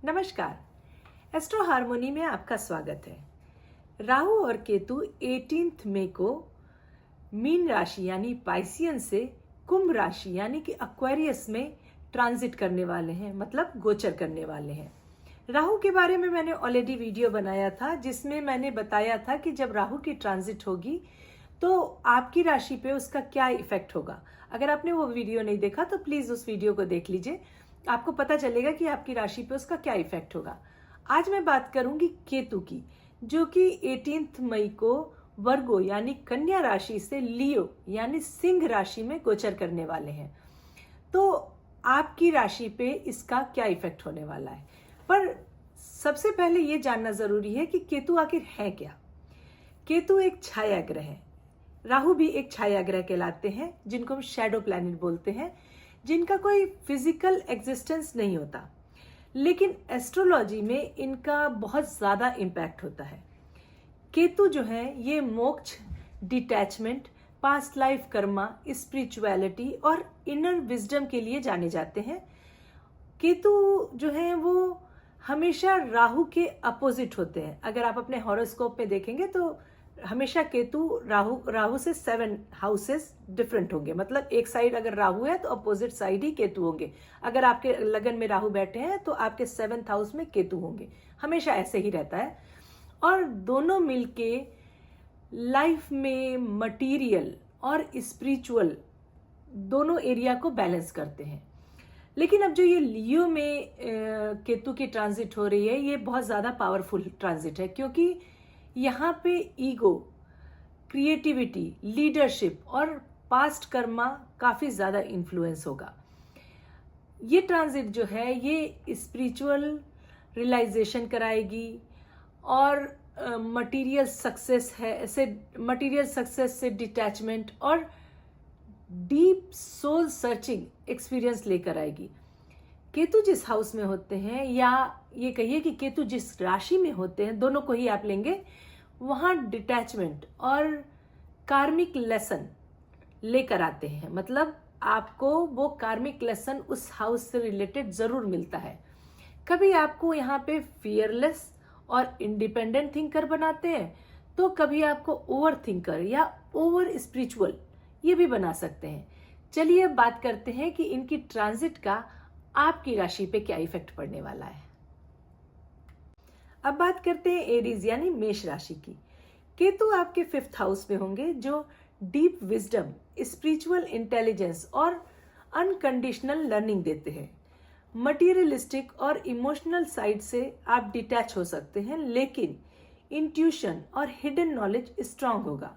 नमस्कार। Astro harmony में आपका स्वागत है। राहु और केतु 18 मई को मीन राशि यानी पाइसियन से कुंभ राशि यानी कि एक्वेरियस में ट्रांजिट करने वाले हैं, मतलब गोचर करने वाले हैं। राहु के बारे में मैंने ऑलरेडी वीडियो बनाया था जिसमें मैंने बताया था कि जब राहु की ट्रांजिट होगी तो आपकी राशि पे उसका क्या इफेक्ट होगा। अगर आपने वो वीडियो नहीं देखा तो प्लीज उस वीडियो को देख लीजिए, आपको पता चलेगा कि आपकी राशि पे उसका क्या इफेक्ट होगा। आज मैं बात करूंगी केतु की, जो कि 18 मई को वर्गो यानी कन्या राशि से लियो यानी सिंह राशि में गोचर करने वाले हैं। तो आपकी राशि पे इसका क्या इफेक्ट होने वाला है, पर सबसे पहले ये जानना जरूरी है कि केतु आखिर है क्या। केतु एक छाया ग्रह है, राहु भी एक छाया ग्रह कहलाते हैं, जिनको हम शैडो प्लैनेट बोलते हैं, जिनका कोई फिजिकल एग्जिस्टेंस नहीं होता, लेकिन एस्ट्रोलॉजी में इनका बहुत ज्यादा इम्पैक्ट होता है। केतु जो है ये मोक्ष, detachment, past life Karma, spirituality और इनर विजडम के लिए जाने जाते हैं। केतु जो है वो हमेशा राहु के अपोजिट होते हैं। अगर आप अपने हॉरोस्कोप में देखेंगे तो हमेशा केतु राहु से 7 हाउसेस डिफरेंट होंगे, मतलब एक साइड अगर राहु है तो अपोजिट साइड ही केतु होंगे। अगर आपके लगन में राहु बैठे हैं तो आपके 7th हाउस में केतु होंगे, हमेशा ऐसे ही रहता है। और दोनों मिलके लाइफ में मटीरियल और स्पिरिचुअल दोनों एरिया को बैलेंस करते हैं। लेकिन अब जो ये लियो में केतु की ट्रांजिट हो रही है, ये बहुत ज्यादा पावरफुल ट्रांजिट है, क्योंकि यहाँ पे ईगो, क्रिएटिविटी, लीडरशिप और पास्ट कर्मा काफी ज्यादा इन्फ्लुएंस होगा। ये ट्रांजिट जो है ये स्पिरिचुअल रियलाइजेशन कराएगी और मटेरियल सक्सेस है, ऐसे मटेरियल सक्सेस से डिटैचमेंट और डीप सोल सर्चिंग एक्सपीरियंस लेकर आएगी। केतु जिस हाउस में होते हैं, या ये कहिए कि केतु जिस राशि में होते हैं, दोनों को ही आप लेंगे, वहां डिटैचमेंट और कार्मिक लेसन लेकर आते हैं। मतलब आपको वो कार्मिक लेसन उस हाउस से रिलेटेड जरूर मिलता है। कभी आपको यहाँ पे फियरलेस और इंडिपेंडेंट थिंकर बनाते हैं, तो कभी आपको ओवर थिंकर या ओवर स्पिरिचुअल ये भी बना सकते हैं। चलिए अब बात करते हैं कि इनकी ट्रांजिट का आपकी राशि पे क्या इफेक्ट पड़ने वाला है। अब बात करते हैं एरीज यानी मेष राशि की। केतु आपके 5th हाउस में होंगे, जो डीप विजडम, स्पिरिचुअल इंटेलिजेंस और अनकंडीशनल लर्निंग देते हैं। मटीरियलिस्टिक और इमोशनल साइड से आप डिटैच हो सकते हैं, लेकिन इंट्यूशन और हिडन नॉलेज स्ट्रांग होगा।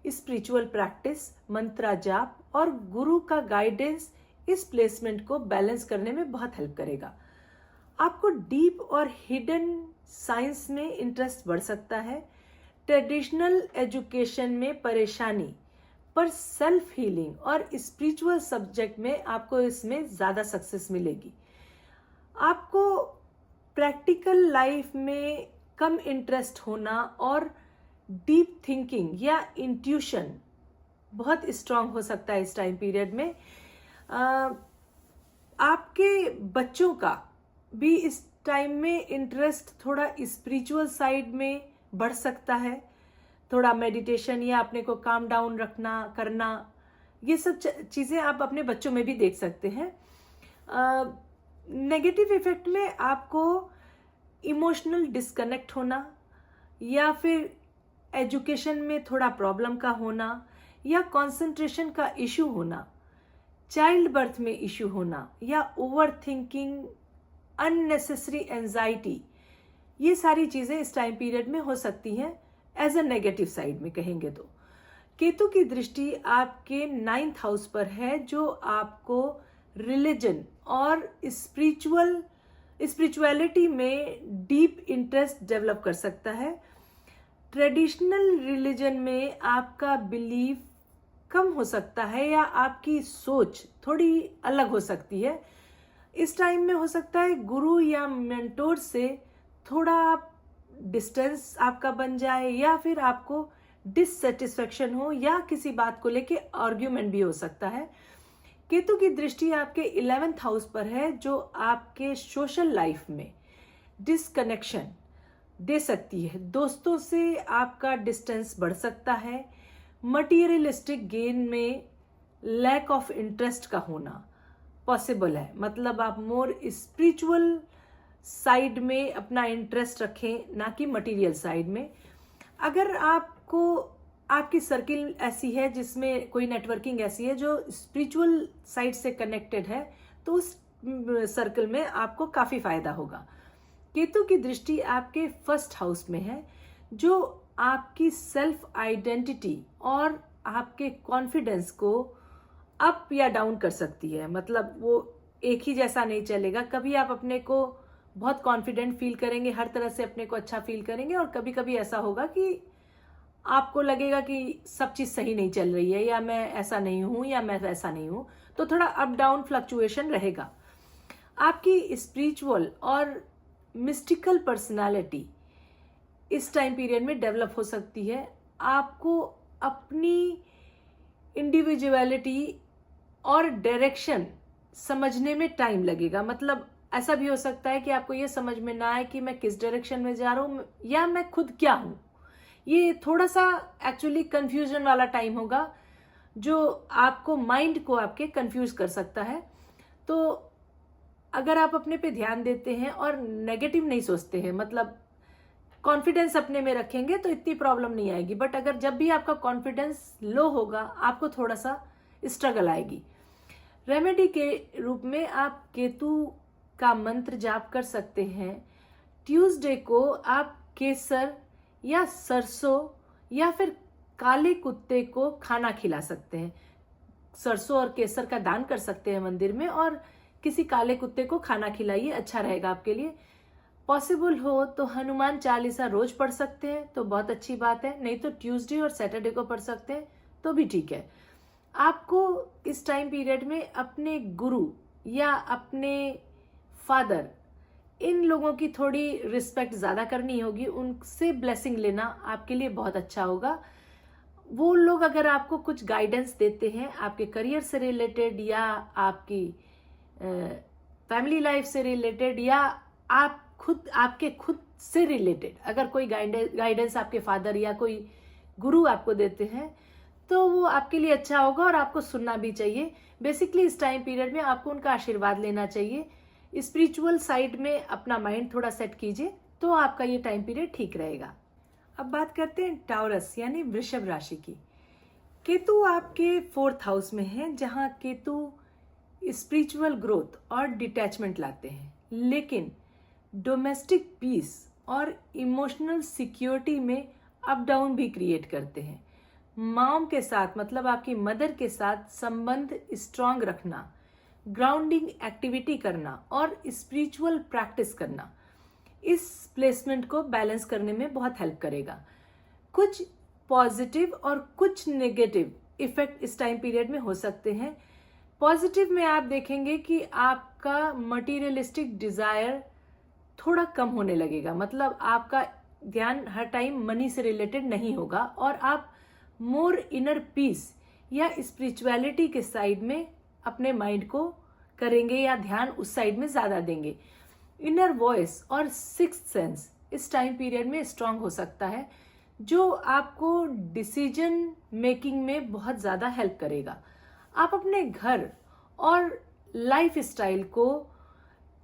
स्पिरिचुअल प्रैक्टिस, मंत्रा जाप और गुरु का गाइडेंस इस प्लेसमेंट को बैलेंस करने में बहुत हेल्प करेगा। आपको डीप और हिडन साइंस में इंटरेस्ट बढ़ सकता है। ट्रेडिशनल एजुकेशन में परेशानी, पर सेल्फ हीलिंग और स्पिरिचुअल सब्जेक्ट में आपको इसमें ज्यादा सक्सेस मिलेगी। आपको प्रैक्टिकल लाइफ में कम इंटरेस्ट होना और डीप थिंकिंग या इंट्यूशन बहुत स्ट्रांग हो सकता है इस टाइम पीरियड में। आपके बच्चों का भी इस टाइम में इंटरेस्ट थोड़ा स्पिरिचुअल साइड में बढ़ सकता है। थोड़ा मेडिटेशन या अपने को काम डाउन रखना, करना, ये सब चीजें आप अपने बच्चों में भी देख सकते हैं। नेगेटिव इफेक्ट में आपको इमोशनल डिस्कनेक्ट होना, या फिर एजुकेशन में थोड़ा प्रॉब्लम का होना, या कंसंट्रेशन का इश्यू होना, चाइल्ड बर्थ में इश्यू होना, या ओवर थिंकिंग, अननेसेसरी एंजाइटी, ये सारी चीजें इस टाइम पीरियड में हो सकती हैं एज अ नेगेटिव साइड में कहेंगे तो। केतु की दृष्टि आपके 9th हाउस पर है, जो आपको रिलीजन और स्पिरिचुअलिटी में डीप इंटरेस्ट डेवलप कर सकता है। ट्रेडिशनल रिलीजन में आपका बिलीव कम हो सकता है या आपकी सोच थोड़ी अलग हो सकती है। इस टाइम में हो सकता है गुरु या मेंटोर से थोड़ा डिस्टेंस आपका बन जाए, या फिर आपको डिससेटिस्फेक्शन हो, या किसी बात को लेके आर्ग्यूमेंट भी हो सकता है। केतु की दृष्टि आपके 11th हाउस पर है, जो आपके सोशल लाइफ में डिसकनेक्शन दे सकती है। दोस्तों से आपका डिस्टेंस बढ़ सकता है। मटीरियलिस्टिक गेन में लैक ऑफ इंटरेस्ट का होना पॉसिबल है। मतलब आप मोर स्पिरिचुअल साइड में अपना इंटरेस्ट रखें, ना कि मटेरियल साइड में। अगर आपको आपकी सर्किल ऐसी है जिसमें कोई नेटवर्किंग ऐसी है जो स्पिरिचुअल साइड से कनेक्टेड है, तो उस सर्कल में आपको काफी फायदा होगा। केतु की दृष्टि आपके फर्स्ट हाउस में है, जो आपकी सेल्फ आइडेंटिटी और आपके कॉन्फिडेंस को अप या डाउन कर सकती है। मतलब वो एक ही जैसा नहीं चलेगा। कभी आप अपने को बहुत कॉन्फिडेंट फील करेंगे, हर तरह से अपने को अच्छा फील करेंगे, और कभी कभी ऐसा होगा कि आपको लगेगा कि सब चीज सही नहीं चल रही है, या मैं ऐसा नहीं हूं या मैं वैसा नहीं हूं। तो थोड़ा अप डाउन फ्लक्चुएशन रहेगा। आपकी स्पिरिचुअल और मिस्टिकल पर्सनालिटी इस टाइम पीरियड में डेवलप हो सकती है। आपको अपनी इंडिविजुअलिटी और डायरेक्शन समझने में टाइम लगेगा। मतलब ऐसा भी हो सकता है कि आपको ये समझ में ना आए कि मैं किस डायरेक्शन में जा रहा हूं या मैं खुद क्या हूं। ये थोड़ा सा एक्चुअली कंफ्यूजन वाला टाइम होगा, जो आपको माइंड को आपके कंफ्यूज कर सकता है। तो अगर आप अपने पे ध्यान देते हैं और नेगेटिव नहीं सोचते हैं, मतलब कॉन्फिडेंस अपने में रखेंगे, तो इतनी प्रॉब्लम नहीं आएगी। बट अगर जब भी आपका कॉन्फिडेंस लो होगा, आपको थोड़ा सा स्ट्रगल आएगी। रेमेडी के रूप में आप केतु का मंत्र जाप कर सकते हैं। ट्यूसडे को आप केसर या सरसों या फिर काले कुत्ते को खाना खिला सकते हैं। सरसों और केसर का दान कर सकते हैं मंदिर में, और किसी काले कुत्ते को खाना खिलाइए, अच्छा रहेगा आपके लिए। पॉसिबल हो तो हनुमान चालीसा रोज पढ़ सकते हैं, तो बहुत अच्छी बात है। नहीं तो ट्यूसडे और सैटरडे को पढ़ सकते हैं, तो भी ठीक है। आपको इस टाइम पीरियड में अपने गुरु या अपने फादर, इन लोगों की थोड़ी रिस्पेक्ट ज्यादा करनी होगी। उनसे ब्लेसिंग लेना आपके लिए बहुत अच्छा होगा। वो लोग अगर आपको कुछ गाइडेंस देते हैं आपके करियर से रिलेटेड, या आपकी फैमिली लाइफ से रिलेटेड, या आपके खुद से रिलेटेड, अगर कोई गाइडेंस आपके फादर या कोई गुरु आपको देते हैं, तो वो आपके लिए अच्छा होगा और आपको सुनना भी चाहिए। बेसिकली इस टाइम पीरियड में आपको उनका आशीर्वाद लेना चाहिए। स्पिरिचुअल साइड में अपना माइंड थोड़ा सेट कीजिए, तो आपका ये टाइम पीरियड ठीक रहेगा। अब बात करते हैं टाउरस यानी वृषभ राशि की। केतु आपके 4th हाउस में है, जहां केतु स्पिरिचुअल ग्रोथ और डिटैचमेंट लाते हैं, लेकिन डोमेस्टिक पीस और इमोशनल सिक्योरिटी में अप डाउन भी क्रिएट करते हैं। मॉम के साथ, मतलब आपकी मदर के साथ संबंध स्ट्रांग रखना, ग्राउंडिंग एक्टिविटी करना और स्पिरिचुअल प्रैक्टिस करना इस प्लेसमेंट को बैलेंस करने में बहुत हेल्प करेगा। कुछ पॉजिटिव और कुछ नेगेटिव इफेक्ट इस टाइम पीरियड में हो सकते हैं। पॉजिटिव में आप देखेंगे कि आपका मटीरियलिस्टिक डिजायर थोड़ा कम होने लगेगा। मतलब आपका ध्यान हर टाइम मनी से रिलेटेड नहीं होगा, और आप मोर इनर पीस या स्पिरिचुअलिटी के साइड में अपने माइंड को करेंगे, या ध्यान उस साइड में ज्यादा देंगे। इनर वॉइस और सिक्स्थ सेंस इस टाइम पीरियड में स्ट्रांग हो सकता है, जो आपको डिसीजन मेकिंग में बहुत ज्यादा हेल्प करेगा। आप अपने घर और लाइफ स्टाइल को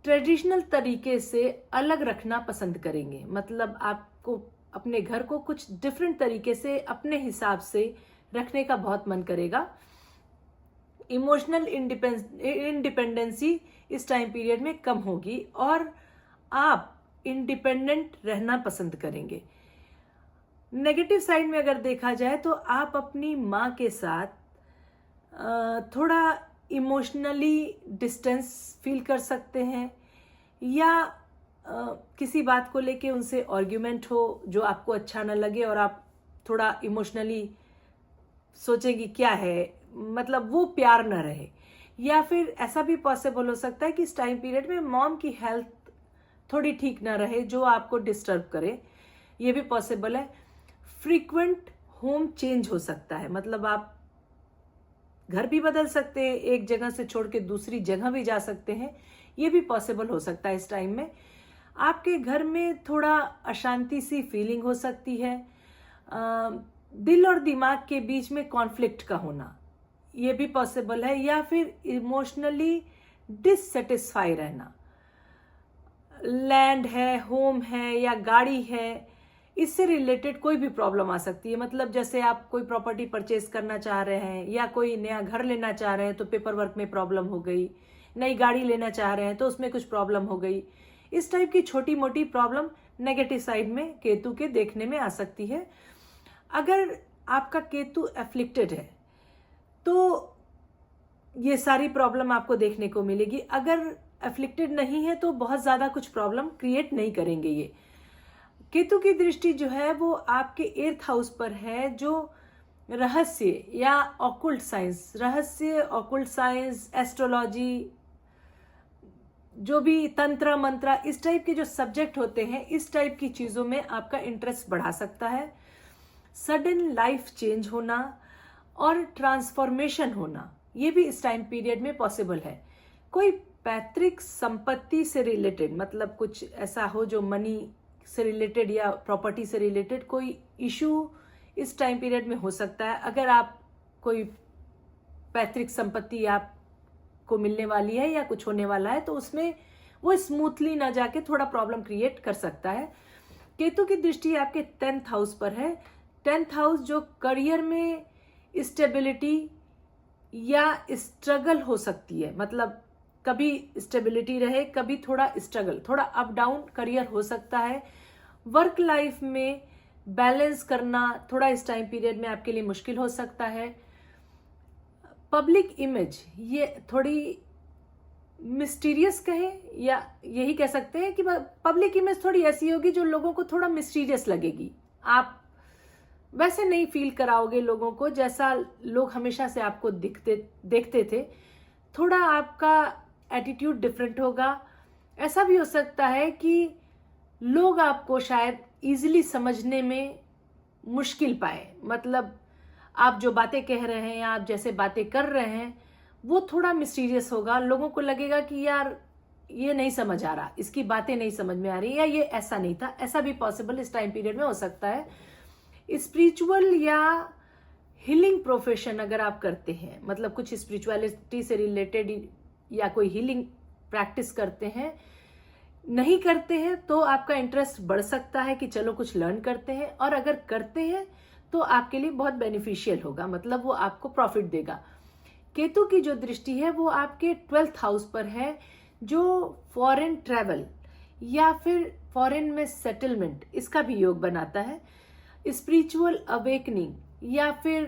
ट्रेडिशनल तरीके से अलग रखना पसंद करेंगे। मतलब आपको अपने घर को कुछ डिफरेंट तरीके से अपने हिसाब से रखने का बहुत मन करेगा। इमोशनल इंडिपेंडेंसी इस टाइम पीरियड में कम होगी और आप इंडिपेंडेंट रहना पसंद करेंगे। नेगेटिव साइड में अगर देखा जाए तो आप अपनी माँ के साथ थोड़ा इमोशनली डिस्टेंस फील कर सकते हैं, या किसी बात को लेके उनसे आर्ग्यूमेंट हो जो आपको अच्छा ना लगे और आप थोड़ा इमोशनली सोचेंगे क्या है, मतलब वो प्यार ना रहे। या फिर ऐसा भी पॉसिबल हो सकता है कि इस टाइम पीरियड में मॉम की हेल्थ थोड़ी ठीक ना रहे जो आपको डिस्टर्ब करे, ये भी पॉसिबल है। फ्रीक्वेंट होम चेंज हो सकता है, मतलब आप घर भी बदल सकते हैं, एक जगह से छोड़ के दूसरी जगह भी जा सकते हैं, ये भी पॉसिबल हो सकता है इस टाइम में। आपके घर में थोड़ा अशांति सी फीलिंग हो सकती है। दिल और दिमाग के बीच में कॉन्फ्लिक्ट का होना ये भी पॉसिबल है, या फिर इमोशनली डिससेटिस्फाई रहना। लैंड है, होम है या गाड़ी है, इससे रिलेटेड कोई भी प्रॉब्लम आ सकती है। मतलब जैसे आप कोई प्रॉपर्टी परचेज करना चाह रहे हैं या कोई नया घर लेना चाह रहे हैं तो पेपर वर्क में प्रॉब्लम हो गई, नई गाड़ी लेना चाह रहे हैं तो उसमें कुछ प्रॉब्लम हो गई। इस टाइप की छोटी मोटी प्रॉब्लम नेगेटिव साइड में केतु के देखने में आ सकती है। अगर आपका केतु एफ्लिक्टेड है तो ये सारी प्रॉब्लम आपको देखने को मिलेगी। अगर एफ्लिक्टेड नहीं है तो बहुत ज्यादा कुछ प्रॉब्लम क्रिएट नहीं करेंगे ये। केतु की दृष्टि जो है वो आपके 8th हाउस पर है, जो रहस्य या ऑकल्ट साइंस, रहस्य, ऑकल्ट साइंस, एस्ट्रोलॉजी, जो भी तंत्र मंत्र, इस टाइप के जो सब्जेक्ट होते हैं, इस टाइप की चीजों में आपका इंटरेस्ट बढ़ा सकता है। सडन लाइफ चेंज होना और ट्रांसफॉर्मेशन होना ये भी इस टाइम पीरियड में पॉसिबल है। कोई पैतृक संपत्ति से रिलेटेड, मतलब कुछ ऐसा हो जो मनी से रिलेटेड या प्रॉपर्टी से रिलेटेड कोई इशू इस टाइम पीरियड में हो सकता है। अगर आप कोई पैतृक संपत्ति आपको मिलने वाली है या कुछ होने वाला है तो उसमें वो स्मूथली ना जाके थोड़ा प्रॉब्लम क्रिएट कर सकता है। केतु की दृष्टि आपके 10th हाउस पर है। 10th हाउस जो करियर में स्टेबिलिटी या स्ट्रगल हो सकती है, मतलब कभी स्टेबिलिटी रहे, कभी थोड़ा स्ट्रगल, थोड़ा अप डाउन करियर हो सकता है। वर्क लाइफ में बैलेंस करना थोड़ा इस टाइम पीरियड में आपके लिए मुश्किल हो सकता है। पब्लिक इमेज ये थोड़ी मिस्टीरियस कहें या यही कह सकते हैं कि पब्लिक इमेज थोड़ी ऐसी होगी जो लोगों को थोड़ा मिस्टीरियस लगेगी। आप वैसे नहीं फील कराओगे लोगों को जैसा लोग हमेशा से आपको देखते थे। थोड़ा आपका एटीट्यूड डिफरेंट होगा। ऐसा भी हो सकता है कि लोग आपको शायद इजीली समझने में मुश्किल पाए, मतलब आप जो बातें कह रहे हैं या आप जैसे बातें कर रहे हैं वो थोड़ा मिस्टीरियस होगा। लोगों को लगेगा कि यार ये नहीं समझ आ रहा, इसकी बातें नहीं समझ में आ रही, या ये ऐसा नहीं था। ऐसा भी पॉसिबल इस टाइम पीरियड में हो सकता है। स्पिरिचुअल या हीलिंग प्रोफेशन अगर आप करते हैं, मतलब कुछ स्पिरिचुअलिटी से रिलेटेड या कोई हीलिंग प्रैक्टिस करते हैं, नहीं करते हैं तो आपका इंटरेस्ट बढ़ सकता है कि चलो कुछ लर्न करते हैं, और अगर करते हैं तो आपके लिए बहुत बेनिफिशियल होगा, मतलब वो आपको प्रॉफिट देगा। केतु की जो दृष्टि है वो आपके 12th हाउस पर है, जो फॉरेन ट्रैवल या फिर फॉरेन में सेटलमेंट इसका भी योग बनाता है। स्पिरिचुअल अवेकनिंग या फिर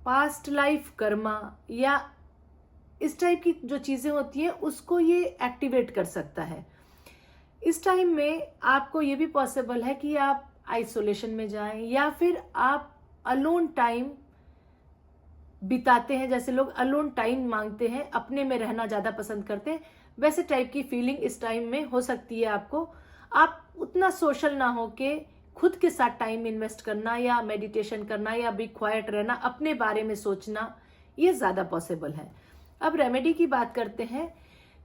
पास्ट लाइफ कर्मा या इस टाइप की जो चीजें होती हैं उसको ये एक्टिवेट कर सकता है। इस टाइम में आपको ये भी पॉसिबल है कि आप आइसोलेशन में जाएं या फिर आप अलोन टाइम बिताते हैं। जैसे लोग अलोन टाइम मांगते हैं, अपने में रहना ज्यादा पसंद करते हैं, वैसे टाइप की फीलिंग इस टाइम में हो सकती है आपको। आप उतना सोशल ना हो के खुद के साथ टाइम इन्वेस्ट करना या मेडिटेशन करना या बी क्वाइट रहना, अपने बारे में सोचना, ये ज्यादा पॉसिबल है। अब रेमेडी की बात करते हैं।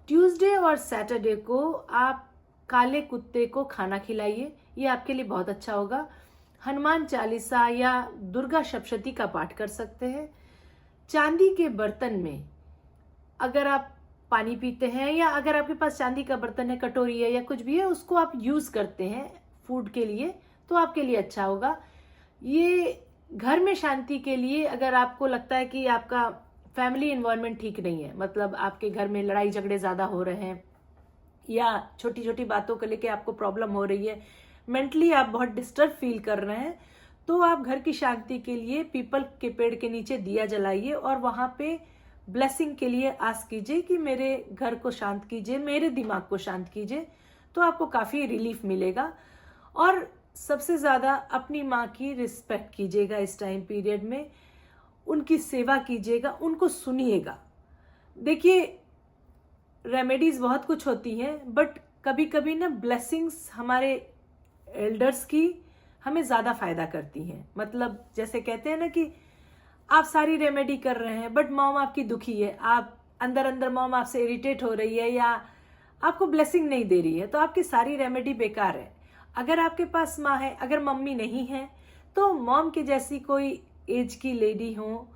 ट्यूसडे और सैटरडे को आप काले कुत्ते को खाना खिलाइए, ये आपके लिए बहुत अच्छा होगा। हनुमान चालीसा या दुर्गा सप्तशती का पाठ कर सकते हैं। चांदी के बर्तन में अगर आप पानी पीते हैं या अगर आपके पास चांदी का बर्तन है, कटोरी है या कुछ भी है, उसको आप यूज करते हैं फूड के लिए तो आपके लिए अच्छा होगा। ये घर में शांति के लिए, अगर आपको लगता है कि आपका फैमिली एनवायरनमेंट ठीक नहीं है, मतलब आपके घर में लड़ाई झगड़े ज्यादा हो रहे हैं या छोटी छोटी बातों को लेके आपको प्रॉब्लम हो रही है, मेंटली आप बहुत डिस्टर्ब फील कर रहे हैं, तो आप घर की शांति के लिए पीपल के पेड़ के नीचे दिया जलाइए और वहां पे ब्लेसिंग के लिए आस्क कीजिए कि मेरे घर को शांत कीजिए, मेरे दिमाग को शांत कीजिए, तो आपको काफी रिलीफ मिलेगा। और सबसे ज्यादा अपनी माँ की रिस्पेक्ट कीजिएगा इस टाइम पीरियड में, उनकी सेवा कीजिएगा, उनको सुनिएगा। देखिए रेमेडीज बहुत कुछ होती हैं, बट कभी कभी ना ब्लेसिंग्स हमारे एल्डर्स की हमें ज्यादा फायदा करती हैं। मतलब जैसे कहते हैं ना कि आप सारी रेमेडी कर रहे हैं बट मॉम आपकी दुखी है, आप अंदर अंदर मॉम आपसे इरिटेट हो रही है या आपको ब्लेसिंग नहीं दे रही है, तो आपकी सारी रेमेडी बेकार है। अगर आपके पास माँ है, अगर मम्मी नहीं है, तो मॉम के जैसी कोई एज की लेडी हो,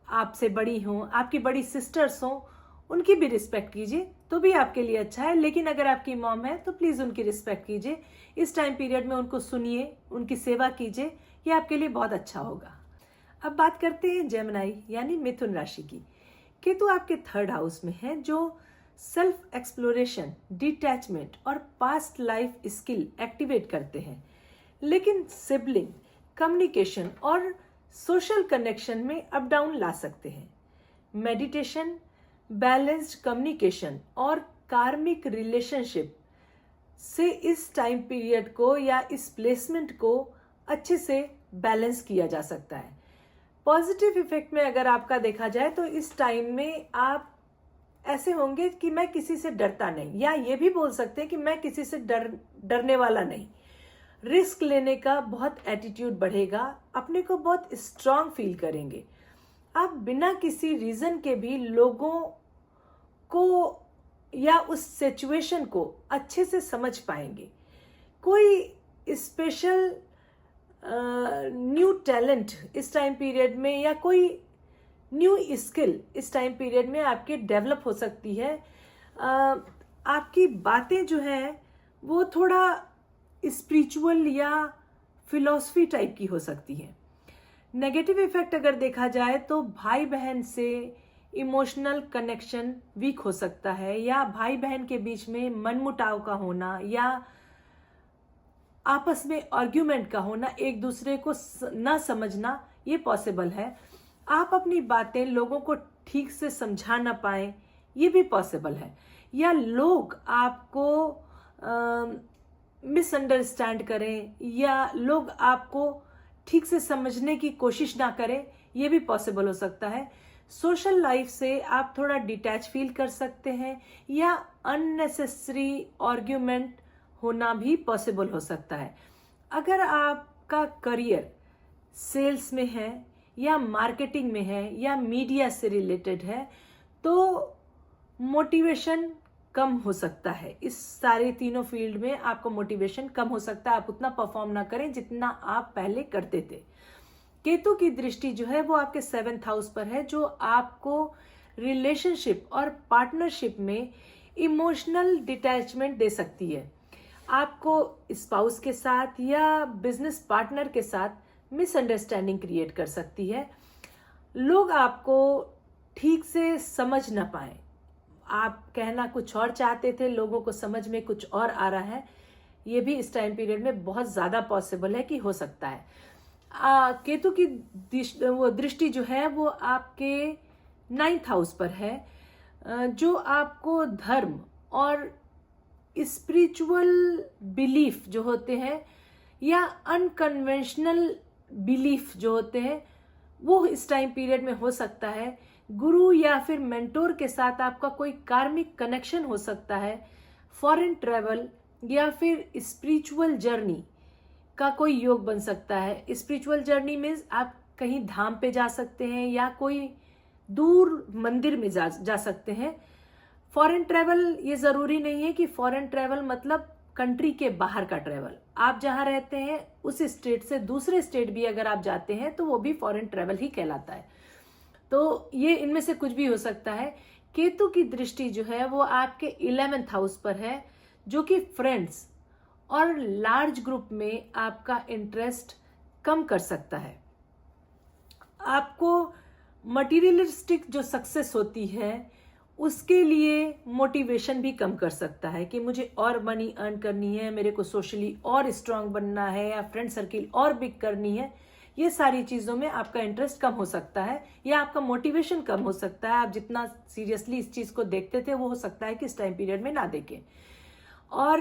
आपसे बड़ी हो, आपकी बड़ी सिस्टर्स हो, उनकी भी रिस्पेक्ट कीजिए तो भी आपके लिए अच्छा है। लेकिन अगर आपकी मॉम है तो प्लीज उनकी रिस्पेक्ट कीजिए। इस टाइम पीरियड में उनको सुनिए, उनकी सेवा कीजिए, ये आपके लिए बहुत अच्छा होगा। अब बात करते हैं जेमिनी यानी मिथुन राशि की। केतु आपके 3rd हाउस में है, जो सेल्फ एक्सप्लोरेशन, डिटैचमेंट और पास्ट लाइफ स्किल एक्टिवेट करते हैं, लेकिन सिबलिंग, कम्युनिकेशन और सोशल कनेक्शन में अप डाउन ला सकते हैं। मेडिटेशन, बैलेंस्ड कम्युनिकेशन और कार्मिक रिलेशनशिप से इस टाइम पीरियड को या इस प्लेसमेंट को अच्छे से बैलेंस किया जा सकता है। पॉजिटिव इफेक्ट में अगर आपका देखा जाए तो इस टाइम में आप ऐसे होंगे कि मैं किसी से डरता नहीं, या ये भी बोल सकते हैं कि मैं किसी से डरने वाला नहीं। रिस्क लेने का बहुत एटीट्यूड बढ़ेगा, अपने को बहुत स्ट्रांग फील करेंगे। आप बिना किसी रीजन के भी लोगों को या उस सिचुएशन को अच्छे से समझ पाएंगे। कोई स्पेशल न्यू टैलेंट इस टाइम पीरियड में या कोई न्यू स्किल इस टाइम पीरियड में आपके डेवलप हो सकती है। आपकी बातें जो है वो थोड़ा स्पिरिचुअल या फिलॉसफी टाइप की हो सकती है। नेगेटिव इफेक्ट अगर देखा जाए तो भाई बहन से इमोशनल कनेक्शन वीक हो सकता है, या भाई बहन के बीच में मनमुटाव का होना या आपस में आर्ग्यूमेंट का होना, एक दूसरे को ना समझना, ये पॉसिबल है। आप अपनी बातें लोगों को ठीक से समझा ना पाए, ये भी पॉसिबल है। या लोग आपको मिसअंडरस्टैंड करें, या लोग आपको ठीक से समझने की कोशिश ना करें, ये भी पॉसिबल हो सकता है। सोशल लाइफ से आप थोड़ा डिटैच फील कर सकते हैं, या अननेसेसरी आर्ग्यूमेंट होना भी पॉसिबल हो सकता है। अगर आपका करियर सेल्स में है या मार्केटिंग में है या मीडिया से रिलेटेड है, तो मोटिवेशन कम हो सकता है। इस सारे तीनों फील्ड में आपको मोटिवेशन कम हो सकता है, आप उतना परफॉर्म ना करें जितना आप पहले करते थे। केतु की दृष्टि जो है वो आपके 7th हाउस पर है, जो आपको रिलेशनशिप और पार्टनरशिप में इमोशनल डिटैचमेंट दे सकती है। आपको स्पाउस के साथ या बिजनेस पार्टनर के साथ मिसअंडरस्टैंडिंग क्रिएट कर सकती है। लोग आपको ठीक से समझ ना पाए, आप कहना कुछ और चाहते थे, लोगों को समझ में कुछ और आ रहा है, ये भी इस टाइम पीरियड में बहुत ज्यादा पॉसिबल है कि हो सकता है। केतु की दृष्टि जो है वो आपके 9th हाउस पर है, जो आपको धर्म और स्पिरिचुअल बिलीफ जो होते हैं या अनकन्वेंशनल बिलीफ जो होते हैं वो इस टाइम पीरियड में हो सकता है। गुरु या फिर मेंटोर के साथ आपका कोई कार्मिक कनेक्शन हो सकता है। फॉरेन ट्रेवल या फिर स्पिरिचुअल जर्नी का कोई योग बन सकता है। स्पिरिचुअल जर्नी में आप कहीं धाम पे जा सकते हैं या कोई दूर मंदिर में जा सकते हैं। फॉरेन ट्रेवल ये जरूरी नहीं है कि फॉरेन ट्रेवल मतलब कंट्री के बाहर का ट्रेवल। आप जहां रहते हैं उस स्टेट से दूसरे स्टेट भी अगर आप जाते हैं तो वो भी फॉरेन ट्रेवल ही कहलाता है। तो ये इनमें से कुछ भी हो सकता है। केतु की दृष्टि जो है वो आपके 11th हाउस पर है, जो कि फ्रेंड्स और लार्ज ग्रुप में आपका इंटरेस्ट कम कर सकता है। आपको मटीरियलिस्टिक जो सक्सेस होती है उसके लिए मोटिवेशन भी कम कर सकता है कि मुझे और मनी अर्न करनी है, मेरे को सोशली और स्ट्रांग बनना है या फ्रेंड सर्किल और बिग करनी है। ये सारी चीजों में आपका इंटरेस्ट कम हो सकता है या आपका मोटिवेशन कम हो सकता है। आप जितना सीरियसली इस चीज को देखते थे वो हो सकता है कि इस टाइम पीरियड में ना देखें। और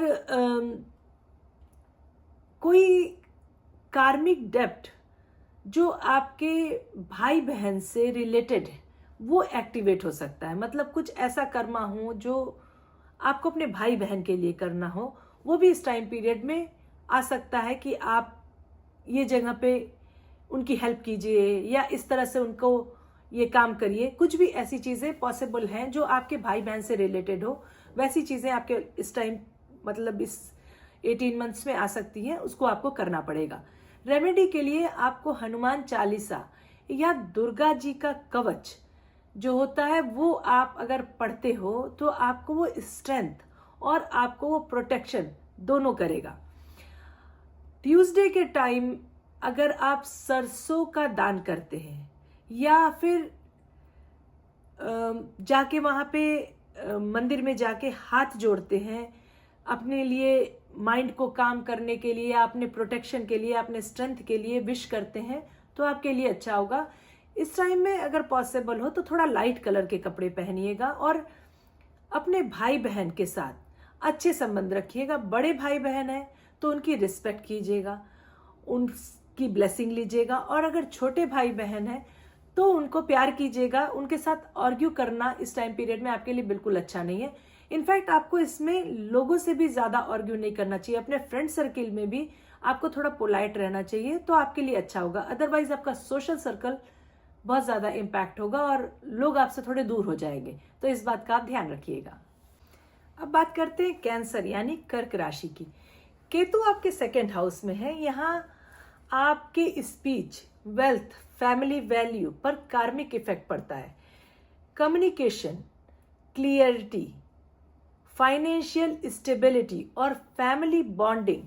कोई कार्मिक डेप्ट जो आपके भाई बहन से रिलेटेड है वो एक्टिवेट हो सकता है। मतलब कुछ ऐसा कर्मा हो जो आपको अपने भाई बहन के लिए करना हो, वो भी इस टाइम पीरियड में आ सकता है कि आप ये जगह पे उनकी हेल्प कीजिए या इस तरह से उनको ये काम करिए। कुछ भी ऐसी चीजें पॉसिबल हैं जो आपके भाई बहन से रिलेटेड हो, वैसी चीजें आपके इस टाइम मतलब इस 18 मंथ्स में आ सकती हैं, उसको आपको करना पड़ेगा। रेमेडी के लिए आपको हनुमान चालीसा या दुर्गा जी का कवच जो होता है वो आप अगर पढ़ते हो तो आपको वो स्ट्रेंथ और आपको वो प्रोटेक्शन दोनों करेगा। ट्यूसडे के टाइम अगर आप सरसों का दान करते हैं या फिर जाके वहां पे मंदिर में जाके हाथ जोड़ते हैं अपने लिए, माइंड को काम करने के लिए, अपने प्रोटेक्शन के लिए, अपने स्ट्रेंथ के लिए विश करते हैं, तो आपके लिए अच्छा होगा। इस टाइम में अगर पॉसिबल हो तो थोड़ा लाइट कलर के कपड़े पहनिएगा और अपने भाई बहन के साथ अच्छे संबंध रखिएगा। बड़े भाई बहन है तो उनकी रिस्पेक्ट कीजिएगा, उनकी ब्लेसिंग लीजिएगा, और अगर छोटे भाई बहन है तो उनको प्यार कीजिएगा। उनके साथ आर्ग्यू करना इस टाइम पीरियड में आपके लिए बिल्कुल अच्छा नहीं है। इनफैक्ट आपको इसमें लोगों से भी ज्यादा आर्ग्यू नहीं करना चाहिए, अपने फ्रेंड सर्किल में भी आपको थोड़ा पोलाइट रहना चाहिए, तो आपके लिए अच्छा होगा। अदरवाइज आपका सोशल सर्कल बहुत ज्यादा इम्पैक्ट होगा और लोग आपसे थोड़े दूर हो जाएंगे, तो इस बात का आप ध्यान रखिएगा। अब बात करते हैं कैंसर यानी कर्क राशि की। केतु आपके सेकेंड हाउस में है। यहाँ आपके स्पीच, वेल्थ, फैमिली वैल्यू पर कार्मिक इफेक्ट पड़ता है। कम्युनिकेशन, क्लियरिटी, फाइनेंशियल स्टेबिलिटी और फैमिली बॉन्डिंग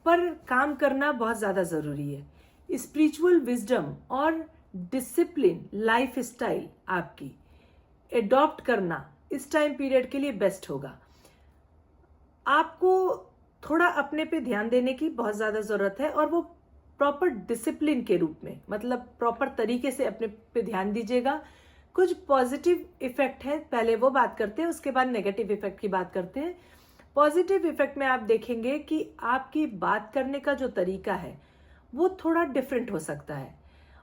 पर काम करना बहुत ज्यादा जरूरी है। स्पिरिचुअल विजडम और डिसिप्लिन लाइफ स्टाइल आपकी एडॉप्ट करना इस टाइम पीरियड के लिए बेस्ट होगा। आपको थोड़ा अपने पे ध्यान देने की बहुत ज्यादा जरूरत है और वो प्रॉपर डिसिप्लिन के रूप में, मतलब प्रॉपर तरीके से अपने पे ध्यान दीजिएगा। कुछ पॉजिटिव इफेक्ट है, पहले वो बात करते हैं, उसके बाद नेगेटिव इफेक्ट की बात करते हैं। पॉजिटिव इफेक्ट में आप देखेंगे कि आपकी बात करने का जो तरीका है वो थोड़ा डिफरेंट हो सकता है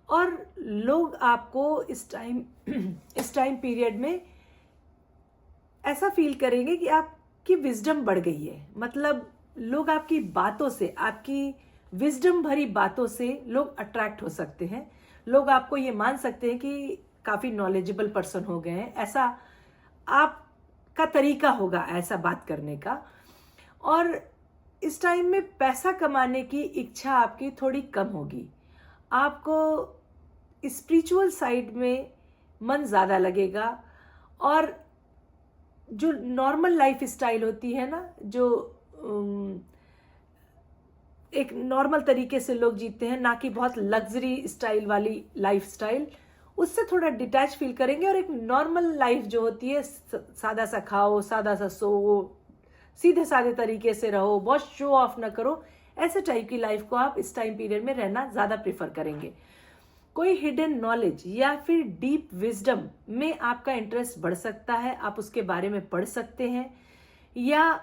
और लोग आपको इस टाइम पीरियड में ऐसा फील करेंगे कि आपकी विजडम बढ़ गई है। मतलब लोग आपकी बातों से, आपकी विजडम भरी बातों से लोग अट्रैक्ट हो सकते हैं। लोग आपको ये मान सकते हैं कि काफी नॉलेजेबल पर्सन हो गए हैं, ऐसा आपका तरीका होगा ऐसा बात करने का। और इस टाइम में पैसा कमाने की इच्छा आपकी थोड़ी कम होगी। आपको स्पिरिचुअल साइड में मन ज्यादा लगेगा और जो नॉर्मल लाइफ स्टाइल होती है ना, जो एक नॉर्मल तरीके से लोग जीते हैं, ना कि बहुत लग्जरी स्टाइल वाली लाइफ स्टाइल, उससे थोड़ा डिटैच फील करेंगे और एक नॉर्मल लाइफ जो होती है, सादा सा खाओ, सादा सा सो, सीधे साधे तरीके से रहो, बहुत शो ऑफ ना करो, ऐसे टाइप की लाइफ को आप इस टाइम पीरियड में रहना ज्यादा प्रेफर करेंगे। कोई हिडन नॉलेज या फिर डीप विजडम में आपका इंटरेस्ट बढ़ सकता है, आप उसके बारे में पढ़ सकते हैं या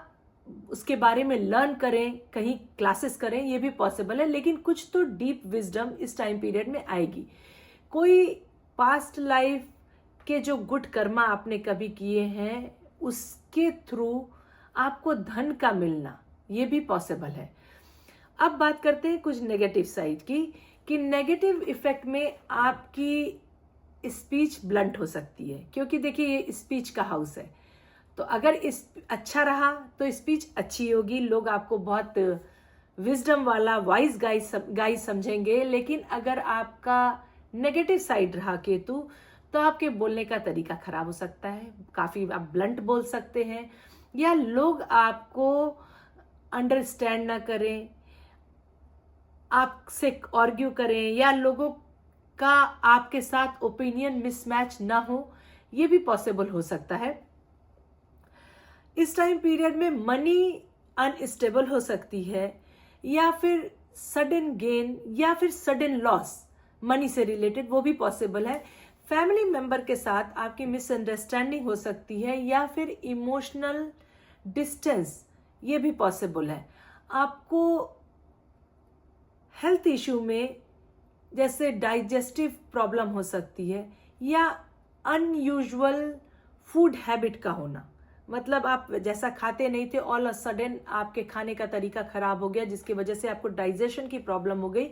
उसके बारे में लर्न करें, कहीं क्लासेस करें, ये भी पॉसिबल है। लेकिन कुछ तो डीप विजडम इस टाइम पीरियड में आएगी। कोई पास्ट लाइफ के जो गुड कर्मा आपने कभी किए हैं उसके थ्रू आपको धन का मिलना, ये भी पॉसिबल है। अब बात करते हैं कुछ नेगेटिव साइड की, कि नेगेटिव इफेक्ट में आपकी स्पीच ब्लंट हो सकती है, क्योंकि देखिए ये स्पीच का हाउस है, तो अगर इस अच्छा रहा तो स्पीच अच्छी होगी, लोग आपको बहुत विजडम वाला वाइज गाइज समझेंगे। लेकिन अगर आपका नेगेटिव साइड रहा केतु, तो आपके बोलने का तरीका खराब हो सकता है, काफी आप ब्लंट बोल सकते हैं या लोग आपको अंडरस्टैंड ना करें, आपसे आर्ग्यू करें या लोगों का आपके साथ ओपिनियन मिसमैच ना हो, ये भी पॉसिबल हो सकता है। इस टाइम पीरियड में मनी अनस्टेबल हो सकती है या फिर सडन गेन या फिर सडन लॉस मनी से रिलेटेड, वो भी पॉसिबल है। फैमिली मेंबर के साथ आपकी मिसअंडरस्टैंडिंग हो सकती है या फिर इमोशनल डिस्टेंस, ये भी पॉसिबल है। आपको हेल्थ इश्यू में जैसे डाइजेस्टिव प्रॉब्लम हो सकती है या अनयूजुअल फूड हैबिट का होना, मतलब आप जैसा खाते नहीं थे, ऑल अ सडन आपके खाने का तरीका खराब हो गया जिसकी वजह से आपको डाइजेशन की प्रॉब्लम हो गई,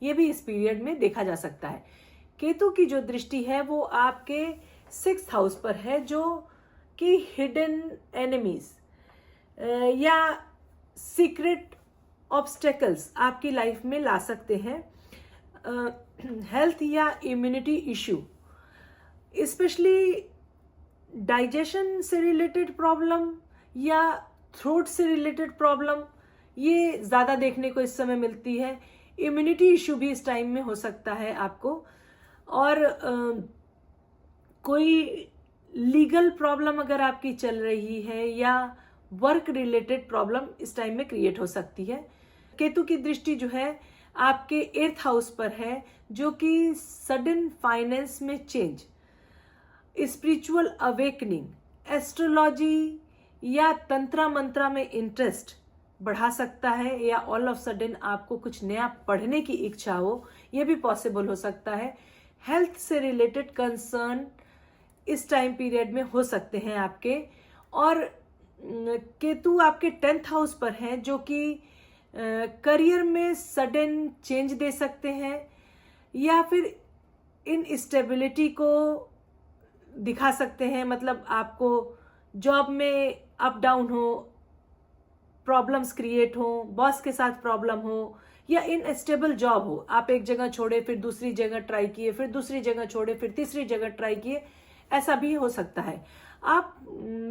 ये भी इस पीरियड में देखा जा सकता है। केतु की जो दृष्टि है वो आपके 6th हाउस पर है, जो आपकी हिडन एनिमीज या सीक्रेट ऑब्स्टेकल्स आपकी लाइफ में ला सकते हैं। हेल्थ या इम्यूनिटी इश्यू, स्पेशली डाइजेशन से रिलेटेड प्रॉब्लम या थ्रोट से रिलेटेड प्रॉब्लम, ये ज़्यादा देखने को इस समय मिलती है। इम्यूनिटी इश्यू भी इस टाइम में हो सकता है आपको, और कोई लीगल प्रॉब्लम अगर आपकी चल रही है या वर्क रिलेटेड प्रॉब्लम इस टाइम में क्रिएट हो सकती है। केतु की दृष्टि जो है आपके 8th हाउस पर है, जो कि सडन फाइनेंस में चेंज, स्पिरिचुअल अवेकनिंग, एस्ट्रोलॉजी या तंत्रा मंत्रा में इंटरेस्ट बढ़ा सकता है, या ऑल ऑफ सडन आपको कुछ नया पढ़ने की इच्छा हो, यह भी पॉसिबल हो सकता है। हेल्थ से रिलेटेड कंसर्न इस टाइम पीरियड में हो सकते हैं आपके। और केतु आपके 10th हाउस पर हैं, जो कि करियर में सडन चेंज दे सकते हैं या फिर इनस्टेबिलिटी को दिखा सकते हैं। मतलब आपको जॉब में अप डाउन हो, प्रॉब्लम्स क्रिएट हो, बॉस के साथ प्रॉब्लम हो, या इनस्टेबल जॉब हो, आप एक जगह छोड़े फिर दूसरी जगह ट्राई किए, फिर दूसरी जगह छोड़े फिर तीसरी जगह ट्राई किए, ऐसा भी हो सकता है। आप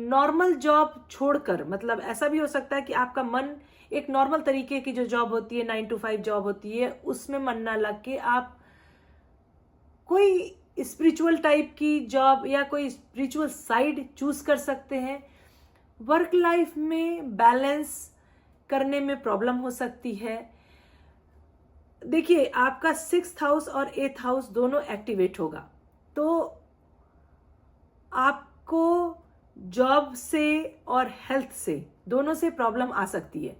नॉर्मल जॉब छोड़कर, मतलब ऐसा भी हो सकता है कि आपका मन एक नॉर्मल तरीके की जो जॉब होती है, 9 to 5 जॉब होती है, उसमें मन ना लग के आप कोई स्पिरिचुअल टाइप की जॉब या कोई स्पिरिचुअल साइड चूज कर सकते हैं। वर्क लाइफ में बैलेंस करने में प्रॉब्लम हो सकती है। देखिए, आपका 6th हाउस और 8th हाउस दोनों एक्टिवेट होगा, तो आपको जॉब से और हेल्थ से दोनों से प्रॉब्लम आ सकती है।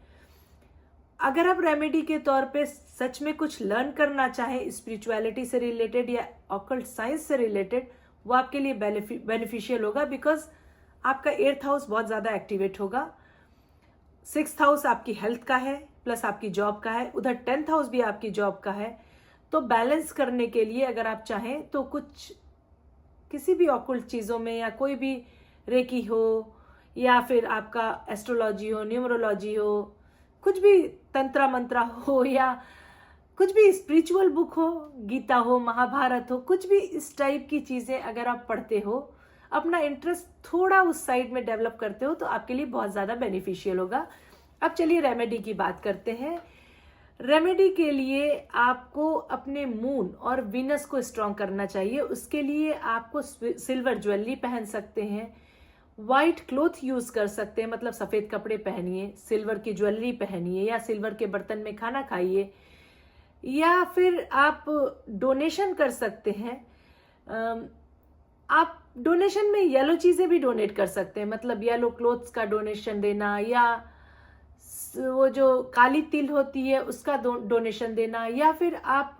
अगर आप रेमेडी के तौर पे सच में कुछ लर्न करना चाहें स्पिरिचुअलिटी से रिलेटेड या ऑकल्ट साइंस से रिलेटेड, वो आपके लिए बेनिफिशियल होगा, बिकॉज आपका 8th हाउस बहुत ज़्यादा एक्टिवेट होगा। 6th हाउस आपकी हेल्थ का है प्लस आपकी जॉब का है, उधर 10th हाउस भी आपकी जॉब का है। तो बैलेंस करने के लिए अगर आप चाहें तो कुछ किसी भी ऑकल्ट चीज़ों में, या कोई भी रेकी हो, या फिर आपका एस्ट्रोलॉजी हो, न्यूमरोलॉजी हो, कुछ भी तंत्रा मंत्रा हो, या कुछ भी स्पिरिचुअल बुक हो, गीता हो, महाभारत हो, कुछ भी इस टाइप की चीज़ें अगर आप पढ़ते हो, अपना इंटरेस्ट थोड़ा उस साइड में डेवलप करते हो, तो आपके लिए बहुत ज़्यादा बेनिफिशियल होगा। अब चलिए रेमेडी की बात करते हैं। रेमेडी के लिए आपको अपने मून और वीनस को स्ट्रॉन्ग करना चाहिए। उसके लिए आपको सिल्वर ज्वेलरी पहन सकते हैं, वाइट क्लोथ यूज कर सकते हैं, मतलब सफेद कपड़े पहनिए, सिल्वर की ज्वेलरी पहनिए, या सिल्वर के बर्तन में खाना खाइए, या फिर आप डोनेशन कर सकते हैं। आप डोनेशन में येलो चीजें भी डोनेट कर सकते हैं, मतलब येलो क्लोथ्स का डोनेशन देना, या वो जो काली तिल होती है उसका डोनेशन देना, या फिर आप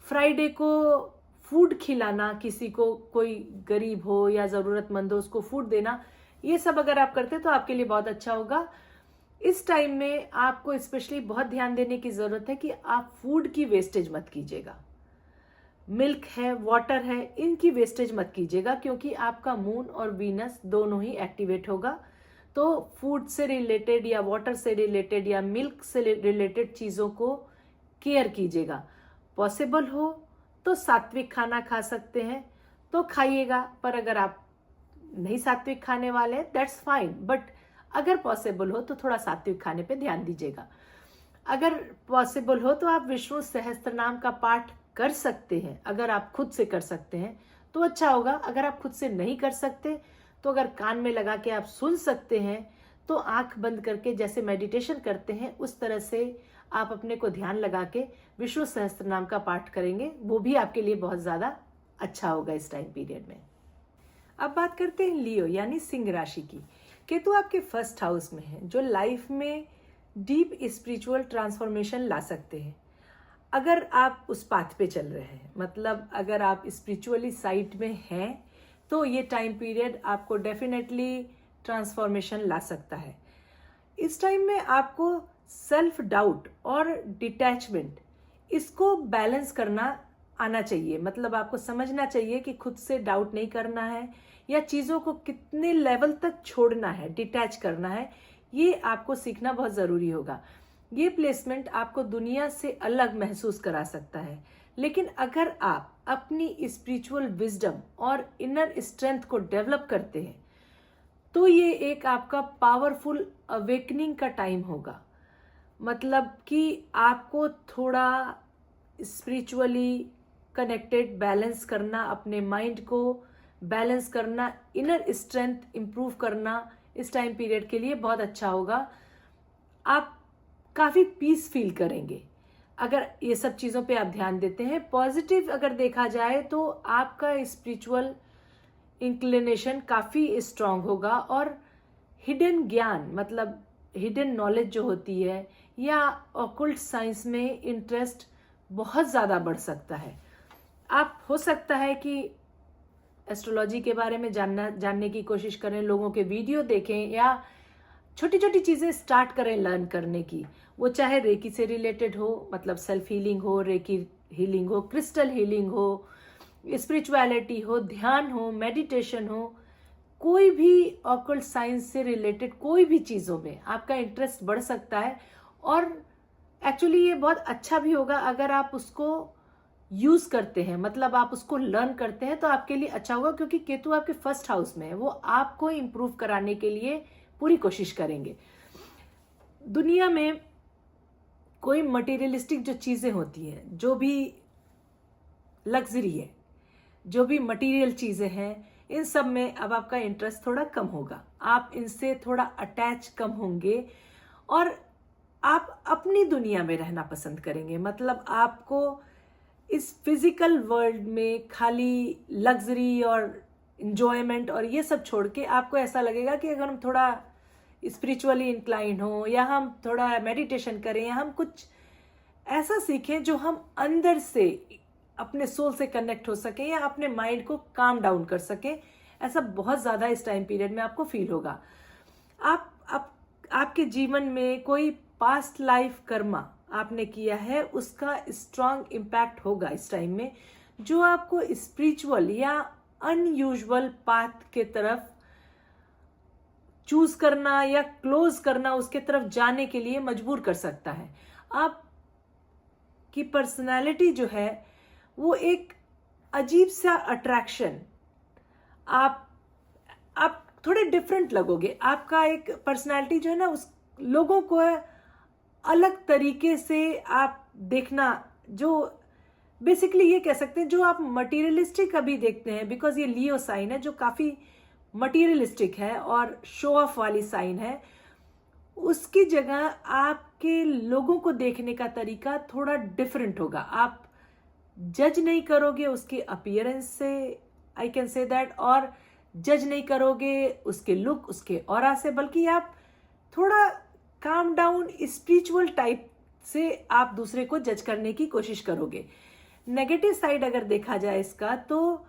फ्राइडे को फूड खिलाना, किसी को कोई गरीब हो या जरूरतमंद हो उसको फूड देना, ये सब अगर आप करते तो आपके लिए बहुत अच्छा होगा। इस टाइम में आपको स्पेशली बहुत ध्यान देने की जरूरत है कि आप फूड की वेस्टेज मत कीजिएगा। मिल्क है, वाटर है, इनकी वेस्टेज मत कीजिएगा, क्योंकि आपका मून और वीनस दोनों ही एक्टिवेट होगा। तो फूड से रिलेटेड या वाटर से रिलेटेड या मिल्क से रिलेटेड चीज़ों को केयर कीजिएगा। पॉसिबल हो तो सात्विक खाना खा सकते हैं तो खाइएगा, पर अगर आप नहीं सात्विक खाने वाले हैं दैट्स फाइन, बट अगर पॉसिबल हो तो थोड़ा सात्विक खाने पे ध्यान दीजिएगा। अगर पॉसिबल हो तो आप विष्णु सहस्त्र नाम का पाठ कर सकते हैं, अगर आप खुद से कर सकते हैं तो अच्छा होगा। अगर आप खुद से नहीं कर सकते तो अगर कान में लगा के आप सुन सकते हैं तो आंख बंद करके जैसे मेडिटेशन करते हैं उस तरह से आप अपने को ध्यान लगा के विष्णु सहस्त्र नाम का पाठ करेंगे, वो भी आपके लिए बहुत ज़्यादा अच्छा होगा इस टाइम पीरियड में। अब बात करते हैं लियो यानी सिंह राशि की। केतु आपके 1st हाउस में है, जो लाइफ में डीप स्पिरिचुअल ट्रांसफॉर्मेशन ला सकते हैं अगर आप उस पाथ पे चल रहे हैं। मतलब अगर आप स्पिरिचुअली साइड में हैं तो ये टाइम पीरियड आपको डेफिनेटली ट्रांसफॉर्मेशन ला सकता है। इस टाइम में आपको सेल्फ डाउट और डिटैचमेंट, इसको बैलेंस करना आना चाहिए। मतलब आपको समझना चाहिए कि खुद से डाउट नहीं करना है या चीज़ों को कितने लेवल तक छोड़ना है, डिटैच करना है, ये आपको सीखना बहुत ज़रूरी होगा। ये प्लेसमेंट आपको दुनिया से अलग महसूस करा सकता है, लेकिन अगर आप अपनी स्पिरिचुअल विजडम और इनर स्ट्रेंथ को डेवलप करते हैं तो ये एक आपका पावरफुल अवेकनिंग का टाइम होगा। मतलब कि आपको थोड़ा स्पिरिचुअली कनेक्टेड बैलेंस करना, अपने माइंड को बैलेंस करना, इनर स्ट्रेंथ इंप्रूव करना इस टाइम पीरियड के लिए बहुत अच्छा होगा। आप काफ़ी पीस फील करेंगे अगर ये सब चीज़ों पे आप ध्यान देते हैं। पॉजिटिव अगर देखा जाए तो आपका स्पिरिचुअल इंक्लिनेशन काफ़ी स्ट्रांग होगा और हिडन ज्ञान, मतलब हिडन नॉलेज जो होती है, या ऑकल्ट साइंस में इंटरेस्ट बहुत ज़्यादा बढ़ सकता है। आप हो सकता है कि एस्ट्रोलॉजी के बारे में जानने की कोशिश करें, लोगों के वीडियो देखें, या छोटी छोटी चीज़ें स्टार्ट करें लर्न करने की। वो चाहे रेकी से रिलेटेड हो, मतलब सेल्फ हीलिंग हो, रेकी हीलिंग हो, क्रिस्टल हीलिंग हो, स्पिरिचुअलिटी हो, ध्यान हो, मेडिटेशन हो, कोई भी ऑकल्ट साइंस से रिलेटेड कोई भी चीज़ों में आपका इंटरेस्ट बढ़ सकता है। और एक्चुअली ये बहुत अच्छा भी होगा अगर आप उसको यूज़ करते हैं, मतलब आप उसको लर्न करते हैं तो आपके लिए अच्छा होगा, क्योंकि केतु आपके फर्स्ट हाउस में है। वो आपको इम्प्रूव कराने के लिए पूरी कोशिश करेंगे। दुनिया में कोई मटेरियलिस्टिक जो चीज़ें होती हैं, जो भी लग्जरी है, जो भी मटेरियल चीज़ें हैं, इन सब में अब आपका इंटरेस्ट थोड़ा कम होगा। आप इनसे थोड़ा अटैच कम होंगे और आप अपनी दुनिया में रहना पसंद करेंगे। मतलब आपको इस फिजिकल वर्ल्ड में खाली लग्जरी और इंजॉयमेंट और ये सब छोड़ के आपको ऐसा लगेगा कि अगर हम थोड़ा स्पिरिचुअली इंक्लाइन हो, या हम थोड़ा मेडिटेशन करें, या हम कुछ ऐसा सीखें जो हम अंदर से अपने सोल से कनेक्ट हो सके, या अपने माइंड को काम डाउन कर सके, ऐसा बहुत ज़्यादा इस टाइम पीरियड में आपको फील होगा। आपके जीवन में कोई पास्ट लाइफ कर्मा आपने किया है, उसका स्ट्रांग इम्पैक्ट होगा इस टाइम में, जो आपको स्पिरिचुअल या अनयूजुअल पाथ के तरफ चूज करना या क्लोज करना, उसके तरफ जाने के लिए मजबूर कर सकता है। आपकी पर्सनालिटी जो है वो एक अजीब सा अट्रैक्शन, आप थोड़े डिफरेंट लगोगे। आपका एक पर्सनालिटी जो है ना, उस लोगों को अलग तरीके से आप देखना, जो बेसिकली ये कह सकते हैं जो आप मटीरियलिस्टिक अभी देखते हैं, बिकॉज ये लियो साइन है जो काफ़ी मटीरियलिस्टिक है और शो ऑफ वाली साइन है, उसकी जगह आपके लोगों को देखने का तरीका थोड़ा डिफरेंट होगा। आप जज नहीं करोगे उसके अपीयरेंस से, आई कैन से दैट, और जज नहीं करोगे उसके लुक, उसके ऑरा से, बल्कि आप थोड़ा काम डाउन स्पिरिचुअल टाइप से आप दूसरे को जज करने की कोशिश करोगे। नेगेटिव साइड अगर देखा जाए इसका, तो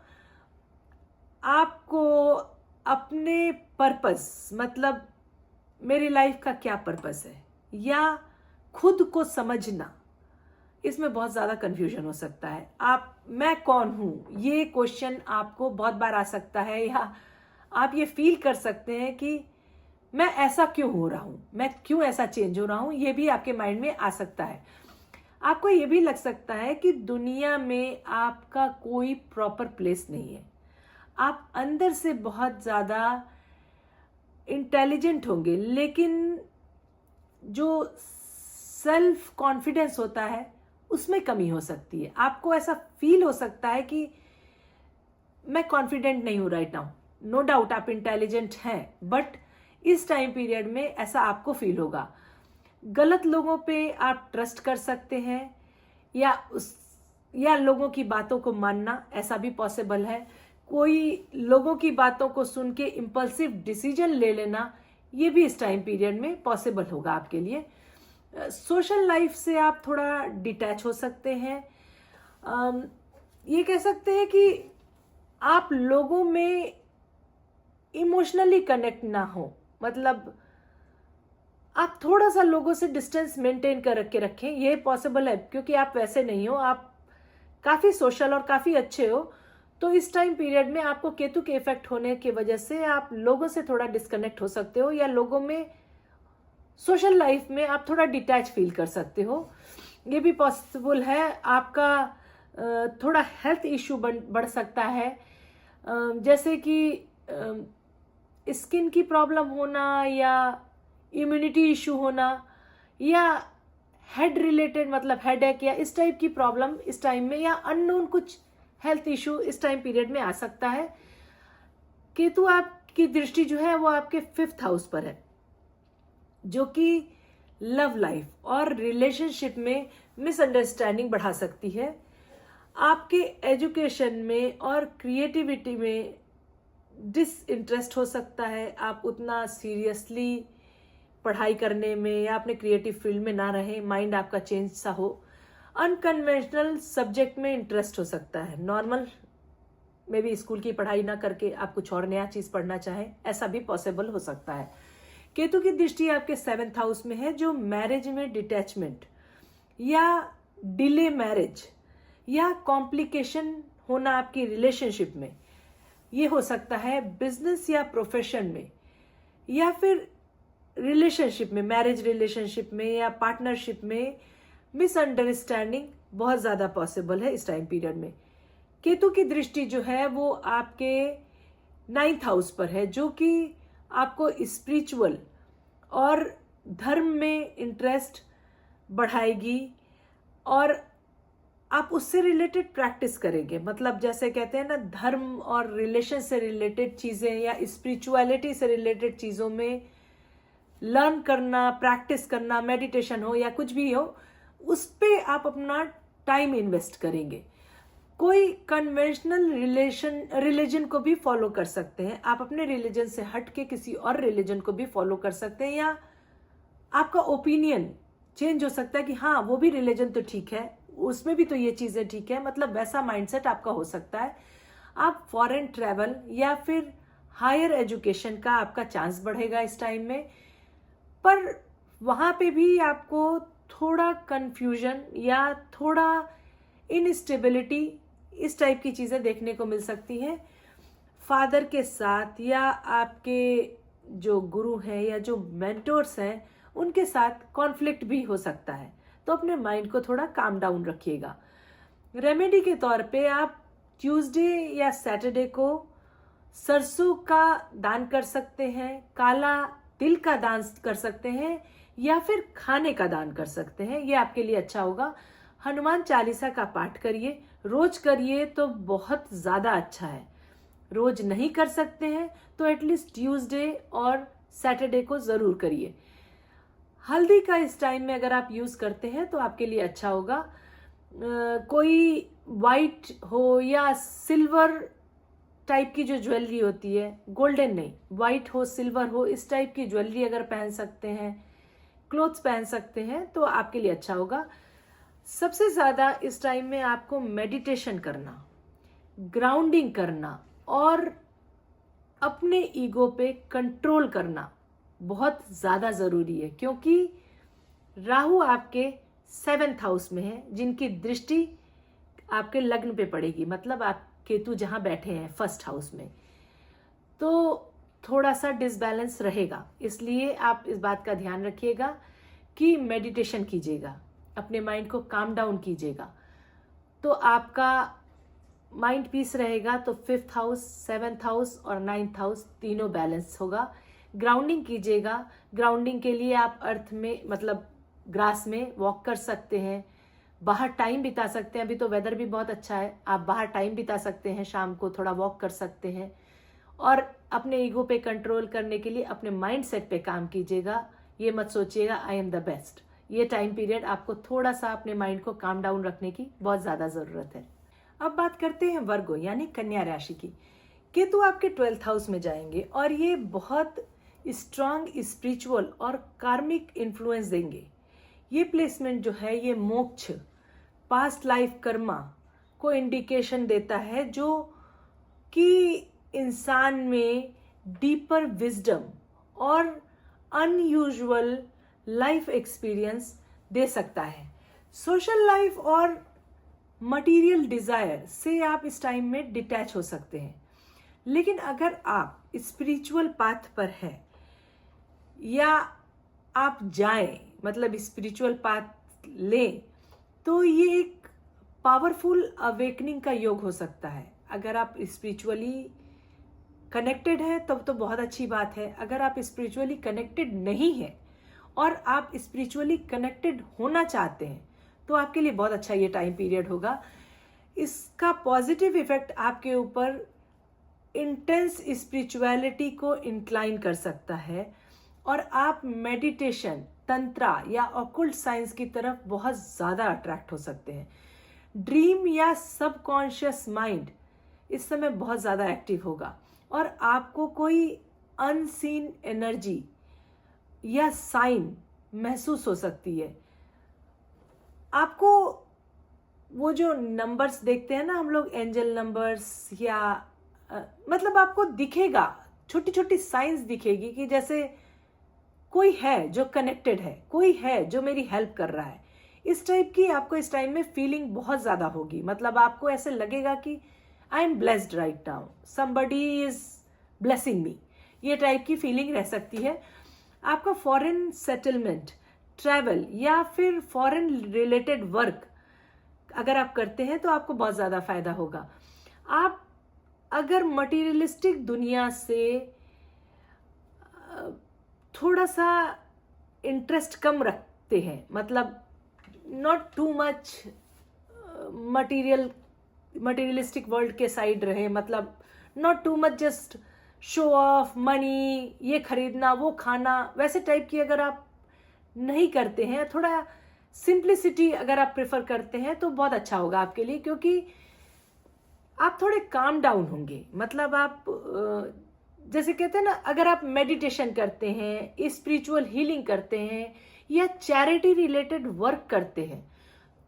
आपको अपने पर्पस, मतलब मेरी लाइफ का क्या पर्पस है, या खुद को समझना, इसमें बहुत ज़्यादा कंफ्यूजन हो सकता है। मैं कौन हूँ, ये क्वेश्चन आपको बहुत बार आ सकता है, या आप ये फील कर सकते हैं कि मैं ऐसा क्यों हो रहा हूँ, मैं क्यों ऐसा चेंज हो रहा हूँ, ये भी आपके माइंड में आ सकता है। आपको ये भी लग सकता है कि दुनिया में आपका कोई प्रॉपर प्लेस नहीं है। आप अंदर से बहुत ज़्यादा इंटेलिजेंट होंगे, लेकिन जो सेल्फ कॉन्फिडेंस होता है उसमें कमी हो सकती है। आपको ऐसा फील हो सकता है कि मैं कॉन्फिडेंट नहीं हूँ राइट नाउ। नो डाउट आप इंटेलिजेंट हैं, बट इस टाइम पीरियड में ऐसा आपको फील होगा। गलत लोगों पे आप ट्रस्ट कर सकते हैं, या लोगों की बातों को मानना, ऐसा भी पॉसिबल है। कोई लोगों की बातों को सुन के इम्पल्सिव डिसीजन ले लेना, ये भी इस टाइम पीरियड में पॉसिबल होगा आपके लिए। सोशल लाइफ से आप थोड़ा डिटैच हो सकते हैं। ये कह सकते हैं कि आप लोगों में इमोशनली कनेक्ट ना हो, मतलब आप थोड़ा सा लोगों से डिस्टेंस मेंटेन कर के रखें। ये पॉसिबल है क्योंकि आप वैसे नहीं हो, आप काफ़ी सोशल और काफ़ी अच्छे हो, तो इस टाइम पीरियड में आपको केतु के इफेक्ट होने की वजह से आप लोगों से थोड़ा डिस्कनेक्ट हो सकते हो, या लोगों में सोशल लाइफ में आप थोड़ा डिटैच फील कर सकते हो। ये भी पॉसिबल है। आपका थोड़ा हेल्थ इश्यू बढ़ सकता है, जैसे कि स्किन की प्रॉब्लम होना, या इम्यूनिटी इश्यू होना, या हेड रिलेटेड मतलब हेडेक या इस टाइप की प्रॉब्लम इस टाइम में, या अननोन कुछ हेल्थ इश्यू इस टाइम पीरियड में आ सकता है। केतु आपकी दृष्टि जो है वो आपके 5th हाउस पर है, जो कि लव लाइफ और रिलेशनशिप में मिसअंडरस्टैंडिंग बढ़ा सकती है। आपके एजुकेशन में और क्रिएटिविटी में डिसइंटरेस्ट हो सकता है। आप उतना सीरियसली पढ़ाई करने में या अपने क्रिएटिव फील्ड में ना रहे, माइंड आपका चेंज सा हो। अनकन्वेंशनल सब्जेक्ट में इंटरेस्ट हो सकता है। नॉर्मल में भी स्कूल की पढ़ाई ना करके आप कुछ और नया चीज पढ़ना चाहें, ऐसा भी पॉसिबल हो सकता है। केतु की दृष्टि आपके 7th हाउस में है, जो मैरिज में डिटैचमेंट या डिले मैरिज या कॉम्प्लिकेशन होना आपकी रिलेशनशिप में, ये हो सकता है। बिजनेस या प्रोफेशन में, या फिर रिलेशनशिप में, मैरिज रिलेशनशिप में या पार्टनरशिप में मिसअंडरस्टैंडिंग बहुत ज्यादा पॉसिबल है इस टाइम पीरियड में। केतु की दृष्टि जो है वो आपके 9th हाउस पर है, जो कि आपको स्पिरिचुअल और धर्म में इंटरेस्ट बढ़ाएगी, और आप उससे रिलेटेड प्रैक्टिस करेंगे। मतलब जैसे कहते हैं ना, धर्म और रिलेशन से रिलेटेड चीजें या स्पिरिचुअलिटी से रिलेटेड चीजों में लर्न करना, प्रैक्टिस करना, मेडिटेशन हो या कुछ भी हो, उस पे आप अपना टाइम इन्वेस्ट करेंगे। कोई कन्वेंशनल रिलीजन को भी फॉलो कर सकते हैं। आप अपने रिलीजन से हट के किसी और रिलीजन को भी फॉलो कर सकते हैं, या आपका ओपिनियन चेंज हो सकता है कि हाँ वो भी रिलीजन तो ठीक है, उसमें भी तो ये चीजें ठीक है। मतलब वैसा माइंडसेट आपका हो सकता है। आप फॉरेन ट्रैवल या फिर हायर एजुकेशन का आपका चांस बढ़ेगा इस टाइम में, पर वहां पे भी आपको थोड़ा कंफ्यूजन या थोड़ा इनस्टेबिलिटी इस टाइप की चीजें देखने को मिल सकती हैं। फादर के साथ या आपके जो गुरु हैं या जो मेंटोर्स हैं उनके साथ कॉन्फ्लिक्ट भी हो सकता है, तो अपने माइंड को थोड़ा काम डाउन रखिएगा। रेमेडी के तौर पे आप ट्यूसडे या सैटरडे को सरसों का दान कर सकते हैं, काला तिल का दान कर सकते हैं, या फिर खाने का दान कर सकते हैं। ये आपके लिए अच्छा होगा। हनुमान चालीसा का पाठ करिए, रोज करिए तो बहुत ज्यादा अच्छा है। रोज नहीं कर सकते हैं तो एटलीस्ट ट्यूसडे और सैटरडे को जरूर करिए। हल्दी का इस टाइम में अगर आप यूज करते हैं तो आपके लिए अच्छा होगा। कोई वाइट हो या सिल्वर टाइप की जो ज्वेलरी होती है, गोल्डन नहीं, वाइट हो, सिल्वर हो, इस टाइप की ज्वेलरी अगर पहन सकते हैं, क्लोथ्स पहन सकते हैं तो आपके लिए अच्छा होगा। सबसे ज्यादा इस टाइम में आपको मेडिटेशन करना, ग्राउंडिंग करना और अपने ईगो पे कंट्रोल करना बहुत ज्यादा जरूरी है, क्योंकि राहु आपके 7th हाउस में है, जिनकी दृष्टि आपके लग्न पे पड़ेगी। मतलब आप केतु जहां बैठे हैं 1st हाउस में, तो थोड़ा सा डिसबैलेंस रहेगा। इसलिए आप इस बात का ध्यान रखिएगा कि मेडिटेशन कीजिएगा, अपने माइंड को काम डाउन कीजिएगा, तो आपका माइंड पीस रहेगा। तो 5th हाउस, 7th हाउस और 9th हाउस तीनों बैलेंस होगा। ग्राउंडिंग कीजिएगा। ग्राउंडिंग के लिए आप अर्थ में मतलब ग्रास में वॉक कर सकते हैं, बाहर टाइम बिता सकते हैं। अभी तो वेदर भी बहुत अच्छा है, आप बाहर टाइम बिता सकते हैं, शाम को थोड़ा वॉक कर सकते हैं। और अपने ईगो पे कंट्रोल करने के लिए अपने माइंड सेट पे काम कीजिएगा। ये मत सोचिएगा आई एम द बेस्ट। ये टाइम पीरियड आपको थोड़ा सा अपने माइंड को काम डाउन रखने की बहुत ज्यादा जरूरत है। अब बात करते हैं वर्गो यानी कन्या राशि की। केतु आपके 12th हाउस में जाएंगे और ये बहुत स्ट्रांग स्पिरिचुअल और कार्मिक इन्फ्लुएंस देंगे। ये प्लेसमेंट जो है ये मोक्ष, पास्ट लाइफ कर्मा को इंडिकेशन देता है, जो कि इंसान में डीपर विजडम और अनयूजुअल लाइफ एक्सपीरियंस दे सकता है। सोशल लाइफ और मटेरियल डिजायर से आप इस टाइम में डिटैच हो सकते हैं। लेकिन अगर आप स्पिरिचुअल पाथ पर हैं या आप जाएं, मतलब स्पिरिचुअल पाथ लें, तो ये एक पावरफुल अवेकनिंग का योग हो सकता है। अगर आप स्पिरिचुअली कनेक्टेड हैं तब तो बहुत अच्छी बात है। अगर आप स्पिरिचुअली कनेक्टेड नहीं हैं और आप स्पिरिचुअली कनेक्टेड होना चाहते हैं तो आपके लिए बहुत अच्छा ये टाइम पीरियड होगा। इसका पॉजिटिव इफेक्ट आपके ऊपर इंटेंस स्पिरिचुअलिटी को इंक्लाइन कर सकता है और आप मेडिटेशन, तंत्रा या ऑकल्ट साइंस की तरफ बहुत ज़्यादा अट्रैक्ट हो सकते हैं। ड्रीम या सबकॉन्शियस माइंड इस समय बहुत ज़्यादा एक्टिव होगा और आपको कोई अनसीन एनर्जी या साइन महसूस हो सकती है। आपको वो जो नंबर्स देखते हैं ना हम लोग, एंजल नंबर्स, या मतलब आपको दिखेगा, छोटी छोटी साइंस दिखेगी कि जैसे कोई है जो कनेक्टेड है, कोई है जो मेरी हेल्प कर रहा है। इस टाइप की आपको इस टाइम में फीलिंग बहुत ज़्यादा होगी। मतलब आपको ऐसे लगेगा कि I am blessed right now, somebody is blessing me, ये टाइप की फीलिंग रह सकती है। आपका फॉरेन सेटलमेंट, ट्रैवल या फिर फॉरेन रिलेटेड वर्क अगर आप करते हैं तो आपको बहुत ज़्यादा फायदा होगा। आप अगर मटीरियलिस्टिक दुनिया से थोड़ा सा इंटरेस्ट कम रखते हैं, मतलब not too much materialistic world के साइड रहे, मतलब not too much just show off money, ये खरीदना वो खाना, वैसे टाइप की अगर आप नहीं करते हैं, थोड़ा सिंप्लिसिटी अगर आप प्रेफर करते हैं तो बहुत अच्छा होगा आपके लिए, क्योंकि आप थोड़े काम डाउन होंगे। मतलब आप जैसे कहते हैं ना, अगर आप मेडिटेशन करते हैं, स्पिरिचुअल हीलिंग करते हैं या चैरिटी रिलेटेड वर्क करते हैं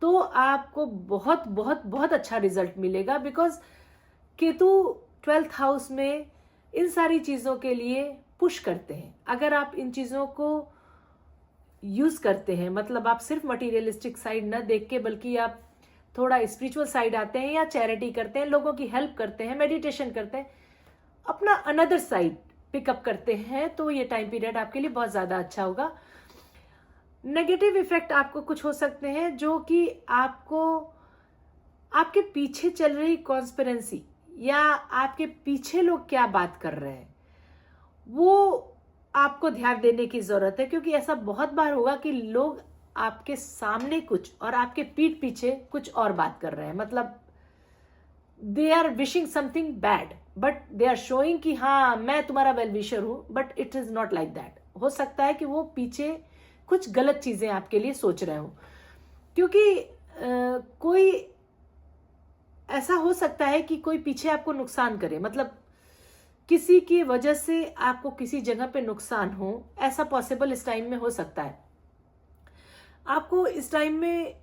तो आपको बहुत बहुत बहुत अच्छा रिजल्ट मिलेगा। बिकॉज केतु 12th हाउस में इन सारी चीज़ों के लिए पुश करते हैं। अगर आप इन चीज़ों को यूज़ करते हैं, मतलब आप सिर्फ मटीरियलिस्टिक साइड न देख के बल्कि आप थोड़ा स्पिरिचुअल साइड आते हैं या चैरिटी करते हैं, लोगों की हेल्प करते हैं, मेडिटेशन करते हैं, अपना अनदर साइड पिकअप करते हैं, तो ये टाइम पीरियड आपके लिए बहुत ज़्यादा अच्छा होगा। नेगेटिव इफेक्ट आपको कुछ हो सकते हैं जो कि आपको आपके पीछे चल रही कॉन्स्पिरेंसी या आपके पीछे लोग क्या बात कर रहे हैं वो आपको ध्यान देने की जरूरत है। क्योंकि ऐसा बहुत बार होगा कि लोग आपके सामने कुछ और आपके पीठ पीछे कुछ और बात कर रहे हैं। मतलब they are wishing something bad but they are showing कि हाँ मैं तुम्हारा वेल विशर हूं, but it is not like that. हो सकता है कि वो पीछे कुछ गलत चीजें आपके लिए सोच रहे हो, क्योंकि कोई ऐसा हो सकता है कि कोई पीछे आपको नुकसान करे, मतलब किसी की वजह से आपको किसी जगह पे नुकसान हो, ऐसा पॉसिबल इस टाइम में हो सकता है। आपको इस टाइम में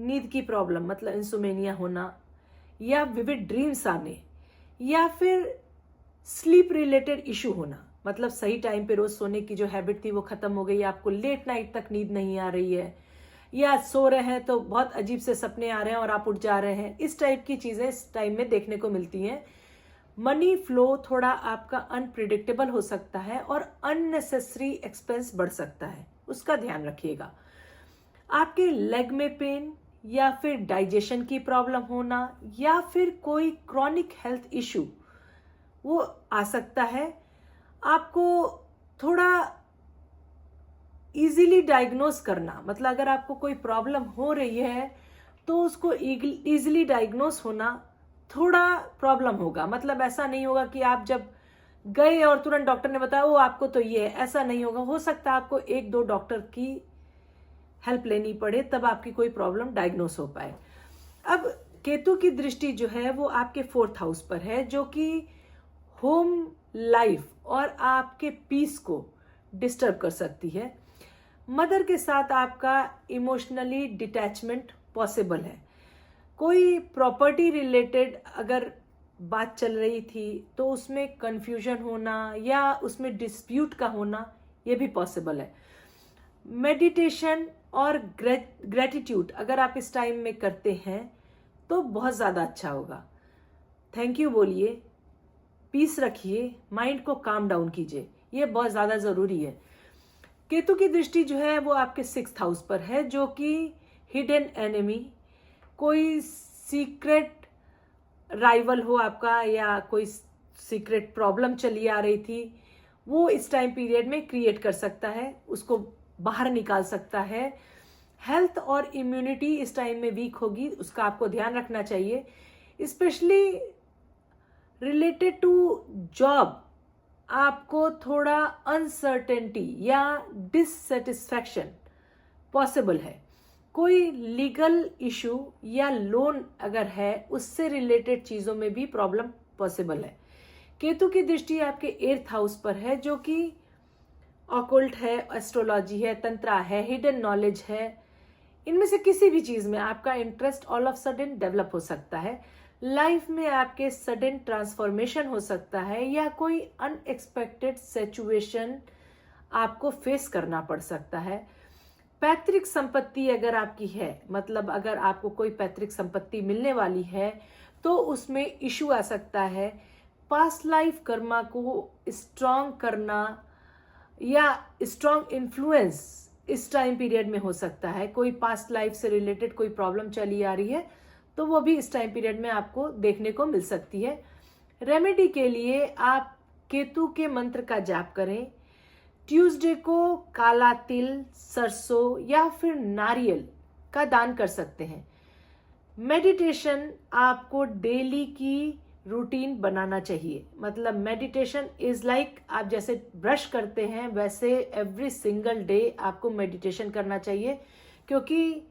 नींद की प्रॉब्लम, मतलब इंसोमेनिया होना या विविड ड्रीम्स आने या फिर स्लीप रिलेटेड इशू होना, मतलब सही टाइम पे रोज सोने की जो हैबिट थी वो खत्म हो गई, आपको लेट नाइट तक नींद नहीं आ रही है, या सो रहे हैं तो बहुत अजीब से सपने आ रहे हैं और आप उठ जा रहे हैं, इस टाइप की चीजें इस टाइम में देखने को मिलती हैं। मनी फ्लो थोड़ा आपका अनप्रिडिक्टेबल हो सकता है और अननेसेसरी एक्सपेंस बढ़ सकता है, उसका ध्यान रखिएगा। आपके लेग में पेन या फिर डाइजेशन की प्रॉब्लम होना या फिर कोई क्रॉनिक हेल्थ इशू वो आ सकता है। आपको थोड़ा इजीली डायग्नोस करना, मतलब अगर आपको कोई प्रॉब्लम हो रही है तो उसको इजीली डायग्नोस होना थोड़ा प्रॉब्लम होगा। मतलब ऐसा नहीं होगा कि आप जब गए और तुरंत डॉक्टर ने बताया वो आपको तो ये है, ऐसा नहीं होगा। हो सकता है आपको 1-2 डॉक्टर की हेल्प लेनी पड़े तब आपकी कोई प्रॉब्लम डायग्नोस हो पाए। अब केतु की दृष्टि जो है वो आपके 4th हाउस पर है, जो कि होम लाइफ और आपके पीस को डिस्टर्ब कर सकती है। मदर के साथ आपका इमोशनली डिटैचमेंट पॉसिबल है। कोई प्रॉपर्टी रिलेटेड अगर बात चल रही थी तो उसमें कंफ्यूजन होना या उसमें डिस्प्यूट का होना ये भी पॉसिबल है। मेडिटेशन और ग्रेटिट्यूड अगर आप इस टाइम में करते हैं तो बहुत ज़्यादा अच्छा होगा। थैंक यू बोलिए, पीस रखिए, माइंड को काम डाउन कीजिए, ये बहुत ज़्यादा ज़रूरी है। केतु की दृष्टि जो है वो आपके 6th हाउस पर है, जो कि हिडन एनिमी, कोई सीक्रेट राइवल हो आपका या कोई सीक्रेट प्रॉब्लम चली आ रही थी, वो इस टाइम पीरियड में क्रिएट कर सकता है, उसको बाहर निकाल सकता है। हेल्थ और इम्यूनिटी इस टाइम में वीक होगी, उसका आपको ध्यान रखना चाहिए। स्पेशली रिलेटेड टू जॉब आपको थोड़ा अनसर्टेनिटी या डिससेटिस्फैक्शन पॉसिबल है। कोई लीगल इशू या लोन अगर है, उससे रिलेटेड चीज़ों में भी प्रॉब्लम पॉसिबल है। केतु की दृष्टि आपके 8th हाउस पर है, जो कि ऑकल्ट है, एस्ट्रोलॉजी है, तंत्रा है, हिडन नॉलेज है। इनमें से किसी भी चीज़ में आपका interest all of sudden develop हो सकता है। लाइफ में आपके सडन ट्रांसफॉर्मेशन हो सकता है या कोई अनएक्सपेक्टेड सिचुएशन आपको फेस करना पड़ सकता है। पैतृक संपत्ति अगर आपकी है, मतलब अगर आपको कोई पैतृक संपत्ति मिलने वाली है, तो उसमें इशू आ सकता है। पास्ट लाइफ कर्मा को स्ट्रॉन्ग करना या स्ट्रॉन्ग इन्फ्लुएंस इस टाइम पीरियड में हो सकता है। कोई पास्ट लाइफ से रिलेटेड कोई प्रॉब्लम चली आ रही है, तो वो भी इस टाइम पीरियड में आपको देखने को मिल सकती है। रेमेडी के लिए आप केतु के मंत्र का जाप करें। ट्यूसडे को काला तिल, सरसों या फिर नारियल का दान कर सकते हैं। मेडिटेशन आपको डेली की रूटीन बनाना चाहिए, मतलब मेडिटेशन इज लाइक आप जैसे ब्रश करते हैं वैसे एवरी सिंगल डे आपको मेडिटेशन करना चाहिए। क्योंकि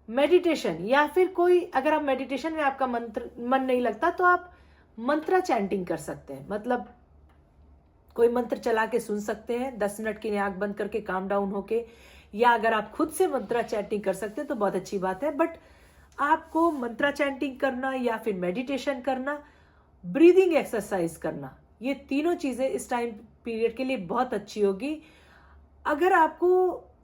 मेडिटेशन या फिर कोई, अगर आप मेडिटेशन में आपका मन नहीं लगता तो आप मंत्रा चैंटिंग कर सकते हैं, मतलब कोई मंत्र चला के सुन सकते हैं 10 मिनट की आंख बंद करके काम डाउन होके, या अगर आप खुद से मंत्रा चैंटिंग कर सकते हैं तो बहुत अच्छी बात है। बट आपको मंत्रा चैंटिंग करना या फिर मेडिटेशन करना, ब्रीदिंग एक्सरसाइज करना, ये तीनों चीजें इस टाइम पीरियड के लिए बहुत अच्छी होगी। अगर आपको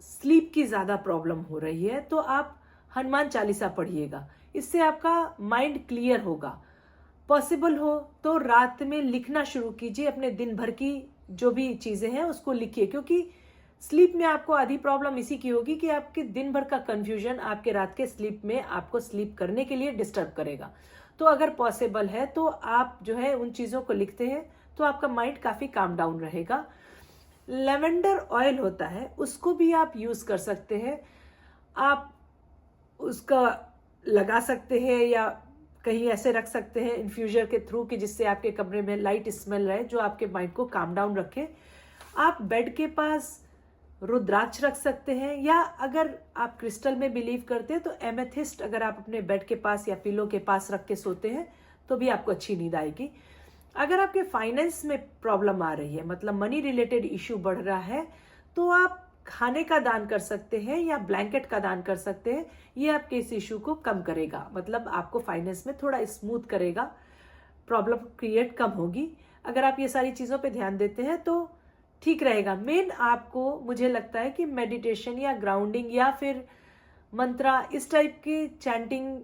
स्लीप की ज्यादा प्रॉब्लम हो रही है तो आप हनुमान चालीसा पढ़िएगा, इससे आपका माइंड क्लियर होगा। पॉसिबल हो तो रात में लिखना शुरू कीजिए, अपने दिन भर की जो भी चीजें हैं उसको लिखिए, क्योंकि स्लीप में आपको आधी प्रॉब्लम इसी की होगी कि आपके दिन भर का कंफ्यूजन आपके रात के स्लीप में आपको स्लीप करने के लिए डिस्टर्ब करेगा। तो अगर पॉसिबल है तो आप जो है उन चीजों को लिखते हैं तो आपका माइंड काफी काम डाउन रहेगा। लेवेंडर ऑयल होता है, उसको भी आप यूज कर सकते हैं। आप उसका लगा सकते हैं या कहीं ऐसे रख सकते हैं इन्फ्यूजर के थ्रू कि जिससे आपके कमरे में लाइट स्मेल रहे, जो आपके माइंड को काम डाउन रखे। आप बेड के पास रुद्राक्ष रख सकते हैं, या अगर आप क्रिस्टल में बिलीव करते हैं तो एमेथिस्ट अगर आप अपने बेड के पास या पिलो के पास रख के सोते हैं तो भी आपको अच्छी नींद आएगी। अगर आपके फाइनेंस में प्रॉब्लम आ रही है, मतलब मनी रिलेटेड इश्यू बढ़ रहा है, तो आप खाने का दान कर सकते हैं या ब्लैंकेट का दान कर सकते हैं। ये आपके इस इश्यू को कम करेगा, मतलब आपको फाइनेंस में थोड़ा स्मूथ करेगा, प्रॉब्लम क्रिएट कम होगी। अगर आप ये सारी चीज़ों पे ध्यान देते हैं तो ठीक रहेगा। मेन आपको मुझे लगता है कि मेडिटेशन या ग्राउंडिंग या फिर मंत्रा, इस टाइप की चैंटिंग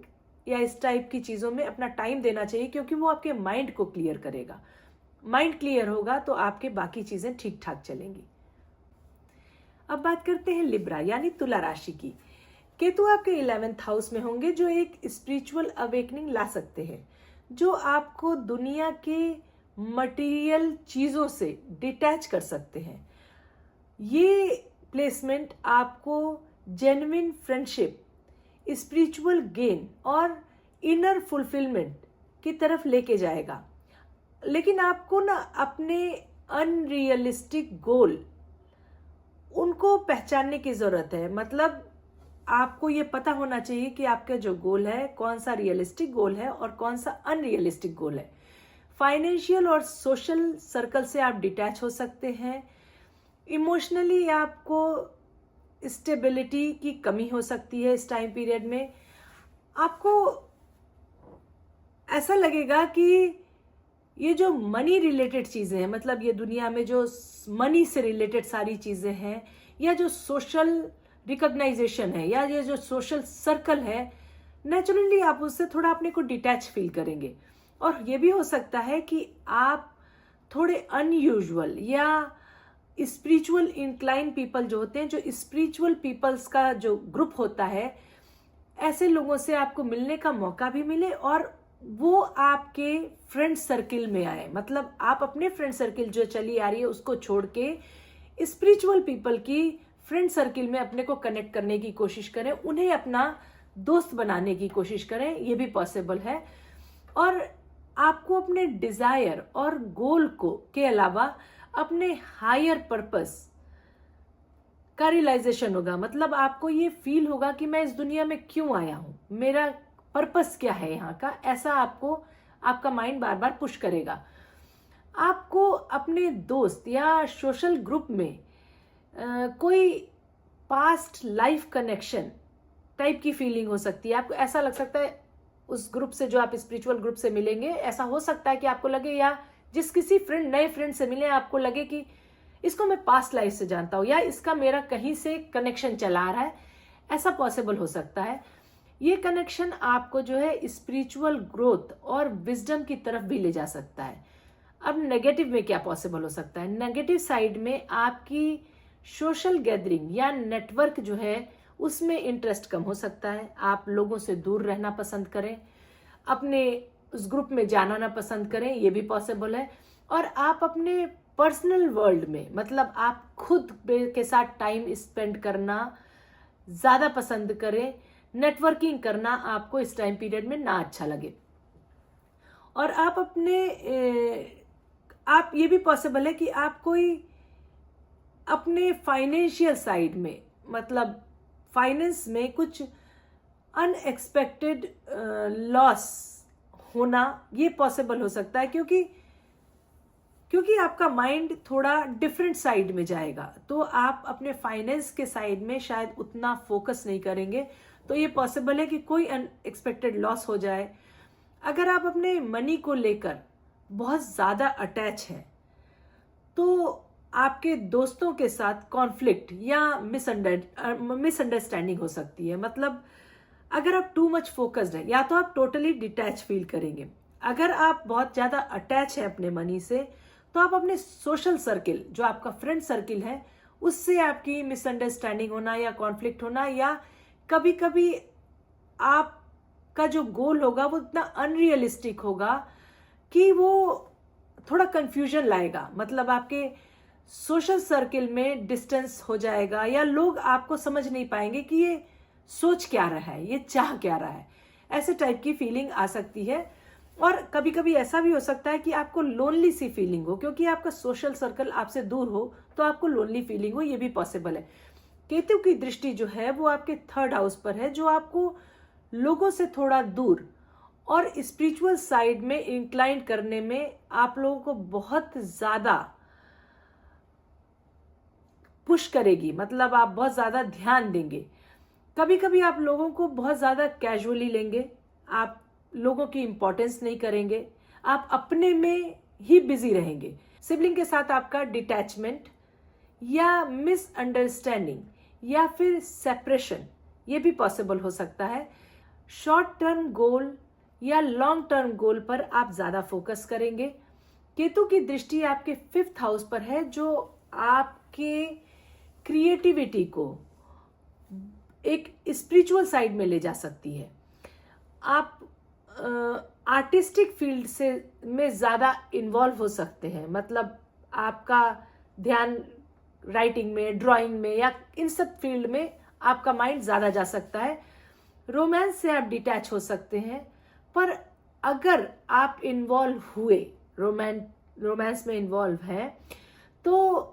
या इस टाइप की चीज़ों में अपना टाइम देना चाहिए, क्योंकि वो आपके माइंड को क्लियर करेगा। माइंड क्लियर होगा तो आपके बाकी चीज़ें ठीक ठाक चलेंगी। अब बात करते हैं लिब्रा यानी तुला राशि की। केतु आपके 11th हाउस में होंगे, जो एक स्पिरिचुअल अवेकनिंग ला सकते हैं, जो आपको दुनिया के मटेरियल चीजों से डिटैच कर सकते हैं। ये प्लेसमेंट आपको जेन्युइन फ्रेंडशिप, स्पिरिचुअल गेन और इनर फुलफिलमेंट की तरफ लेके जाएगा। लेकिन आपको ना अपने अनरियलिस्टिक गोल उनको पहचानने की जरूरत है। मतलब आपको ये पता होना चाहिए कि आपका जो गोल है कौन सा रियलिस्टिक गोल है और कौन सा अनरियलिस्टिक गोल है। फाइनेंशियल और सोशल सर्कल से आप डिटैच हो सकते हैं। इमोशनली आपको स्टेबिलिटी की कमी हो सकती है। इस टाइम पीरियड में आपको ऐसा लगेगा कि ये जो मनी रिलेटेड चीजें हैं, मतलब ये दुनिया में जो मनी से रिलेटेड सारी चीजें हैं, या जो सोशल रिकॉग्नाइजेशन है, या ये जो सोशल सर्कल है, नेचुरली आप उससे थोड़ा अपने को डिटैच फील करेंगे। और ये भी हो सकता है कि आप थोड़े अनयूजुअल या स्पिरिचुअल इंक्लाइन पीपल जो होते हैं, जो स्पिरिचुअल पीपल्स का जो ग्रुप होता है, ऐसे लोगों से आपको मिलने का मौका भी मिले और वो आपके फ्रेंड सर्किल में आए। मतलब आप अपने फ्रेंड सर्किल जो चली आ रही है उसको छोड़ के स्पिरिचुअल पीपल की फ्रेंड सर्किल में अपने को कनेक्ट करने की कोशिश करें, उन्हें अपना दोस्त बनाने की कोशिश करें, ये भी पॉसिबल है। और आपको अपने डिजायर और गोल को के अलावा अपने हायर पर्पस का रियलाइजेशन होगा। मतलब आपको ये फील होगा कि मैं इस दुनिया में क्यों आया हूं, मेरा पर्पस क्या है यहाँ का, ऐसा आपको आपका माइंड बार बार पुश करेगा। आपको अपने दोस्त या सोशल ग्रुप में कोई पास्ट लाइफ कनेक्शन टाइप की फीलिंग हो सकती है। आपको ऐसा लग सकता है उस ग्रुप से, जो आप स्पिरिचुअल ग्रुप से मिलेंगे, ऐसा हो सकता है कि आपको लगे, या जिस किसी फ्रेंड नए फ्रेंड से मिले आपको लगे कि इसको मैं पास्ट लाइफ से जानता हूं या इसका मेरा कहीं से कनेक्शन चला आ रहा है। ऐसा पॉसिबल हो सकता है। ये कनेक्शन आपको जो है स्पिरिचुअल ग्रोथ और विजडम की तरफ भी ले जा सकता है। अब नेगेटिव में क्या पॉसिबल हो सकता है? नेगेटिव साइड में आपकी सोशल गैदरिंग या नेटवर्क जो है उसमें इंटरेस्ट कम हो सकता है। आप लोगों से दूर रहना पसंद करें, अपने उस ग्रुप में जाना ना पसंद करें, ये भी पॉसिबल है। और आप अपने पर्सनल वर्ल्ड में, मतलब आप खुद के साथ टाइम स्पेंड करना ज्यादा पसंद करें, नेटवर्किंग करना आपको इस टाइम पीरियड में ना अच्छा लगे। और आप आप ये भी पॉसिबल है कि आप कोई अपने फाइनेंशियल साइड में, मतलब फाइनेंस में कुछ अनएक्सपेक्टेड लॉस होना, ये पॉसिबल हो सकता है, क्योंकि आपका माइंड थोड़ा डिफरेंट साइड में जाएगा, तो आप अपने फाइनेंस के साइड में शायद उतना फोकस नहीं करेंगे। तो ये पॉसिबल है कि कोई अनएक्सपेक्टेड लॉस हो जाए। अगर आप अपने मनी को लेकर बहुत ज्यादा अटैच हैं, तो आपके दोस्तों के साथ कॉन्फ्लिक्ट या मिसअंडरस्टैंडिंग हो सकती है। मतलब अगर आप टू मच फोकस्ड है, या तो आप टोटली डिटैच फील करेंगे। अगर आप बहुत ज्यादा अटैच है अपने मनी से, तो आप अपने सोशल सर्किल, जो आपका फ्रेंड सर्किल है, उससे आपकी मिसअंडरस्टैंडिंग होना या कॉन्फ्लिक्ट होना, या कभी कभी आपका जो गोल होगा वो इतना अनरियलिस्टिक होगा कि वो थोड़ा कंफ्यूजन लाएगा। मतलब आपके सोशल सर्किल में डिस्टेंस हो जाएगा, या लोग आपको समझ नहीं पाएंगे कि ये सोच क्या रहा है, ये चाह क्या रहा है। ऐसे टाइप की फीलिंग आ सकती है। और कभी कभी ऐसा भी हो सकता है कि आपको लोनली सी फीलिंग हो, क्योंकि आपका सोशल सर्कल आपसे दूर हो तो आपको लोनली फीलिंग हो, ये भी पॉसिबल है। केतु की दृष्टि जो है वो आपके 3rd हाउस पर है, जो आपको लोगों से थोड़ा दूर और स्पिरिचुअल साइड में इंक्लाइन करने में आप लोगों को बहुत ज्यादा पुश करेगी। मतलब आप बहुत ज्यादा ध्यान देंगे। कभी कभी आप लोगों को बहुत ज्यादा कैजुअली लेंगे, आप लोगों की इंपॉर्टेंस नहीं करेंगे, आप अपने में ही बिजी रहेंगे। सिबलिंग के साथ आपका डिटैचमेंट या मिसअंडरस्टैंडिंग या फिर सेपरेशन, ये भी पॉसिबल हो सकता है। शॉर्ट टर्म गोल या लॉन्ग टर्म गोल पर आप ज्यादा फोकस करेंगे। केतु की दृष्टि आपके 5th हाउस पर है, जो आपके क्रिएटिविटी को एक स्पिरिचुअल साइड में ले जा सकती है। आप आर्टिस्टिक फील्ड से में ज्यादा इन्वॉल्व हो सकते हैं। मतलब आपका ध्यान राइटिंग में, ड्राइंग में या इन सब फील्ड में आपका माइंड ज्यादा जा सकता है। रोमांस से आप डिटैच हो सकते हैं, पर अगर आप इन्वॉल्व हुए, रोमांस में इन्वॉल्व है, तो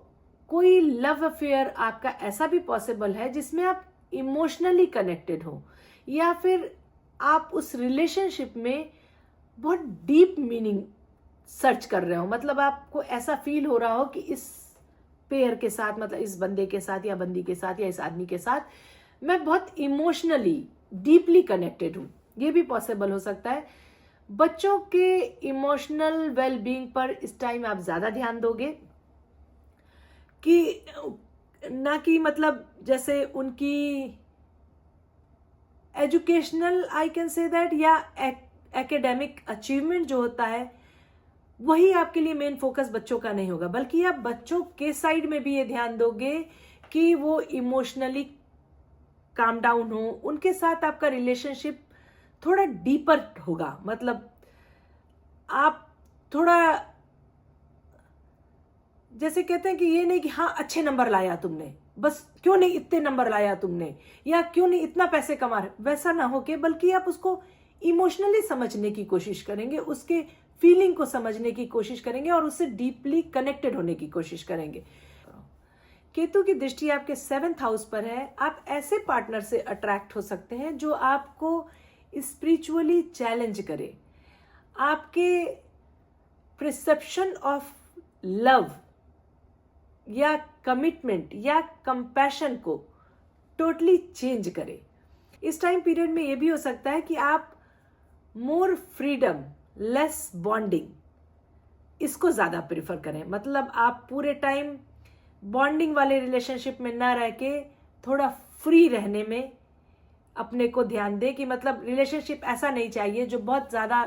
कोई लव अफेयर आपका ऐसा भी पॉसिबल है जिसमें आप इमोशनली कनेक्टेड हो, या फिर आप उस रिलेशनशिप में बहुत डीप मीनिंग सर्च कर रहे हो। मतलब आपको ऐसा फील हो रहा हो कि इस पेयर के साथ, मतलब इस बंदे के साथ या बंदी के साथ या इस आदमी के साथ मैं बहुत इमोशनली डीपली कनेक्टेड हूं, ये भी पॉसिबल हो सकता है। बच्चों के इमोशनल वेलबींग पर इस टाइम आप ज्यादा ध्यान दोगे, कि ना कि मतलब जैसे उनकी educational I can say that, या एकेडमिक अचीवमेंट जो होता है वही आपके लिए मेन फोकस बच्चों का नहीं होगा, बल्कि आप बच्चों के साइड में भी ये ध्यान दोगे कि वो इमोशनली काम डाउन हो, उनके साथ आपका रिलेशनशिप थोड़ा डीपर होगा। मतलब आप थोड़ा, जैसे कहते हैं कि ये नहीं कि हाँ अच्छे नंबर लाया तुमने, बस क्यों नहीं इतने नंबर लाया तुमने, या क्यों नहीं इतना पैसे कमा रहे, वैसा ना हो के, बल्कि आप उसको इमोशनली समझने की कोशिश करेंगे, उसके फीलिंग को समझने की कोशिश करेंगे और उससे डीपली कनेक्टेड होने की कोशिश करेंगे। केतु की दृष्टि आपके 7th हाउस पर है। आप ऐसे पार्टनर से अट्रैक्ट हो सकते हैं जो आपको स्पिरिचुअली चैलेंज करे, आपके परसेप्शन ऑफ लव या कमिटमेंट या कंपैशन को टोटली चेंज करे। इस टाइम पीरियड में यह भी हो सकता है कि आप मोर फ्रीडम लेस बॉन्डिंग, इसको ज्यादा प्रिफर करें। मतलब आप पूरे टाइम बॉन्डिंग वाले रिलेशनशिप में ना रह के थोड़ा फ्री रहने में अपने को ध्यान दें, कि मतलब रिलेशनशिप ऐसा नहीं चाहिए जो बहुत ज्यादा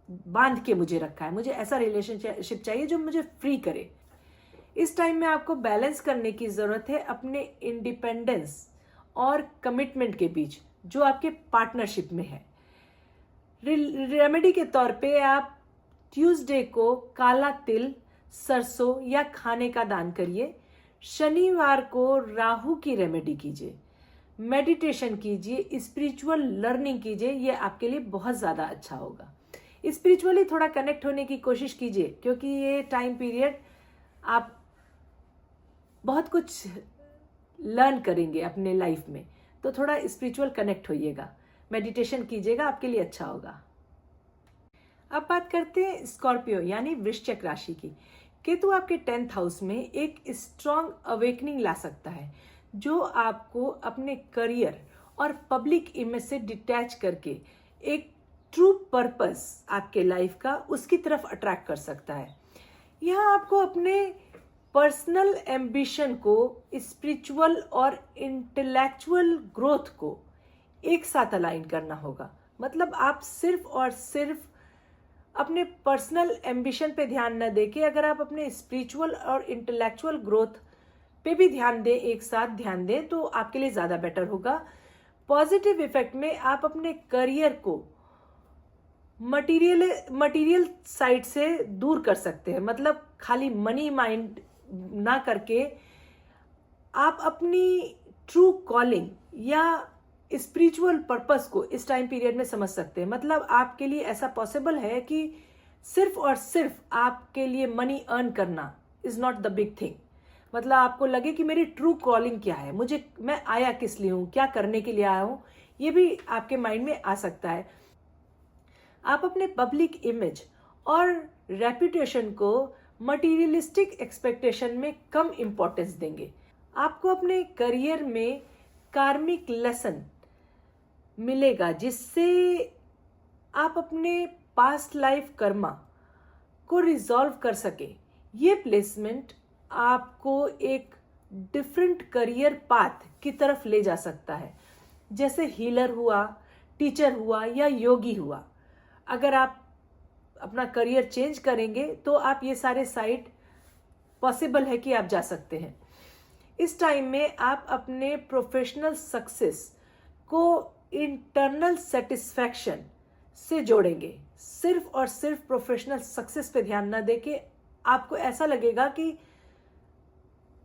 बांध के मुझे रखा है, मुझे ऐसा रिलेशनशिप चाहिए जो मुझे फ्री करे। इस टाइम में आपको बैलेंस करने की जरूरत है अपने इंडिपेंडेंस और कमिटमेंट के बीच जो आपके पार्टनरशिप में है। रेमेडी के तौर पे आप ट्यूसडे को काला तिल, सरसों या खाने का दान करिए। शनिवार को राहु की रेमेडी कीजिए, मेडिटेशन कीजिए, स्पिरिचुअल लर्निंग कीजिए, ये आपके लिए बहुत ज्यादा अच्छा होगा। स्पिरिचुअली थोड़ा कनेक्ट होने की कोशिश कीजिए, क्योंकि ये टाइम पीरियड आप बहुत कुछ लर्न करेंगे अपने लाइफ में, तो थोड़ा स्पिरिचुअल कनेक्ट होइएगा, मेडिटेशन कीजिएगा, आपके लिए अच्छा होगा। अब बात करते हैं स्कॉर्पियो यानी वृश्चिक राशि की। केतु आपके 10th हाउस में एक स्ट्रॉन्ग अवेकनिंग ला सकता है, जो आपको अपने करियर और पब्लिक इमेज से डिटैच करके एक ट्रू पर्पस आपके लाइफ का उसकी तरफ अट्रैक्ट कर सकता है। यह आपको अपने पर्सनल एम्बिशन को, स्पिरिचुअल और इंटेलेक्चुअल ग्रोथ को एक साथ अलाइन करना होगा। मतलब आप सिर्फ और सिर्फ अपने पर्सनल एम्बिशन पे ध्यान न देके अगर आप अपने स्पिरिचुअल और इंटेलेक्चुअल ग्रोथ पे भी ध्यान दें, एक साथ ध्यान दें, तो आपके लिए ज्यादा बेटर होगा। पॉजिटिव इफेक्ट में आप अपने करियर को मटेरियल साइड से दूर कर सकते हैं। मतलब खाली मनी माइंड ना करके आप अपनी ट्रू कॉलिंग या स्पिरिचुअल पर्पस को इस टाइम पीरियड में समझ सकते हैं। मतलब आपके लिए ऐसा पॉसिबल है कि सिर्फ और सिर्फ आपके लिए मनी अर्न करना is not the big thing. मतलब आपको लगे कि मेरी ट्रू कॉलिंग क्या है, मैं आया किस लिए हूं, क्या करने के लिए आया हूं, ये भी आपके माइंड में आ सकता है। आप अपने पब्लिक इमेज और रेपुटेशन को मटीरियलिस्टिक एक्सपेक्टेशन में कम इंपॉर्टेंस देंगे। आपको अपने करियर में कार्मिक लेसन मिलेगा, जिससे आप अपने पास्ट लाइफ कर्मा को रिजॉल्व कर सके। ये प्लेसमेंट आपको एक डिफरेंट करियर पाथ की तरफ ले जा सकता है, जैसे हीलर हुआ, टीचर हुआ या योगी हुआ। अगर आप अपना करियर चेंज करेंगे तो आप ये सारे साइड पॉसिबल है कि आप जा सकते हैं। इस टाइम में आप अपने प्रोफेशनल सक्सेस को इंटरनल सेटिस्फैक्शन से जोड़ेंगे। सिर्फ और सिर्फ प्रोफेशनल सक्सेस पे ध्यान न देके आपको ऐसा लगेगा कि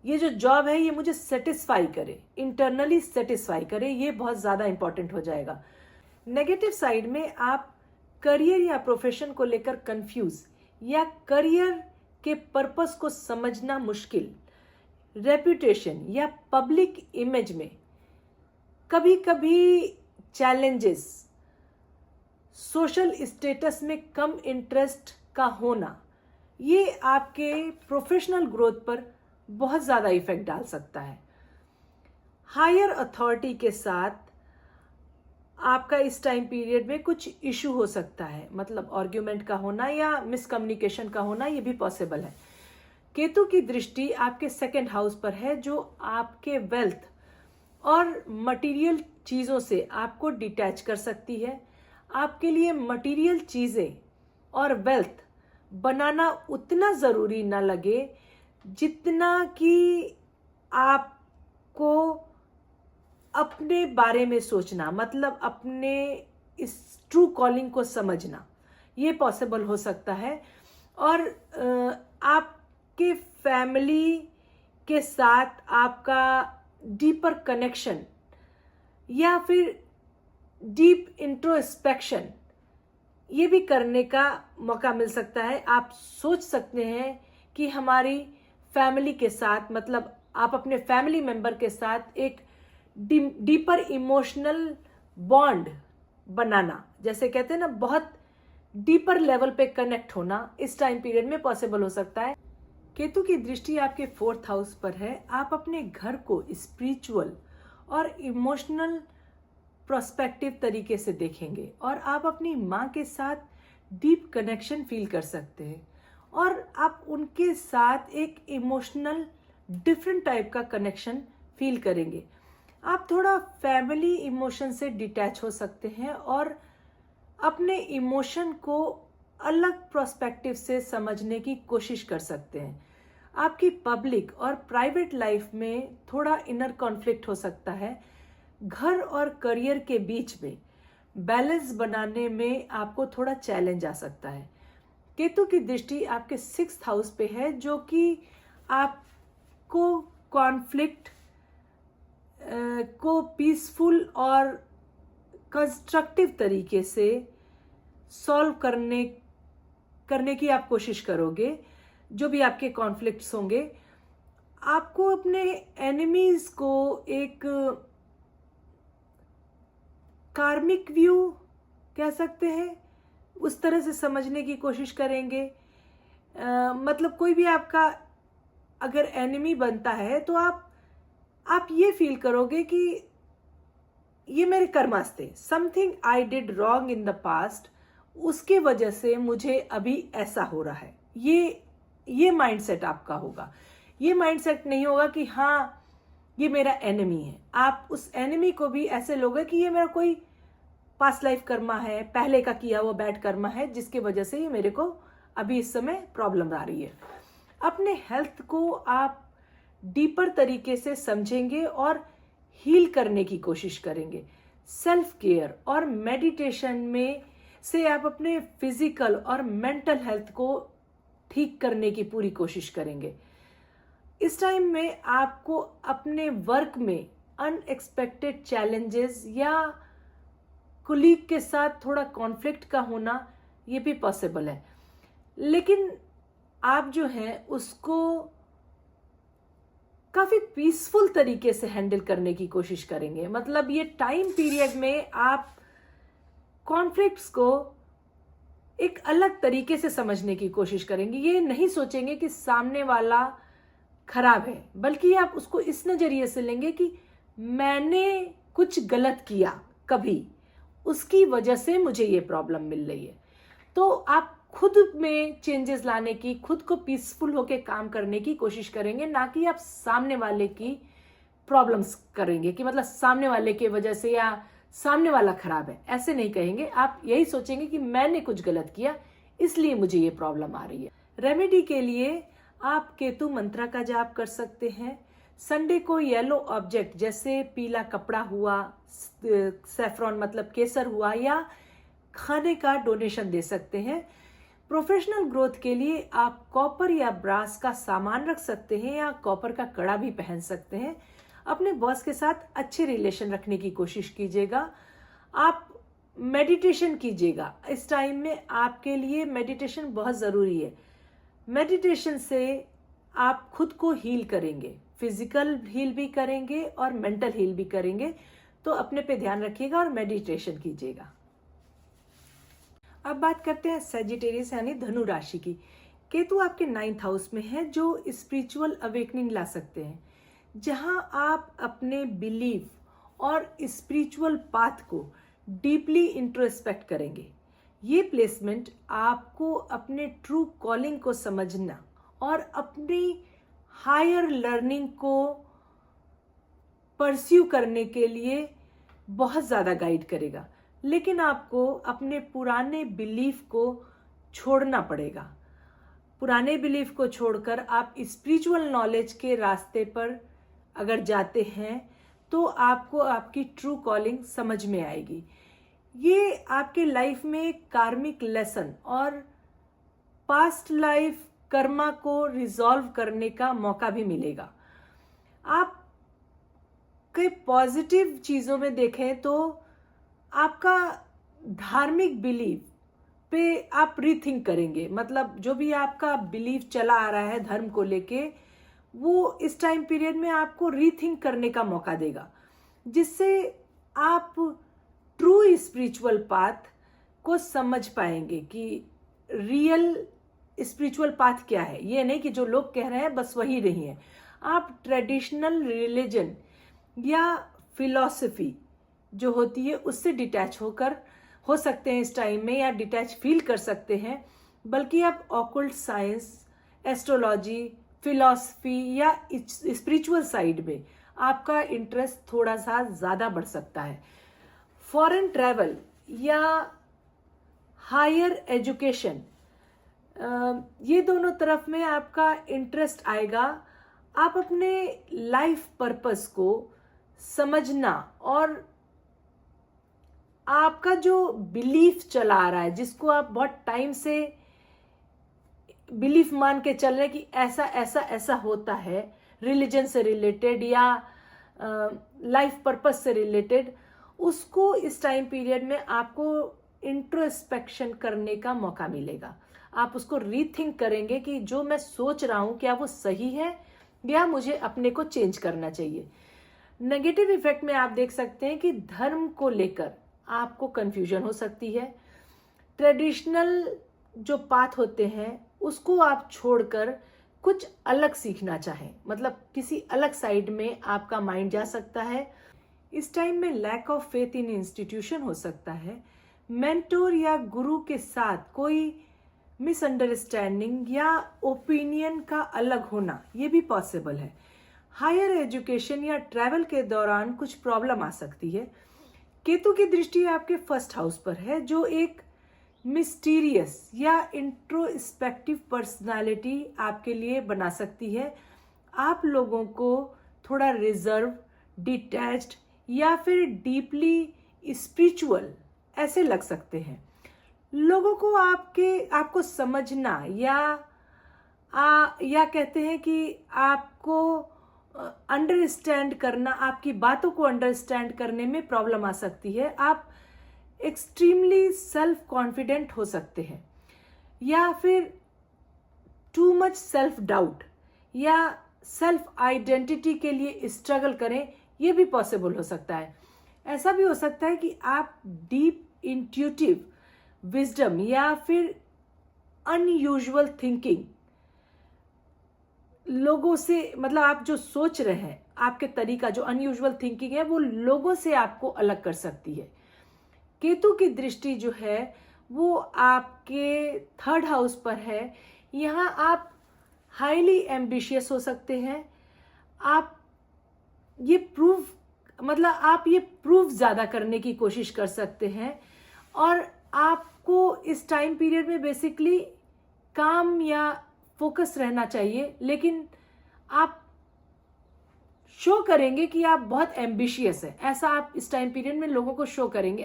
ये जो जॉब है ये मुझे सेटिस्फाई करे, इंटरनली सेटिस्फाई करे, ये बहुत ज्यादा इंपॉर्टेंट हो जाएगा। नेगेटिव साइड में आप करियर या प्रोफेशन को लेकर कंफ्यूज या करियर के पर्पस को समझना मुश्किल, रेपुटेशन या पब्लिक इमेज में कभी कभी चैलेंजेस, सोशल स्टेटस में कम इंटरेस्ट का होना, ये आपके प्रोफेशनल ग्रोथ पर बहुत ज्यादा इफेक्ट डाल सकता है। हायर अथॉरिटी के साथ आपका इस टाइम पीरियड में कुछ इशू हो सकता है। मतलब आर्ग्यूमेंट का होना या मिसकम्युनिकेशन का होना, ये भी पॉसिबल है। केतु की दृष्टि आपके 2nd हाउस पर है, जो आपके वेल्थ और मटेरियल चीज़ों से आपको डिटैच कर सकती है। आपके लिए मटेरियल चीज़ें और वेल्थ बनाना उतना ज़रूरी ना लगे जितना कि आपको अपने बारे में सोचना, मतलब अपने इस ट्रू कॉलिंग को समझना, ये पॉसिबल हो सकता है। और आपके फैमिली के साथ आपका डीपर कनेक्शन या फिर डीप इंट्रोस्पेक्शन ये भी करने का मौका मिल सकता है। आप सोच सकते हैं कि हमारी फैमिली के साथ, मतलब आप अपने फैमिली मेंबर के साथ एक डीपर इमोशनल बॉन्ड बनाना, जैसे कहते हैं ना, बहुत डीपर लेवल पे कनेक्ट होना इस टाइम पीरियड में पॉसिबल हो सकता है। केतु की दृष्टि आपके 4th हाउस पर है। आप अपने घर को स्पिरिचुअल और इमोशनल प्रोस्पेक्टिव तरीके से देखेंगे और आप अपनी माँ के साथ डीप कनेक्शन फील कर सकते हैं और आप उनके साथ एक इमोशनल डिफरेंट टाइप का कनेक्शन फील करेंगे। आप थोड़ा फैमिली इमोशन से डिटैच हो सकते हैं और अपने इमोशन को अलग प्रोस्पेक्टिव से समझने की कोशिश कर सकते हैं। आपकी पब्लिक और प्राइवेट लाइफ में थोड़ा इनर कॉन्फ्लिक्ट हो सकता है। घर और करियर के बीच में बैलेंस बनाने में आपको थोड़ा चैलेंज आ सकता है। केतु की दृष्टि आपके 6th हाउस पे है, जो कि आपको कॉन्फ्लिक्ट को पीसफुल और कंस्ट्रक्टिव तरीके से सॉल्व करने की आप कोशिश करोगे। जो भी आपके कॉन्फ्लिक्ट्स होंगे, आपको अपने एनिमीज को एक कार्मिक व्यू कह सकते हैं, उस तरह से समझने की कोशिश करेंगे। मतलब कोई भी आपका अगर एनिमी बनता है तो आप ये फील करोगे कि ये मेरे कर्मास थे, something I did wrong in the past, उसके वजह से मुझे अभी ऐसा हो रहा है। ये माइंडसेट आपका होगा। ये माइंडसेट नहीं होगा कि हाँ ये मेरा एनिमी है। आप उस एनिमी को भी ऐसे लोगे कि ये मेरा कोई पास्ट लाइफ कर्मा है, पहले का किया हुआ बैड कर्मा है, जिसकी वजह से ये मेरे को अभी इस समय प्रॉब्लम आ रही है। अपने हेल्थ को आप डीपर तरीके से समझेंगे और हील करने की कोशिश करेंगे। सेल्फ केयर और मेडिटेशन में से आप अपने फिजिकल और मेंटल हेल्थ को ठीक करने की पूरी कोशिश करेंगे। इस टाइम में आपको अपने वर्क में अनएक्सपेक्टेड चैलेंजेस या कोलीग के साथ थोड़ा कॉन्फ्लिक्ट का होना ये भी पॉसिबल है, लेकिन आप जो हैं उसको काफी पीसफुल तरीके से हैंडल करने की कोशिश करेंगे। मतलब ये टाइम पीरियड में आप कॉन्फ्लिक्ट्स को एक अलग तरीके से समझने की कोशिश करेंगे। ये नहीं सोचेंगे कि सामने वाला खराब है, बल्कि आप उसको इस नजरिए से लेंगे कि मैंने कुछ गलत किया कभी, उसकी वजह से मुझे ये प्रॉब्लम मिल रही है। तो आप खुद में चेंजेस लाने की, खुद को पीसफुल होकर काम करने की कोशिश करेंगे, ना कि आप सामने वाले की प्रॉब्लम्स करेंगे कि मतलब सामने वाले की वजह से या सामने वाला खराब है, ऐसे नहीं कहेंगे। आप यही सोचेंगे कि मैंने कुछ गलत किया इसलिए मुझे ये प्रॉब्लम आ रही है। रेमेडी के लिए आप केतु मंत्रा का जाप कर सकते हैं। संडे को येलो ऑब्जेक्ट जैसे पीला कपड़ा हुआ, सैफ्रॉन मतलब केसर हुआ, या खाने का डोनेशन दे सकते हैं। प्रोफेशनल ग्रोथ के लिए आप कॉपर या ब्रास का सामान रख सकते हैं या कॉपर का कड़ा भी पहन सकते हैं। अपने बॉस के साथ अच्छे रिलेशन रखने की कोशिश कीजिएगा। आप मेडिटेशन कीजिएगा। इस टाइम में आपके लिए मेडिटेशन बहुत ज़रूरी है। मेडिटेशन से आप खुद को हील करेंगे, फिजिकल हील भी करेंगे और मेंटल हील भी करेंगे। तो अपने पे ध्यान रखिएगा और मेडिटेशन कीजिएगा। अब बात करते हैं सैजिटेरियस यानी धनु राशि की। केतु आपके 9th हाउस में है, जो स्पिरिचुअल अवेकनिंग ला सकते हैं, जहां आप अपने बिलीफ और स्पिरिचुअल पाथ को डीपली इंट्रोस्पेक्ट करेंगे। ये प्लेसमेंट आपको अपने ट्रू कॉलिंग को समझना और अपनी हायर लर्निंग को परस्यू करने के लिए बहुत ज़्यादा गाइड करेगा, लेकिन आपको अपने पुराने बिलीफ को छोड़ना पड़ेगा। पुराने बिलीफ को छोड़कर आप स्पिरिचुअल नॉलेज के रास्ते पर अगर जाते हैं तो आपको आपकी ट्रू कॉलिंग समझ में आएगी। ये आपके लाइफ में एक कार्मिक लेसन और पास्ट लाइफ कर्मा को रिजॉल्व करने का मौका भी मिलेगा। आप कई पॉजिटिव चीज़ों में देखें तो आपका धार्मिक बिलीफ पे आप रीथिंक करेंगे। मतलब जो भी आपका बिलीफ चला आ रहा है धर्म को लेके, वो इस टाइम पीरियड में आपको रीथिंक करने का मौका देगा, जिससे आप ट्रू स्पिरिचुअल पाथ को समझ पाएंगे कि रियल स्पिरिचुअल पाथ क्या है। ये नहीं कि जो लोग कह रहे हैं बस वही नहीं है। आप ट्रेडिशनल रिलीजन या फिलॉसफी जो होती है उससे डिटैच हो सकते हैं इस टाइम में, या डिटैच फील कर सकते हैं, बल्कि आप ऑकल्ट साइंस, एस्ट्रोलॉजी, फिलॉसफी या स्पिरिचुअल साइड में आपका इंटरेस्ट थोड़ा सा ज़्यादा बढ़ सकता है। फॉरेन ट्रैवल या हायर एजुकेशन, ये दोनों तरफ में आपका इंटरेस्ट आएगा। आप अपने लाइफ पर्पस को समझना और आपका जो बिलीफ चला आ रहा है, जिसको आप बहुत टाइम से बिलीफ मान के चल रहे हैं कि ऐसा ऐसा ऐसा होता है, रिलीजन से रिलेटेड या लाइफ पर्पस से रिलेटेड, उसको इस टाइम पीरियड में आपको इंट्रोस्पेक्शन करने का मौका मिलेगा। आप उसको रीथिंक करेंगे कि जो मैं सोच रहा हूं क्या वो सही है या मुझे अपने को चेंज करना चाहिए। नेगेटिव इफेक्ट में आप देख सकते हैं कि धर्म को लेकर आपको कंफ्यूजन हो सकती है। ट्रेडिशनल जो पाथ होते हैं उसको आप छोड़कर कुछ अलग सीखना चाहें, मतलब किसी अलग साइड में आपका माइंड जा सकता है। इस टाइम में lack of faith in institution हो सकता है। मेंटोर या गुरु के साथ कोई मिसअंडरस्टैंडिंग या ओपिनियन का अलग होना, ये भी पॉसिबल है। हायर एजुकेशन या ट्रैवल के दौरान कुछ प्रॉब्लम आ सकती है। केतु की दृष्टि आपके फर्स्ट हाउस पर है, जो एक मिस्टीरियस या इंट्रोस्पेक्टिव पर्सनालिटी आपके लिए बना सकती है। आप लोगों को थोड़ा रिजर्व, डिटैच्ड या फिर डीपली स्पिरिचुअल ऐसे लग सकते हैं। लोगों को आपको समझना या कहते हैं कि आपको अंडरस्टैंड करना, आपकी बातों को अंडरस्टैंड करने में प्रॉब्लम आ सकती है। आप एक्सट्रीमली सेल्फ कॉन्फिडेंट हो सकते हैं, या फिर टू मच सेल्फ डाउट या सेल्फ आइडेंटिटी के लिए स्ट्रगल करें, ये भी पॉसिबल हो सकता है। ऐसा भी हो सकता है कि आप डीप इंट्यूटिव विजडम या फिर अनयूजुअल थिंकिंग लोगों से, मतलब आप जो सोच रहे हैं, आपके तरीका जो अनयूजुअल थिंकिंग है, वो लोगों से आपको अलग कर सकती है। केतु की दृष्टि जो है वो आपके थर्ड हाउस पर है। यहाँ आप हाईली एम्बिशियस हो सकते हैं। आप ये प्रूव ज्यादा करने की कोशिश कर सकते हैं, और आपको इस टाइम पीरियड में बेसिकली काम या फोकस रहना चाहिए, लेकिन आप शो करेंगे कि आप बहुत एम्बिशियस है, ऐसा आप इस टाइम पीरियड में लोगों को शो करेंगे।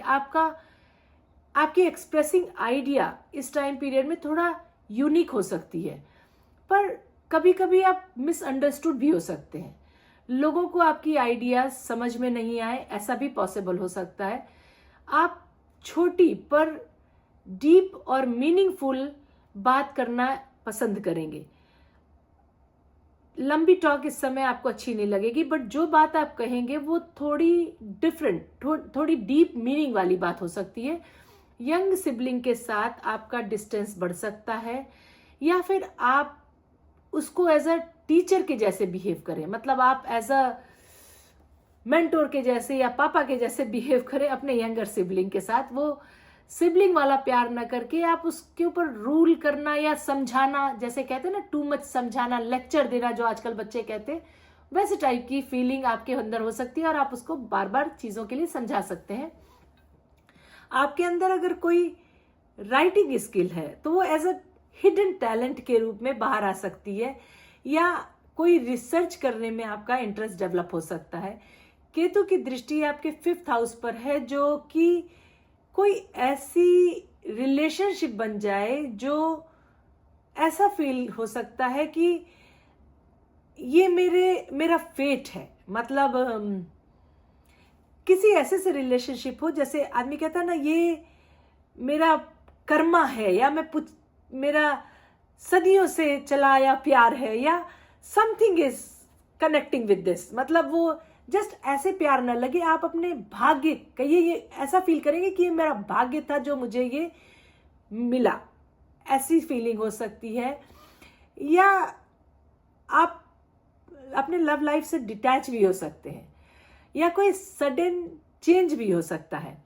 आपकी एक्सप्रेसिंग आइडिया इस टाइम पीरियड में थोड़ा यूनिक हो सकती है, पर कभी कभी आप मिसअंडरस्टूड भी हो सकते हैं। लोगों को आपकी आइडियाज समझ में नहीं आए, ऐसा भी पॉसिबल हो सकता है। आप छोटी पर डीप और मीनिंगफुल बात करना पसंद करेंगे। लंबी टॉक इस समय आपको अच्छी नहीं लगेगी, बट जो बात आप कहेंगे वो थोड़ी डिफरेंट, थोड़ी डीप मीनिंग वाली बात हो सकती है। यंग सिबलिंग के साथ आपका डिस्टेंस बढ़ सकता है, या फिर आप उसको एज अ टीचर के जैसे बिहेव करें, मतलब आप एज अ मेंटोर के जैसे या पापा के जैसे बिहेव करें अपने यंगर सिबलिंग के साथ। वो सिबलिंग वाला प्यार ना करके आप उसके ऊपर रूल करना या समझाना, जैसे कहते हैं ना, टू मच समझाना, लेक्चर देना जो आजकल बच्चे कहते हैं, वैसे टाइप की फीलिंग आपके अंदर हो सकती है और आप उसको बार बार चीज़ों के लिए समझा सकते हैं। आपके अंदर अगर कोई राइटिंग स्किल है तो वो एज अ हिडन टैलेंट के रूप में बाहर आ सकती है, या कोई रिसर्च करने में आपका इंटरेस्ट डेवलप हो सकता है। केतु की दृष्टि आपके 5th हाउस पर है, जो कि कोई ऐसी रिलेशनशिप बन जाए जो ऐसा फील हो सकता है कि ये मेरा फेट है। मतलब किसी ऐसे से रिलेशनशिप हो जैसे आदमी कहता है ना, ये मेरा कर्मा है, या मेरा सदियों से चला आया प्यार है, या something is connecting with this. मतलब वो जस्ट ऐसे प्यार ना लगे, आप अपने भाग्य कहिए, ये ऐसा फील करेंगे कि ये मेरा भाग्य था जो मुझे ये मिला, ऐसी फीलिंग हो सकती है। या आप अपने लव लाइफ से डिटैच भी हो सकते हैं, या कोई सडन चेंज भी हो सकता है।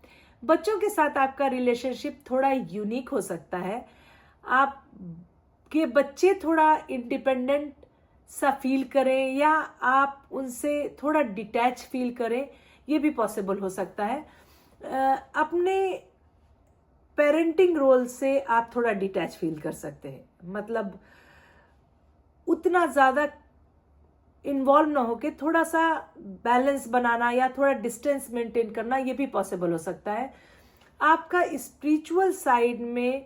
बच्चों के साथ आपका रिलेशनशिप थोड़ा यूनिक हो सकता है। आपके बच्चे थोड़ा इंडिपेंडेंट सा फील करें, या आप उनसे थोड़ा डिटैच फील करें, ये भी पॉसिबल हो सकता है। अपने पेरेंटिंग रोल से आप थोड़ा डिटैच फील कर सकते हैं, मतलब उतना ज़्यादा इन्वॉल्व ना होके थोड़ा सा बैलेंस बनाना या थोड़ा डिस्टेंस मेंटेन करना, ये भी पॉसिबल हो सकता है। आपका स्पिरिचुअल साइड में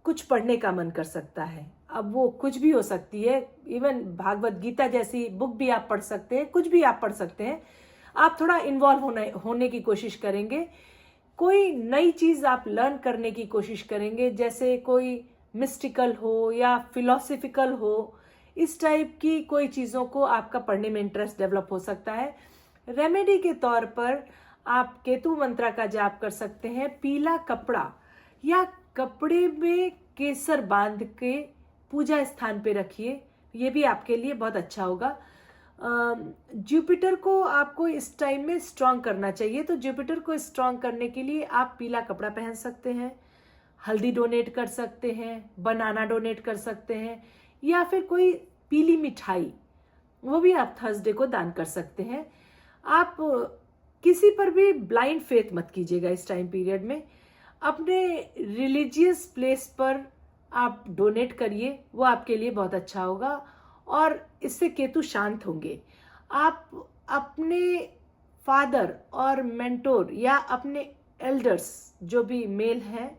कुछ पढ़ने का मन कर सकता है। अब वो कुछ भी हो सकती है, इवन भागवत गीता जैसी बुक भी आप पढ़ सकते हैं, कुछ भी आप पढ़ सकते हैं। आप थोड़ा इन्वॉल्व होने की कोशिश करेंगे, कोई नई चीज़ आप लर्न करने की कोशिश करेंगे, जैसे कोई मिस्टिकल हो या फिलोसफिकल हो, इस टाइप की कोई चीज़ों को आपका पढ़ने में इंटरेस्ट डेवलप हो सकता है। रेमेडी के तौर पर आप केतु मंत्र का जाप कर सकते हैं। पीला कपड़ा या कपड़े में केसर बांध के पूजा स्थान पे रखिए, ये भी आपके लिए बहुत अच्छा होगा। जुपिटर को आपको इस टाइम में स्ट्रांग करना चाहिए, तो जुपिटर को स्ट्रांग करने के लिए आप पीला कपड़ा पहन सकते हैं, हल्दी डोनेट कर सकते हैं, बनाना डोनेट कर सकते हैं, या फिर कोई पीली मिठाई वो भी आप थर्सडे को दान कर सकते हैं। आप किसी पर भी ब्लाइंड फेथ मत कीजिएगा इस टाइम पीरियड में। अपने रिलीजियस प्लेस पर आप डोनेट करिए, वो आपके लिए बहुत अच्छा होगा और इससे केतु शांत होंगे। आप अपने फादर और मेंटोर या अपने एल्डर्स जो भी मेल हैं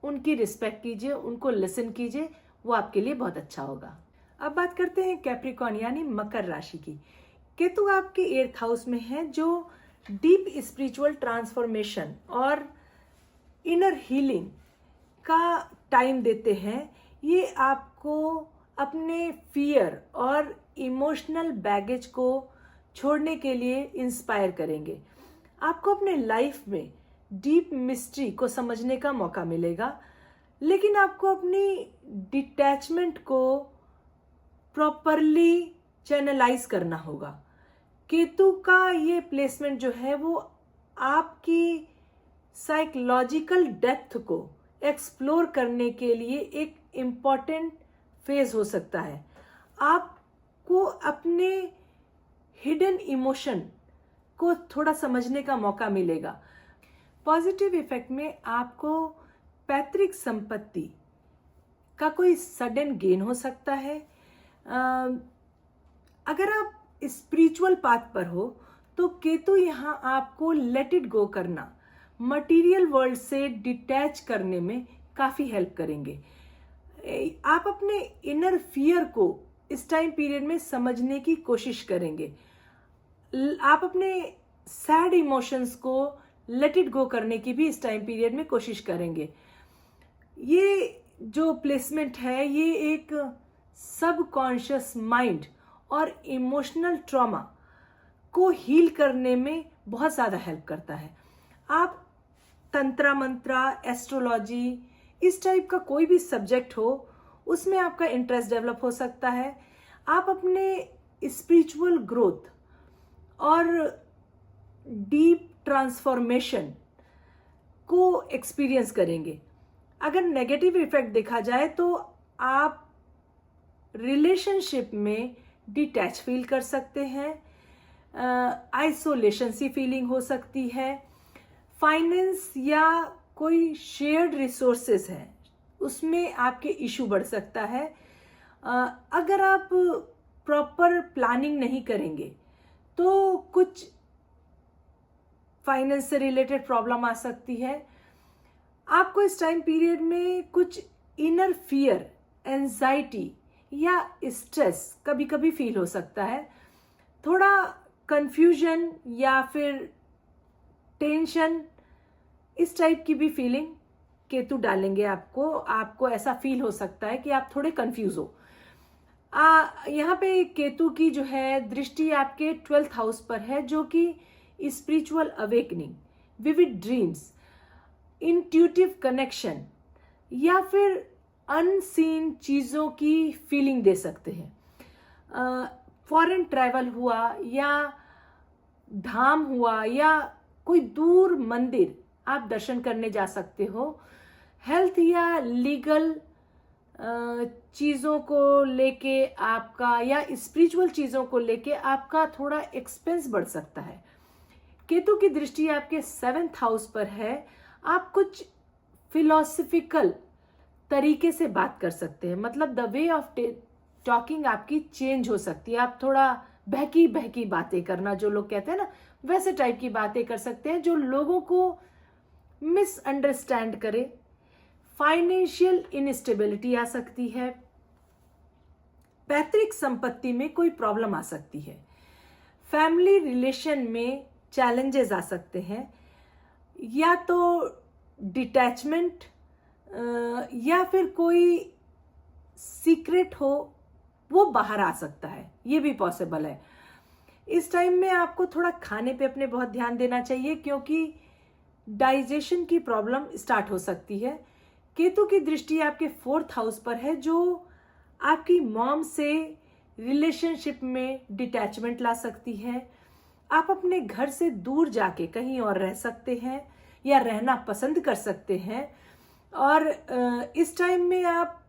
उनकी रिस्पेक्ट कीजिए, उनको लिसन कीजिए, वो आपके लिए बहुत अच्छा होगा। अब बात करते हैं कैप्रिकॉर्न यानी मकर राशि की। केतु आपके 8th हाउस में है, जो डीप स्पिरिचुअल ट्रांसफॉर्मेशन और इनर हीलिंग का टाइम देते हैं। ये आपको अपने फियर और इमोशनल बैगेज को छोड़ने के लिए इंस्पायर करेंगे। आपको अपने लाइफ में डीप मिस्ट्री को समझने का मौका मिलेगा, लेकिन आपको अपनी डिटैचमेंट को प्रॉपरली चैनलाइज करना होगा। केतु का ये प्लेसमेंट जो है वो आपकी साइकोलॉजिकल डेप्थ को एक्सप्लोर करने के लिए एक इम्पॉर्टेंट फेज हो सकता है। आपको अपने हिडन इमोशन को थोड़ा समझने का मौका मिलेगा। पॉजिटिव इफेक्ट में आपको पैतृक संपत्ति का कोई सडन गेन हो सकता है। अगर आप स्पिरिचुअल पाथ पर हो तो केतु यहाँ आपको लेट इट गो करना, मटेरियल वर्ल्ड से डिटैच करने में काफ़ी हेल्प करेंगे। आप अपने इनर फियर को इस टाइम पीरियड में समझने की कोशिश करेंगे। आप अपने सैड इमोशंस को लेट इट गो करने की भी इस टाइम पीरियड में कोशिश करेंगे। ये जो प्लेसमेंट है ये एक सबकॉन्शियस माइंड और इमोशनल ट्रॉमा को हील करने में बहुत ज़्यादा हेल्प करता है। आप तंत्र मंत्र, एस्ट्रोलॉजी, इस टाइप का कोई भी सब्जेक्ट हो उसमें आपका इंटरेस्ट डेवलप हो सकता है। आप अपने स्पिरिचुअल ग्रोथ और डीप ट्रांसफॉर्मेशन को एक्सपीरियंस करेंगे। अगर नेगेटिव इफेक्ट देखा जाए तो आप रिलेशनशिप में डिटैच फील कर सकते हैं, आइसोलेशन सी फीलिंग हो सकती है, फाइनेंस या कोई शेयर्ड रिसोर्सेज है उसमें आपके इशू बढ़ सकता है। अगर आप प्रॉपर प्लानिंग नहीं करेंगे तो कुछ फाइनेंस से रिलेटेड प्रॉब्लम आ सकती है। आपको इस टाइम पीरियड में कुछ इनर फियर, एंजाइटी या स्ट्रेस कभी कभी फील हो सकता है। थोड़ा कंफ्यूजन या फिर टेंशन, इस टाइप की भी फीलिंग केतु डालेंगे आपको ऐसा फील हो सकता है कि आप थोड़े कंफ्यूज हो। यहाँ पे केतु की जो है दृष्टि आपके 12th हाउस पर है, जो कि spiritual awakening, vivid dreams, intuitive connection या फिर अनसीन चीज़ों की फीलिंग दे सकते हैं। फॉरेन ट्रैवल हुआ या धाम हुआ या कोई दूर मंदिर आप दर्शन करने जा सकते हो। हेल्थ या लीगल चीज़ों को लेके आपका या स्पिरिचुअल चीज़ों को लेके आपका थोड़ा एक्सपेंस बढ़ सकता है। केतु की दृष्टि आपके 7th हाउस पर है। आप कुछ फिलोसफिकल तरीके से बात कर सकते हैं, मतलब द वे ऑफ टॉकिंग आपकी चेंज हो सकती है। आप थोड़ा बहकी बहकी बातें करना, जो लोग कहते हैं ना, वैसे टाइप की बातें कर सकते हैं जो लोगों को मिसअंडरस्टैंड करे। फाइनेंशियल इनस्टेबिलिटी आ सकती है। पैतृक संपत्ति में कोई प्रॉब्लम आ सकती है। फैमिली रिलेशन में चैलेंजेस आ सकते हैं, या तो डिटैचमेंट या फिर कोई सीक्रेट हो वो बाहर आ सकता है, ये भी पॉसिबल है। इस टाइम में आपको थोड़ा खाने पे अपने बहुत ध्यान देना चाहिए, क्योंकि डाइजेशन की प्रॉब्लम स्टार्ट हो सकती है। केतु की दृष्टि आपके 4th हाउस पर है, जो आपकी मॉम से रिलेशनशिप में डिटैचमेंट ला सकती है। आप अपने घर से दूर जाके कहीं और रह सकते हैं या रहना पसंद कर सकते हैं। और इस टाइम में आप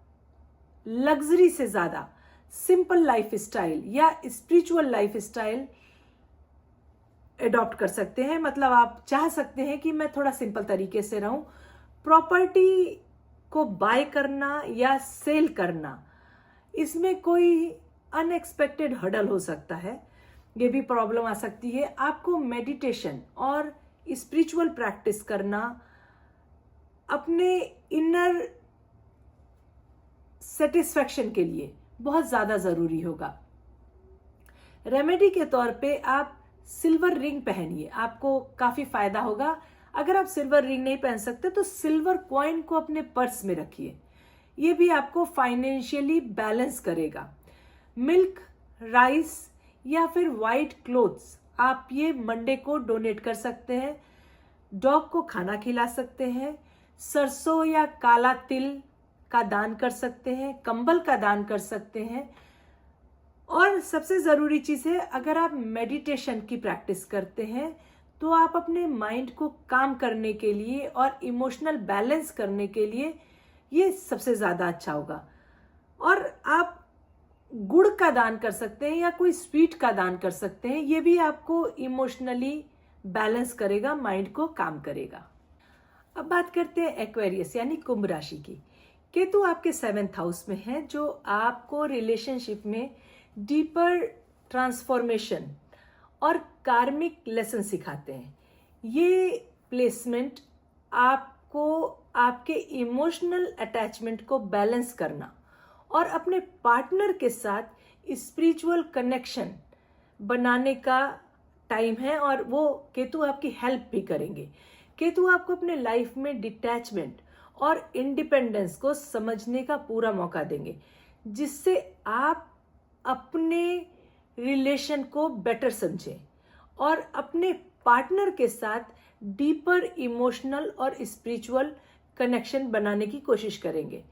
लग्जरी से ज़्यादा सिंपल लाइफ स्टाइल या स्पिरिचुअल लाइफ स्टाइल एडॉप्ट कर सकते हैं। मतलब आप चाह सकते हैं कि मैं थोड़ा सिंपल तरीके से रहूं। प्रॉपर्टी को बाय करना या सेल करना, इसमें कोई अनएक्सपेक्टेड हर्डल हो सकता है, ये भी प्रॉब्लम आ सकती है। आपको मेडिटेशन और स्पिरिचुअल प्रैक्टिस करना अपने इनर सेटिस्फैक्शन के लिए बहुत ज़्यादा ज़रूरी होगा। रेमेडी के तौर पे आप सिल्वर रिंग पहनिए, आपको काफ़ी फायदा होगा। अगर आप सिल्वर रिंग नहीं पहन सकते तो सिल्वर कॉइन को अपने पर्स में रखिए, ये भी आपको फाइनेंशियली बैलेंस करेगा। मिल्क, राइस या फिर वाइट क्लोथ्स आप ये मंडे को डोनेट कर सकते हैं। डॉग को खाना खिला सकते हैं। सरसों या काला तिल का दान कर सकते हैं। कंबल का दान कर सकते हैं। और सबसे ज़रूरी चीज़ है, अगर आप मेडिटेशन की प्रैक्टिस करते हैं तो आप अपने माइंड को काम करने के लिए और इमोशनल बैलेंस करने के लिए ये सबसे ज़्यादा अच्छा होगा। और आप गुड़ का दान कर सकते हैं या कोई स्वीट का दान कर सकते हैं, ये भी आपको इमोशनली बैलेंस करेगा, माइंड को काम करेगा। अब बात करते हैं एक्वेरियस यानी कुंभ राशि की। केतु आपके 7th हाउस में है, जो आपको रिलेशनशिप में डीपर ट्रांसफॉर्मेशन और कार्मिक लेसन सिखाते हैं। ये प्लेसमेंट आपको आपके इमोशनल अटैचमेंट को बैलेंस करना और अपने पार्टनर के साथ स्पिरिचुअल कनेक्शन बनाने का टाइम है, और वो केतु आपकी हेल्प भी करेंगे। केतु आपको अपने लाइफ में डिटैचमेंट और इंडिपेंडेंस को समझने का पूरा मौका देंगे, जिससे आप अपने रिलेशन को बेटर समझें और अपने पार्टनर के साथ डीपर इमोशनल और स्पिरिचुअल कनेक्शन बनाने की कोशिश करेंगे।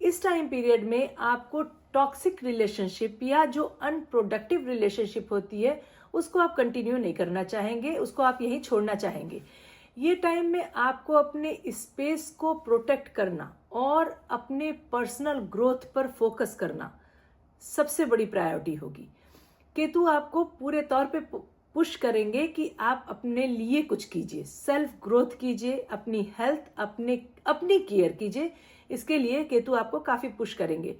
इस टाइम पीरियड में आपको टॉक्सिक रिलेशनशिप या जो अनप्रोडक्टिव रिलेशनशिप होती है उसको आप कंटिन्यू नहीं करना चाहेंगे, उसको आप यहीं छोड़ना चाहेंगे। ये टाइम में आपको अपने स्पेस को प्रोटेक्ट करना और अपने पर्सनल ग्रोथ पर फोकस करना सबसे बड़ी प्रायोरिटी होगी। केतु आपको पूरे तौर पे पुश करेंगे कि आप अपने लिए कुछ कीजिए, सेल्फ ग्रोथ कीजिए, अपनी हेल्थ, अपनी केयर कीजिए। इसके लिए केतु आपको काफी पुश करेंगे।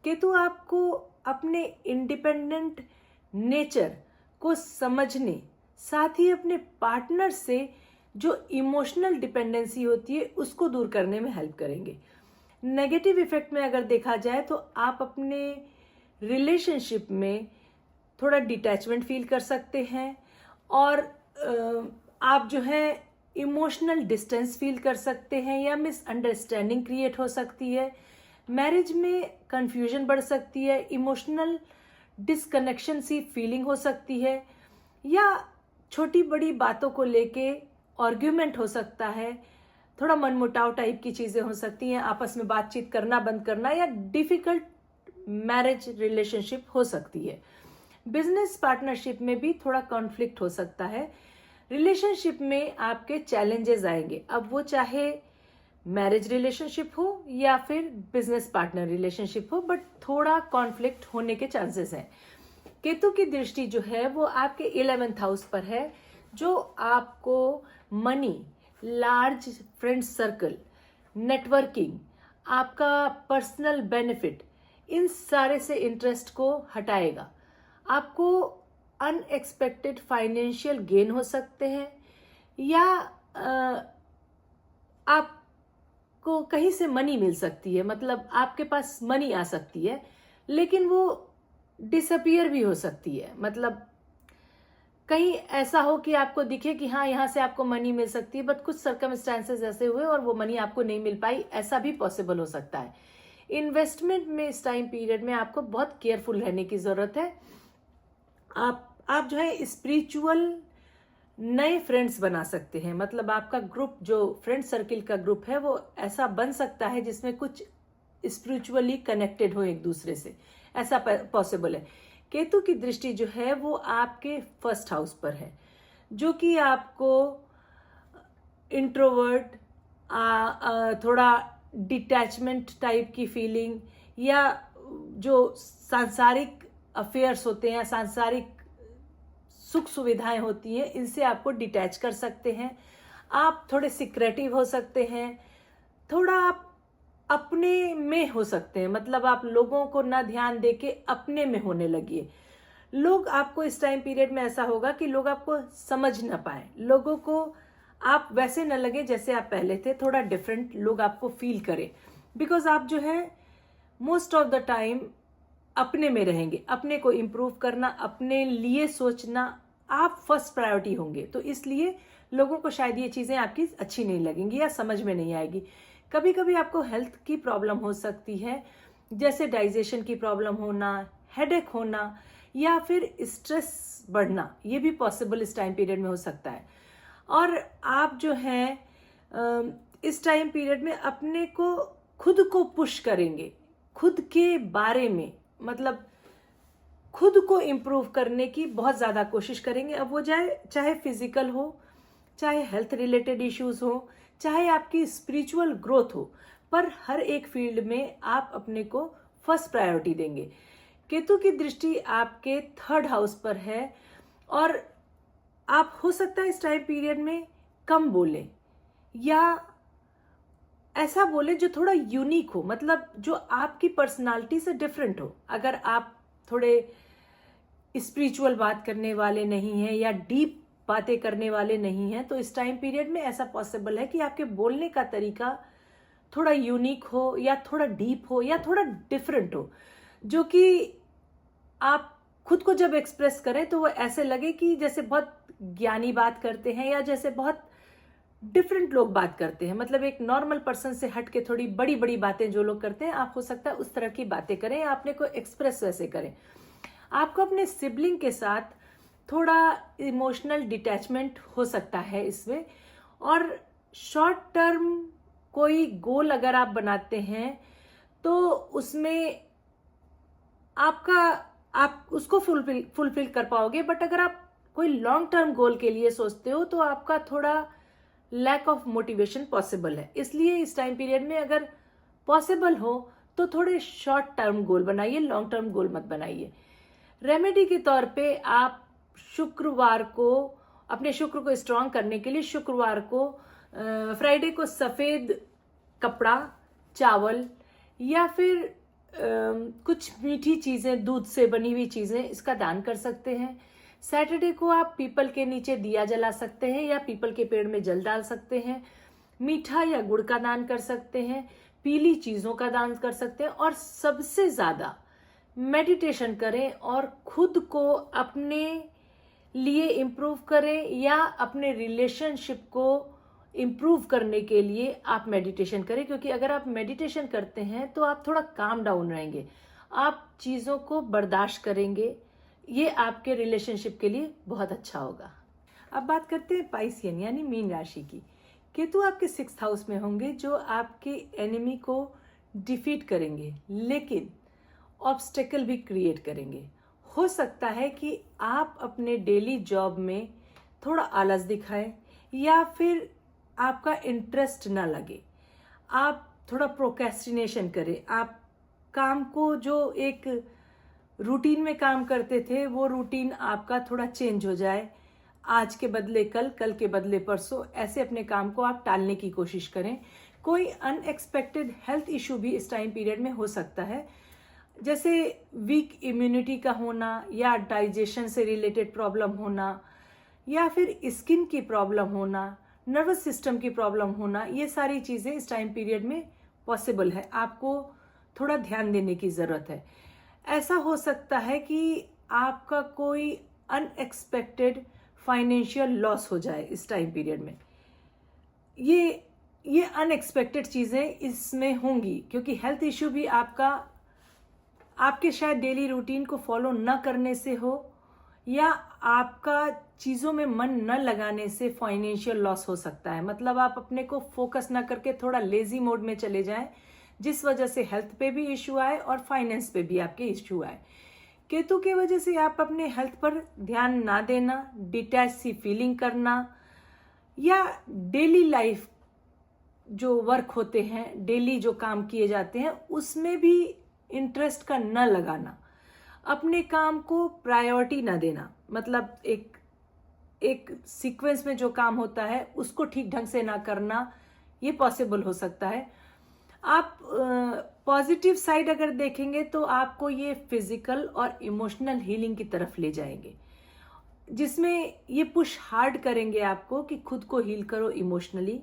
केतु आपको अपने इंडिपेंडेंट नेचर को समझने, साथ ही अपने पार्टनर से जो इमोशनल डिपेंडेंसी होती है उसको दूर करने में हेल्प करेंगे। नेगेटिव इफेक्ट में अगर देखा जाए तो आप अपने रिलेशनशिप में थोड़ा डिटैचमेंट फील कर सकते हैं और आप जो है इमोशनल डिस्टेंस फील कर सकते हैं या मिसअंडरस्टैंडिंग क्रिएट हो सकती है। मैरिज में कंफ्यूजन बढ़ सकती है, इमोशनल डिसकनेक्शन सी फीलिंग हो सकती है या छोटी बड़ी बातों को लेके आर्ग्यूमेंट हो सकता है, थोड़ा मनमुटाव टाइप की चीजें हो सकती हैं, आपस में बातचीत करना बंद करना या डिफिकल्ट मैरिज रिलेशनशिप हो सकती है। बिजनेस पार्टनरशिप में भी थोड़ा कॉन्फ्लिक्ट हो सकता है। रिलेशनशिप में आपके चैलेंजेस आएंगे, अब वो चाहे मैरिज रिलेशनशिप हो या फिर बिजनेस पार्टनर रिलेशनशिप हो, बट थोड़ा कॉन्फ्लिक्ट होने के चांसेस हैं। केतु की दृष्टि जो है वो आपके 11th हाउस पर है, जो आपको money, large friend circle, networking, आपका पर्सनल बेनिफिट, इन सारे से इंटरेस्ट को हटाएगा। आपको अनएक्सपेक्टेड फाइनेंशियल गेन हो सकते हैं या आपको कहीं से मनी मिल सकती है, मतलब आपके पास मनी आ सकती है लेकिन वो डिसअपियर भी हो सकती है। मतलब कहीं ऐसा हो कि आपको दिखे कि हाँ यहाँ से आपको मनी मिल सकती है, बट कुछ सर्कमस्टांसेस ऐसे हुए और वो मनी आपको नहीं मिल पाई, ऐसा भी पॉसिबल हो सकता है। इन्वेस्टमेंट में इस टाइम पीरियड में आपको बहुत केयरफुल रहने की जरूरत है। आप जो है स्पिरिचुअल नए फ्रेंड्स बना सकते हैं, मतलब आपका ग्रुप, जो फ्रेंड सर्किल का ग्रुप है वो ऐसा बन सकता है जिसमें कुछ स्पिरिचुअली कनेक्टेड हो एक दूसरे से, ऐसा पॉसिबल है। केतु की दृष्टि जो है वो आपके 1st हाउस पर है, जो कि आपको इंट्रोवर्ट, थोड़ा डिटैचमेंट टाइप की फीलिंग या जो सांसारिक अफेयर्स होते हैं, सांसारिक सुख सुविधाएं होती हैं, इनसे आपको डिटैच कर सकते हैं। आप थोड़े सिक्रेटिव हो सकते हैं, थोड़ा आप अपने में हो सकते हैं, मतलब आप लोगों को ना ध्यान देके अपने में होने लगिए। लोग आपको इस टाइम पीरियड में ऐसा होगा कि लोग आपको समझ ना पाए, लोगों को आप वैसे न लगे जैसे आप पहले थे, थोड़ा डिफरेंट लोग आपको फील करें, बिकॉज आप जो है मोस्ट ऑफ द टाइम अपने में रहेंगे। अपने को इम्प्रूव करना, अपने लिए सोचना आप फर्स्ट प्रायोरिटी होंगे, तो इसलिए लोगों को शायद ये चीजें आपकी अच्छी नहीं लगेंगी या समझ में नहीं आएगी। कभी कभी आपको हेल्थ की प्रॉब्लम हो सकती है, जैसे डाइजेशन की प्रॉब्लम होना, हेडेक होना या फिर स्ट्रेस बढ़ना, ये भी पॉसिबल इस टाइम पीरियड में हो सकता है। और आप जो है इस टाइम पीरियड में अपने को, खुद को पुश करेंगे, खुद के बारे में, मतलब खुद को इम्प्रूव करने की बहुत ज्यादा कोशिश करेंगे। अब वो चाहे फिजिकल हो, चाहे हेल्थ रिलेटेड इश्यूज हो, चाहे आपकी स्पिरिचुअल ग्रोथ हो, पर हर एक फील्ड में आप अपने को फर्स्ट प्रायोरिटी देंगे। केतु की दृष्टि आपके 3rd हाउस पर है और आप हो सकता है इस टाइम पीरियड में कम बोलें या ऐसा बोले जो थोड़ा यूनिक हो, मतलब जो आपकी पर्सनालिटी से डिफरेंट हो। अगर आप थोड़े स्पिरिचुअल बात करने वाले नहीं हैं या डीप बातें करने वाले नहीं हैं, तो इस टाइम पीरियड में ऐसा पॉसिबल है कि आपके बोलने का तरीका थोड़ा यूनिक हो या थोड़ा डीप हो या थोड़ा डिफरेंट हो, जो कि आप खुद को जब एक्सप्रेस करें तो वो ऐसे लगे कि जैसे बहुत ज्ञानी बात करते हैं या जैसे बहुत डिफरेंट लोग बात करते हैं। मतलब एक नॉर्मल पर्सन से हट के थोड़ी बड़ी बड़ी बातें जो लोग करते हैं, आप हो सकता है उस तरह की बातें करें या अपने को एक्सप्रेस वैसे करें। आपको अपने सिबलिंग के साथ थोड़ा इमोशनल डिटैचमेंट हो सकता है इसमें। और शॉर्ट टर्म कोई गोल अगर आप बनाते हैं तो उसमें आप उसको फुलफिल कर पाओगे, बट अगर आप कोई लॉन्ग टर्म गोल के लिए सोचते हो तो आपका थोड़ा लैक ऑफ मोटिवेशन पॉसिबल है। इसलिए इस टाइम पीरियड में अगर पॉसिबल हो तो थोड़े शॉर्ट टर्म गोल बनाइए, लॉन्ग टर्म गोल मत बनाइए। रेमेडी के तौर पे आप शुक्रवार को, अपने शुक्र को स्ट्रांग करने के लिए शुक्रवार को, फ्राइडे को सफेद कपड़ा, चावल या फिर कुछ मीठी चीजें, दूध से बनी हुई चीजें, इसका दान कर सकते हैं। सैटरडे को आप पीपल के नीचे दिया जला सकते हैं या पीपल के पेड़ में जल डाल सकते हैं। मीठा या गुड़ का दान कर सकते हैं, पीली चीजों का दान कर सकते हैं, और सबसे ज्यादा मेडिटेशन करें और खुद को अपने लिए इम्प्रूव करें या अपने रिलेशनशिप को इम्प्रूव करने के लिए आप मेडिटेशन करें। क्योंकि अगर आप मेडिटेशन करते हैं तो आप थोड़ा काम डाउन रहेंगे, आप चीज़ों को बर्दाश्त करेंगे, ये आपके रिलेशनशिप के लिए बहुत अच्छा होगा। अब बात करते हैं पाइसियन यानी मीन राशि की। केतु आपके 6th हाउस में होंगे जो आपके एनिमी को डिफीट करेंगे, लेकिन ऑब्स्टेकल भी क्रिएट करेंगे। हो सकता है कि आप अपने डेली जॉब में थोड़ा आलस दिखाएं या फिर आपका इंटरेस्ट ना लगे, आप थोड़ा प्रोक्रेस्टिनेशन करें, आप काम को जो एक रूटीन में काम करते थे वो रूटीन आपका थोड़ा चेंज हो जाए, आज के बदले कल, कल के बदले परसों, ऐसे अपने काम को आप टालने की कोशिश करें। कोई अनएक्सपेक्टेड हेल्थ इशू भी इस टाइम पीरियड में हो सकता है, जैसे वीक इम्यूनिटी का होना या डाइजेशन से रिलेटेड प्रॉब्लम होना या फिर स्किन की प्रॉब्लम होना, नर्वस सिस्टम की प्रॉब्लम होना, ये सारी चीज़ें इस टाइम पीरियड में पॉसिबल है। आपको थोड़ा ध्यान देने की ज़रूरत है। ऐसा हो सकता है कि आपका कोई अनएक्सपेक्टेड फाइनेंशियल लॉस हो जाए इस टाइम पीरियड में। ये अनएक्सपेक्टेड चीज़ें इसमें होंगी क्योंकि हेल्थ इश्यू भी आपके शायद डेली रूटीन को फॉलो न करने से हो या आपका चीज़ों में मन न लगाने से फाइनेंशियल लॉस हो सकता है। मतलब आप अपने को फोकस न करके थोड़ा लेजी मोड में चले जाएं, जिस वजह से हेल्थ पे भी इश्यू आए और फाइनेंस पे भी आपके इश्यू आए। केतु की वजह से आप अपने हेल्थ पर ध्यान ना देना, डिटैच सी फीलिंग करना या डेली लाइफ जो वर्क होते हैं, डेली जो काम किए जाते हैं, उसमें भी इंटरेस्ट का न लगाना, अपने काम को प्रायोरिटी ना देना। मतलब एक सीक्वेंस में जो काम होता है उसको ठीक ढंग से ना करना, ये पॉसिबल हो सकता है। आप पॉजिटिव साइड अगर देखेंगे तो आपको ये फिजिकल और इमोशनल हीलिंग की तरफ ले जाएंगे, जिसमें ये पुश हार्ड करेंगे आपको कि खुद को हील करो इमोशनली,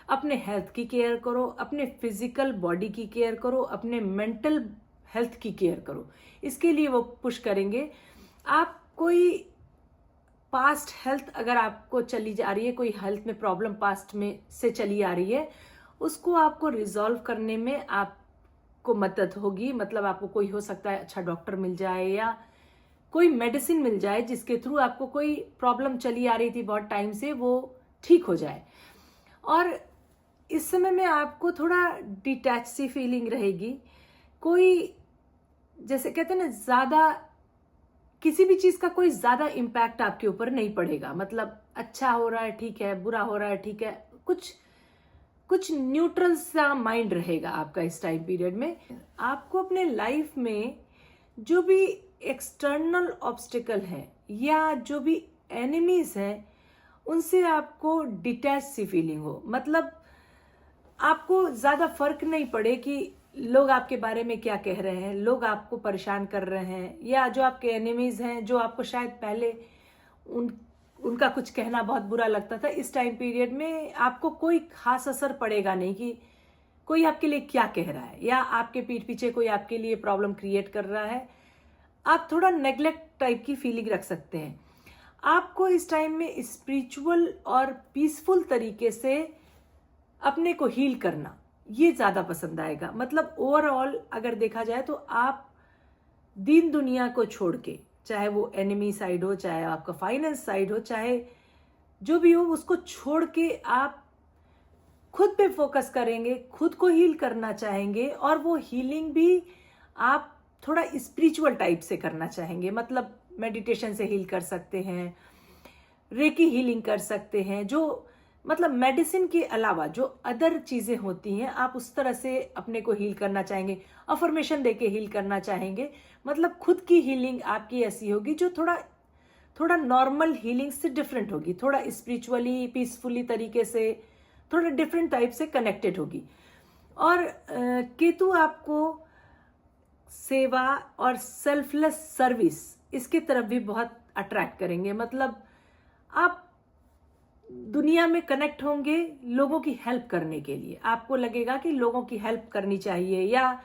अपने हेल्थ की केयर करो, अपने फिजिकल बॉडी की केयर करो, अपने मेंटल हेल्थ की केयर करो। इसके लिए वो पुश करेंगे। आप कोई पास्ट हेल्थ अगर आपको चली जा रही है, कोई हेल्थ में प्रॉब्लम पास्ट में से चली आ रही है, उसको आपको रिजॉल्व करने में आपको मदद होगी। मतलब आपको कोई हो सकता है अच्छा डॉक्टर मिल जाए या कोई मेडिसिन मिल जाए जिसके थ्रू आपको कोई प्रॉब्लम चली आ रही थी बहुत टाइम से, वो ठीक हो जाए। और इस समय में आपको थोड़ा डिटैच सी फीलिंग रहेगी। कोई जैसे कहते हैं ना, ज्यादा किसी भी चीज का कोई ज्यादा इम्पैक्ट आपके ऊपर नहीं पड़ेगा। मतलब अच्छा हो रहा है ठीक है, बुरा हो रहा है ठीक है, कुछ न्यूट्रल सा माइंड रहेगा आपका इस टाइम पीरियड में। आपको अपने लाइफ में जो भी एक्सटर्नल ऑब्स्टिकल है या जो भी एनिमीज हैं, उनसे आपको डिटैच सी फीलिंग हो। मतलब आपको ज्यादा फर्क नहीं पड़े कि लोग आपके बारे में क्या कह रहे हैं, लोग आपको परेशान कर रहे हैं, या जो आपके एनिमीज हैं जो आपको शायद पहले उनका कुछ कहना बहुत बुरा लगता था, इस टाइम पीरियड में आपको कोई खास असर पड़ेगा नहीं कि कोई आपके लिए क्या कह रहा है या आपके पीठ पीछे कोई आपके लिए प्रॉब्लम क्रिएट कर रहा है। आप थोड़ा नेग्लेक्ट टाइप की फीलिंग रख सकते हैं। आपको इस टाइम में स्पिरिचुअल और पीसफुल तरीके से अपने को हील करना, ये ज्यादा पसंद आएगा। मतलब ओवरऑल अगर देखा जाए तो आप दीन दुनिया को छोड़ के, चाहे वो एनिमी साइड हो, चाहे आपका फाइनेंस साइड हो, चाहे जो भी हो, उसको छोड़ के आप खुद पे फोकस करेंगे, खुद को हील करना चाहेंगे। और वो हीलिंग भी आप थोड़ा स्पिरिचुअल टाइप से करना चाहेंगे। मतलब मेडिटेशन से हील कर सकते हैं, रेकी हीलिंग कर सकते हैं, जो मतलब मेडिसिन के अलावा जो अदर चीजें होती हैं आप उस तरह से अपने को हील करना चाहेंगे, अफर्मेशन देके हील करना चाहेंगे। मतलब खुद की हीलिंग आपकी ऐसी होगी जो थोड़ा थोड़ा नॉर्मल हीलिंग से डिफरेंट होगी, थोड़ा स्पिरिचुअली पीसफुली तरीके से, थोड़ा डिफरेंट टाइप से कनेक्टेड होगी। और केतु आपको सेवा और सेल्फलेस सर्विस इसकी तरफ भी बहुत अट्रैक्ट करेंगे। मतलब आप दुनिया में कनेक्ट होंगे लोगों की हेल्प करने के लिए। आपको लगेगा कि लोगों की हेल्प करनी चाहिए या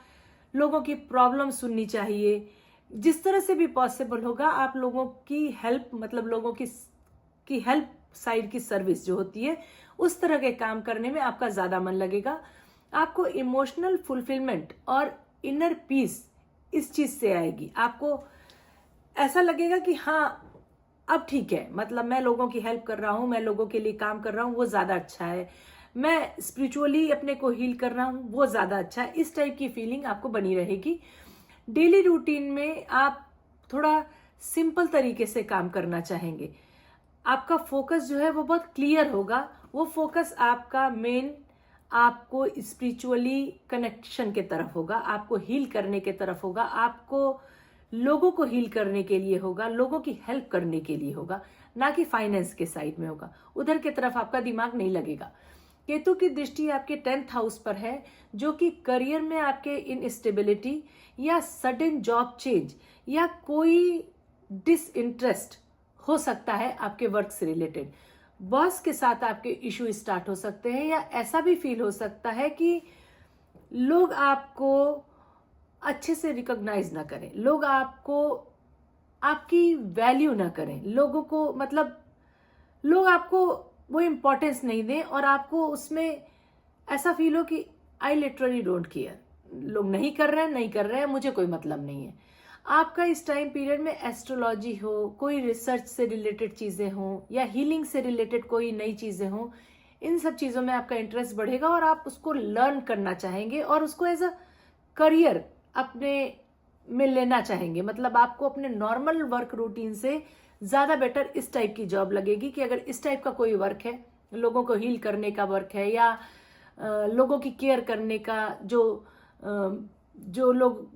लोगों की प्रॉब्लम सुननी चाहिए। जिस तरह से भी पॉसिबल होगा आप लोगों की हेल्प, मतलब लोगों की हेल्प साइड की सर्विस जो होती है उस तरह के काम करने में आपका ज्यादा मन लगेगा। आपको इमोशनल फुलफिलमेंट और इनर पीस इस चीज से आएगी। आपको ऐसा लगेगा कि हाँ अब ठीक है, मतलब मैं लोगों की हेल्प कर रहा हूं, मैं लोगों के लिए काम कर रहा हूं, वो ज्यादा अच्छा है, मैं स्पिरिचुअली अपने को हील कर रहा हूं, वो ज्यादा अच्छा है। इस टाइप की फीलिंग आपको बनी रहेगी। डेली रूटीन में आप थोड़ा सिंपल तरीके से काम करना चाहेंगे। आपका फोकस जो है वो बहुत क्लियर होगा। वो फोकस आपका मेन आपको स्पिरिचुअली कनेक्शन के तरफ होगा, आपको हील करने के तरफ होगा, आपको लोगों को हील करने के लिए होगा, लोगों की हेल्प करने के लिए होगा, ना कि फाइनेंस के साइड में होगा। उधर की तरफ आपका दिमाग नहीं लगेगा। केतु की दृष्टि आपके 10th हाउस पर है, जो कि करियर में आपके इनस्टेबिलिटी या सडन जॉब चेंज या कोई डिसइंटरेस्ट हो सकता है आपके वर्क से रिलेटेड। बॉस के साथ आपके इशू स्टार्ट हो सकते हैं, या ऐसा भी फील हो सकता है कि लोग आपको अच्छे से रिकॉग्नाइज ना करें, लोग आपको आपकी वैल्यू ना करें, लोगों को मतलब लोग आपको वो इम्पोर्टेंस नहीं दें और आपको उसमें ऐसा फील हो कि आई लिटरली डोंट केयर, लोग नहीं कर रहे हैं, मुझे कोई मतलब नहीं है। आपका इस टाइम पीरियड में एस्ट्रोलॉजी हो, कोई रिसर्च से रिलेटेड चीजें हों या हीलिंग से रिलेटेड कोई नई चीजें हों, इन सब चीजों में आपका इंटरेस्ट बढ़ेगा और आप उसको लर्न करना चाहेंगे और उसको एज अ करियर अपने में लेना चाहेंगे। मतलब आपको अपने नॉर्मल वर्क रूटीन से ज्यादा बेटर इस टाइप की जॉब लगेगी कि अगर इस टाइप का कोई वर्क है, लोगों को हील करने का वर्क है या लोगों की केयर करने का, जो लोग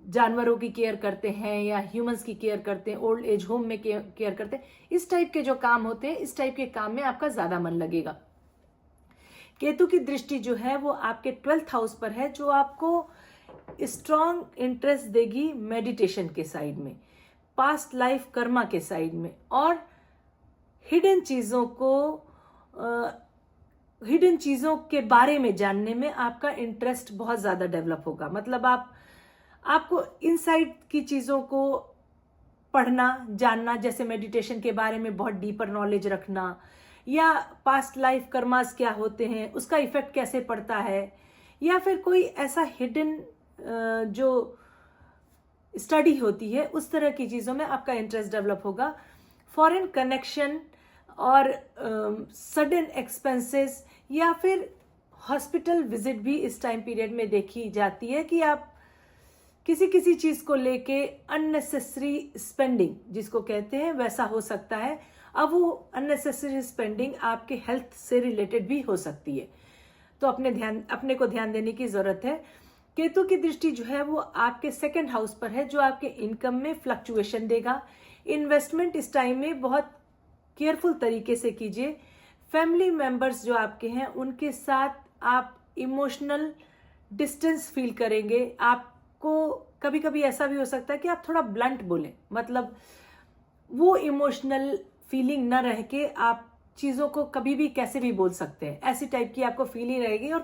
जानवरों की केयर करते हैं या ह्यूमंस की केयर करते हैं, ओल्ड एज होम में केयर करते हैं, इस टाइप के जो काम होते हैं, इस टाइप के काम में आपका ज्यादा मन लगेगा। केतु की दृष्टि जो है वो आपके 12th हाउस पर है, जो आपको स्ट्रॉन्ग इंटरेस्ट देगी मेडिटेशन के साइड में, पास्ट लाइफ कर्मा के साइड में, और हिडन चीजों के बारे में जानने में आपका इंटरेस्ट बहुत ज्यादा डेवलप होगा। मतलब आपको इनसाइड की चीजों को पढ़ना, जानना, जैसे मेडिटेशन के बारे में बहुत डीपर नॉलेज रखना, या पास्ट लाइफ कर्मास क्या होते हैं, उसका इफेक्ट कैसे पड़ता है, या फिर कोई ऐसा हिडन जो स्टडी होती है, उस तरह की चीजों में आपका इंटरेस्ट डेवलप होगा। फॉरेन कनेक्शन और सडन एक्सपेंसेस या फिर हॉस्पिटल विजिट भी इस टाइम पीरियड में देखी जाती है कि आप किसी चीज को लेके अननेसेसरी स्पेंडिंग जिसको कहते हैं वैसा हो सकता है। अब वो अननेसेसरी स्पेंडिंग आपके हेल्थ से रिलेटेड भी हो सकती है, तो अपने को ध्यान देने की जरूरत है। केतु की दृष्टि जो है वो आपके 2nd हाउस पर है, जो आपके इनकम में फ्लक्चुएशन देगा। इन्वेस्टमेंट इस टाइम में बहुत केयरफुल तरीके से कीजिए। फैमिली मेंबर्स जो आपके हैं उनके साथ आप इमोशनल डिस्टेंस फील करेंगे। आपको कभी कभी ऐसा भी हो सकता है कि आप थोड़ा ब्लंट बोलें, मतलब वो इमोशनल फीलिंग ना रह के आप चीजों को कभी भी कैसे भी बोल सकते हैं, ऐसी टाइप की आपको फीलिंग रहेगी। और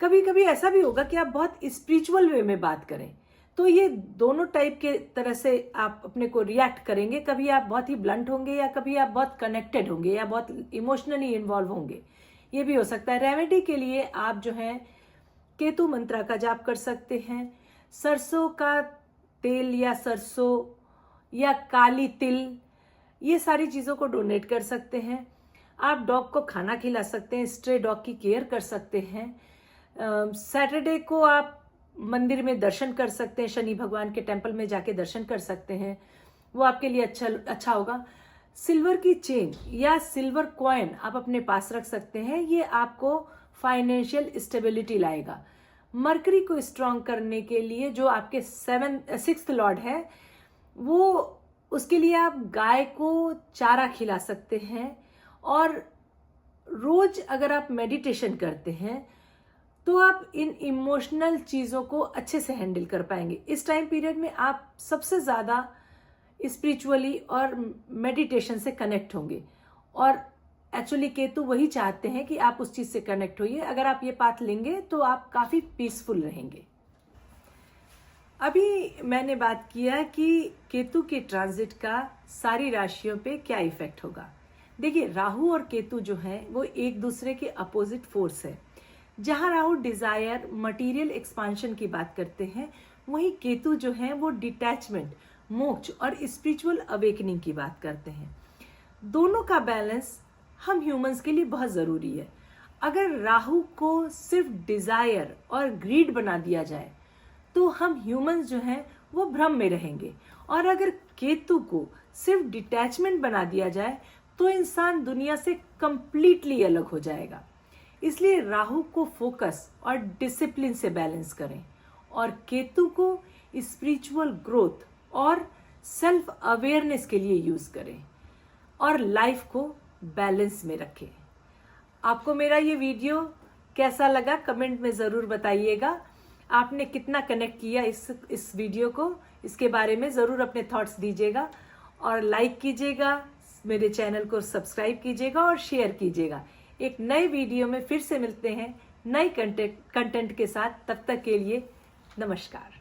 कभी कभी ऐसा भी होगा कि आप बहुत स्पिरिचुअल वे में बात करें, तो ये दोनों टाइप के तरह से आप अपने को रिएक्ट करेंगे। कभी आप बहुत ही ब्लंट होंगे या कभी आप बहुत कनेक्टेड होंगे या बहुत इमोशनली इन्वॉल्व होंगे, ये भी हो सकता है। रेमेडी के लिए आप जो है केतु मंत्रा का जाप कर सकते हैं। सरसों का तेल या सरसों या काली तिल, ये सारी चीजों को डोनेट कर सकते हैं। आप डॉग को खाना खिला सकते हैं, स्ट्रे डॉग की केयर कर सकते हैं। सैटरडे को आप मंदिर में दर्शन कर सकते हैं, शनि भगवान के टेम्पल में जाके दर्शन कर सकते हैं, वो आपके लिए अच्छा होगा। सिल्वर की चेन या सिल्वर कॉइन आप अपने पास रख सकते हैं। ये आपको फाइनेंशियल स्टेबिलिटी लाएगा। मरकरी को स्ट्रांग करने के लिए जो आपके 6th लॉर्ड है, वो उसके लिए आप गाय को चारा खिला सकते हैं। और रोज अगर आप मेडिटेशन करते हैं तो आप इन इमोशनल चीज़ों को अच्छे से हैंडल कर पाएंगे। इस टाइम पीरियड में आप सबसे ज़्यादा स्पिरिचुअली और मेडिटेशन से कनेक्ट होंगे। और एक्चुअली केतु वही चाहते हैं कि आप उस चीज़ से कनेक्ट होइए। अगर आप ये पाथ लेंगे तो आप काफ़ी पीसफुल रहेंगे। अभी मैंने बात किया कि केतु के ट्रांजिट का सारी राशियों पे क्या इफेक्ट होगा। देखिए, राहु और केतु जो हैं वो एक दूसरे के अपोजिट फोर्स है। जहां राहु डिजायर, मटेरियल एक्सपांशन की बात करते हैं, वहीं केतु जो है वो डिटैचमेंट, मोक्ष और स्पिरिचुअल अवेकनिंग की बात करते हैं। दोनों का बैलेंस हम ह्यूमंस के लिए बहुत जरूरी है। अगर राहु को सिर्फ डिजायर और ग्रीड बना दिया जाए तो हम ह्यूमंस जो हैं वो भ्रम में रहेंगे। और अगर केतु को सिर्फ डिटैचमेंट बना दिया जाए तो इंसान दुनिया से कंप्लीटली अलग हो जाएगा। इसलिए राहु को फोकस और डिसिप्लिन से बैलेंस करें और केतु को स्पिरिचुअल ग्रोथ और सेल्फ अवेयरनेस के लिए यूज करें और लाइफ को बैलेंस में रखें। आपको मेरा ये वीडियो कैसा लगा कमेंट में जरूर बताइएगा। आपने कितना कनेक्ट किया इस वीडियो को, इसके बारे में जरूर अपने थॉट्स दीजिएगा और लाइक कीजिएगा, मेरे चैनल को सब्सक्राइब कीजिएगा और शेयर कीजिएगा। एक नए वीडियो में फिर से मिलते हैं नए कंटेंट के साथ। तब तक के लिए नमस्कार।